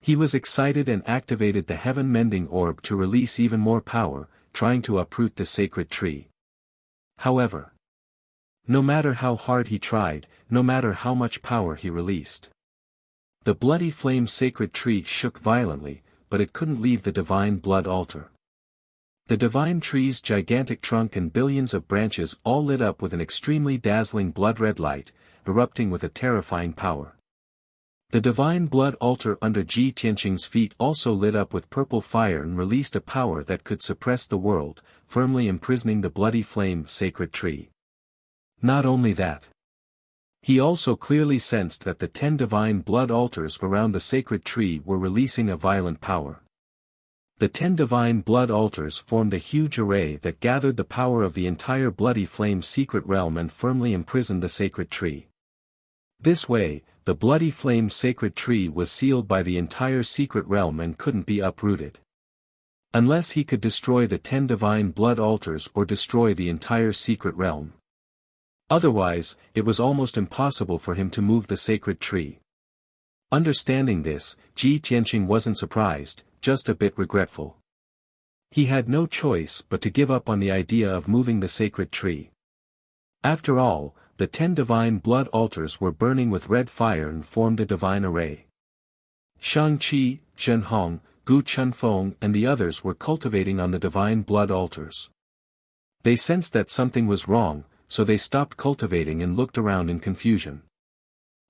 He was excited and activated the heaven-mending orb to release even more power, trying to uproot the sacred tree. However, no matter how hard he tried, no matter how much power he released, the bloody flame sacred tree shook violently, but it couldn't leave the divine blood altar. The divine tree's gigantic trunk and billions of branches all lit up with an extremely dazzling blood-red light, erupting with a terrifying power. The divine blood altar under Ji Tianqing's feet also lit up with purple fire and released a power that could suppress the world, firmly imprisoning the bloody flame sacred tree. Not only that. He also clearly sensed that the 10 divine blood altars around the sacred tree were releasing a violent power. The 10 divine blood altars formed a huge array that gathered the power of the entire bloody flame secret realm and firmly imprisoned the sacred tree. This way, the bloody flame sacred tree was sealed by the entire secret realm and couldn't be uprooted. Unless he could destroy the 10 divine blood altars or destroy the entire secret realm. Otherwise, it was almost impossible for him to move the sacred tree. Understanding this, Ji Tianqing wasn't surprised, just a bit regretful. He had no choice but to give up on the idea of moving the sacred tree. After all, the 10 divine blood altars were burning with red fire and formed a divine array. Shang-Chi, Zhenhong, Gu Chunfeng and the others were cultivating on the divine blood altars. They sensed that something was wrong, so they stopped cultivating and looked around in confusion.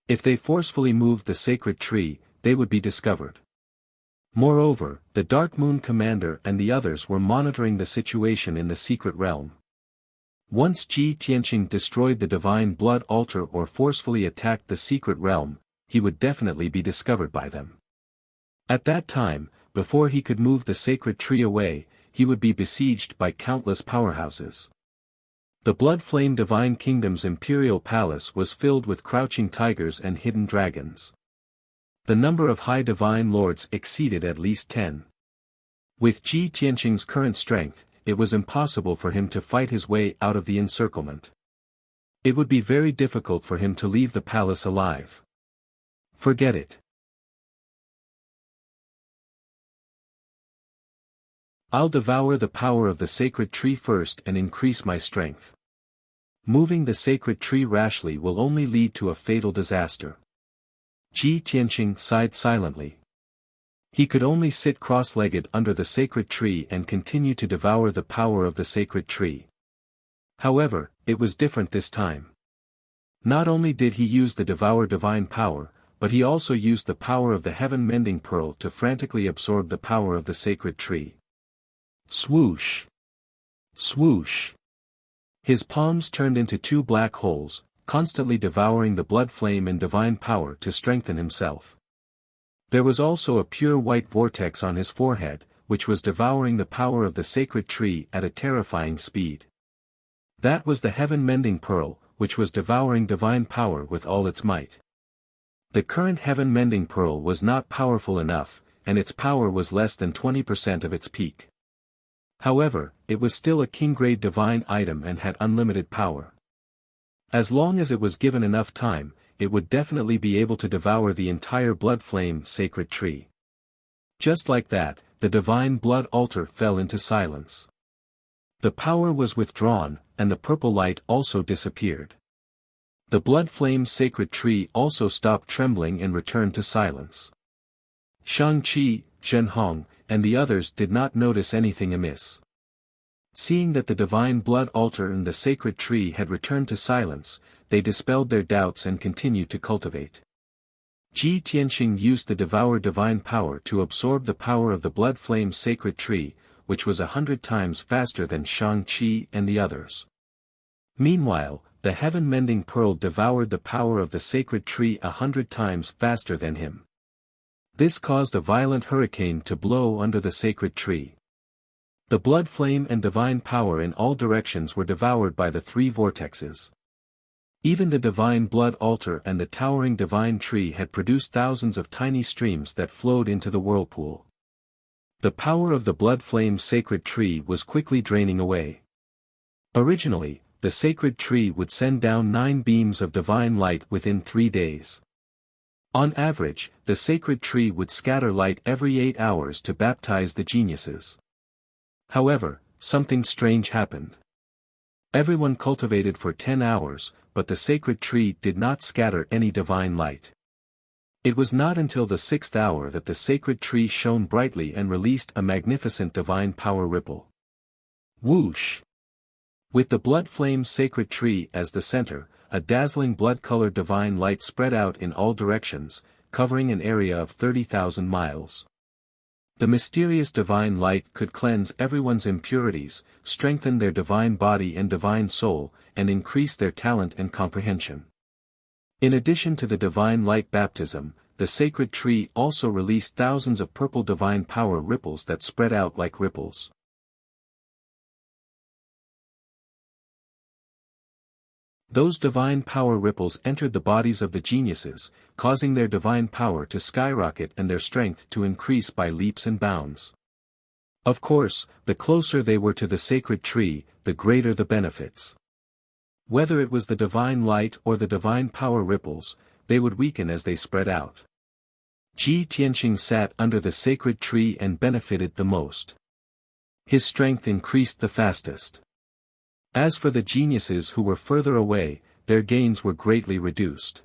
If they forcefully moved the sacred tree, they would be discovered. Moreover, the Dark Moon Commander and the others were monitoring the situation in the secret realm. Once Ji Tianqing destroyed the divine blood altar or forcefully attacked the secret realm, he would definitely be discovered by them. At that time, before he could move the sacred tree away, he would be besieged by countless powerhouses. The Blood Flame Divine Kingdom's imperial palace was filled with crouching tigers and hidden dragons. The number of high divine lords exceeded at least 10. With Ji Tianqing's current strength, it was impossible for him to fight his way out of the encirclement. It would be very difficult for him to leave the palace alive. Forget it. I'll devour the power of the sacred tree first and increase my strength. Moving the sacred tree rashly will only lead to a fatal disaster. Ji Tianqing sighed silently. He could only sit cross-legged under the sacred tree and continue to devour the power of the sacred tree. However, it was different this time. Not only did he use the Devour divine power, but he also used the power of the heaven-mending pearl to frantically absorb the power of the sacred tree. Swoosh! Swoosh! His palms turned into two black holes, constantly devouring the blood flame and divine power to strengthen himself. There was also a pure white vortex on his forehead, which was devouring the power of the sacred tree at a terrifying speed. That was the heaven-mending pearl, which was devouring divine power with all its might. The current heaven-mending pearl was not powerful enough, and its power was less than 20% of its peak. However, it was still a king-grade divine item and had unlimited power. As long as it was given enough time, it would definitely be able to devour the entire blood flame sacred tree. Just like that, the divine blood altar fell into silence. The power was withdrawn, and the purple light also disappeared. The blood flame sacred tree also stopped trembling and returned to silence. Shang-Chi, Zhenhong, and the others did not notice anything amiss. Seeing that the divine blood altar and the sacred tree had returned to silence, they dispelled their doubts and continued to cultivate. Ji Tianqing used the Devour divine power to absorb the power of the blood flame sacred tree, which was 100 times faster than Shang-Chi and the others. Meanwhile, the heaven-mending pearl devoured the power of the sacred tree 100 times faster than him. This caused a violent hurricane to blow under the sacred tree. The blood flame and divine power in all directions were devoured by the three vortexes. Even the divine blood altar and the towering divine tree had produced thousands of tiny streams that flowed into the whirlpool. The power of the blood flame sacred tree was quickly draining away. Originally, the sacred tree would send down 9 beams of divine light within 3 days. On average, the sacred tree would scatter light every 8 hours to baptize the geniuses. However, something strange happened. Everyone cultivated for 10 hours, but the sacred tree did not scatter any divine light. It was not until the 6th hour that the sacred tree shone brightly and released a magnificent divine power ripple. Whoosh! With the blood flame sacred tree as the center, a dazzling blood-colored divine light spread out in all directions, covering an area of 30,000 miles. The mysterious divine light could cleanse everyone's impurities, strengthen their divine body and divine soul, and increase their talent and comprehension. In addition to the divine light baptism, the sacred tree also released thousands of purple divine power ripples that spread out like ripples. Those divine power ripples entered the bodies of the geniuses, causing their divine power to skyrocket and their strength to increase by leaps and bounds. Of course, the closer they were to the sacred tree, the greater the benefits. Whether it was the divine light or the divine power ripples, they would weaken as they spread out. Ji Tianqing sat under the sacred tree and benefited the most. His strength increased the fastest. As for the geniuses who were further away, their gains were greatly reduced.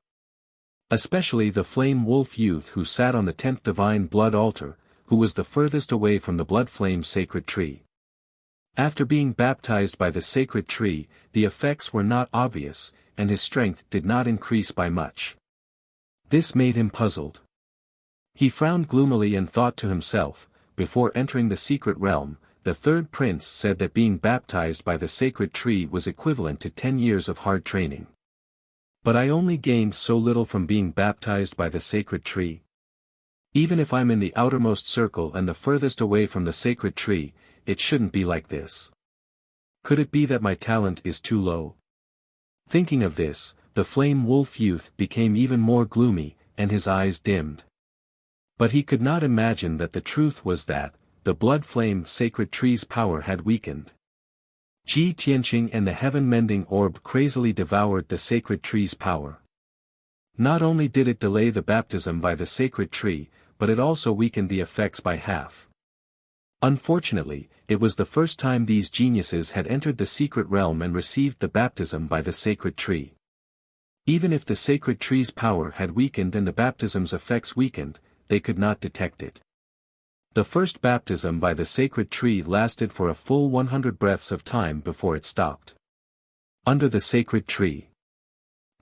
Especially the flame wolf youth who sat on the 10th divine blood altar, who was the furthest away from the blood flame sacred tree. After being baptized by the sacred tree, the effects were not obvious, and his strength did not increase by much. This made him puzzled. He frowned gloomily and thought to himself, before entering the secret realm, the third prince said that being baptized by the sacred tree was equivalent to 10 years of hard training. But I only gained so little from being baptized by the sacred tree. Even if I'm in the outermost circle and the furthest away from the sacred tree, it shouldn't be like this. Could it be that my talent is too low? Thinking of this, the flame wolf youth became even more gloomy, and his eyes dimmed. But he could not imagine that the truth was that, the blood flame sacred tree's power had weakened. Ji Tianqing and the heaven-mending orb crazily devoured the sacred tree's power. Not only did it delay the baptism by the sacred tree, but it also weakened the effects by half. Unfortunately, it was the first time these geniuses had entered the secret realm and received the baptism by the sacred tree. Even if the sacred tree's power had weakened and the baptism's effects weakened, they could not detect it. The first baptism by the sacred tree lasted for a full 100 breaths of time before it stopped. Under the sacred tree.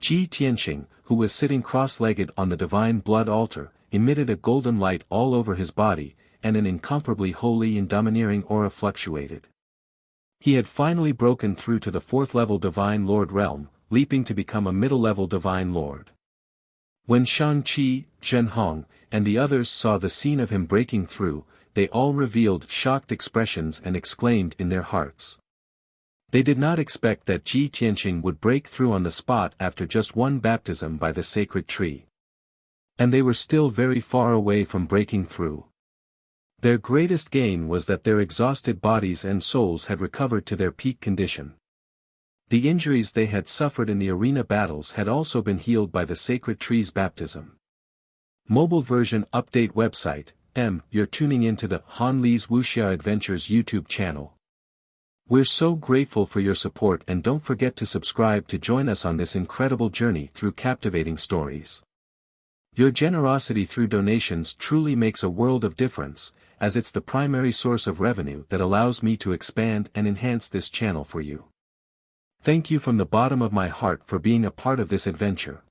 Ji Tianqing, who was sitting cross-legged on the divine blood altar, emitted a golden light all over his body, and an incomparably holy and domineering aura fluctuated. He had finally broken through to the fourth-level Divine Lord realm, leaping to become a middle-level Divine Lord. When Shang-Chi, Zhenhong, and the others saw the scene of him breaking through, they all revealed shocked expressions and exclaimed in their hearts. They did not expect that Ji Tianqing would break through on the spot after just one baptism by the sacred tree. And they were still very far away from breaking through. Their greatest gain was that their exhausted bodies and souls had recovered to their peak condition. The injuries they had suffered in the arena battles had also been healed by the sacred tree's baptism. Mobile version update website. You're tuning into the Han Li's Wuxia Adventures YouTube channel. We're so grateful for your support, and don't forget to subscribe to join us on this incredible journey through captivating stories. Your generosity through donations truly makes a world of difference, as it's the primary source of revenue that allows me to expand and enhance this channel for you. Thank you from the bottom of my heart for being a part of this adventure.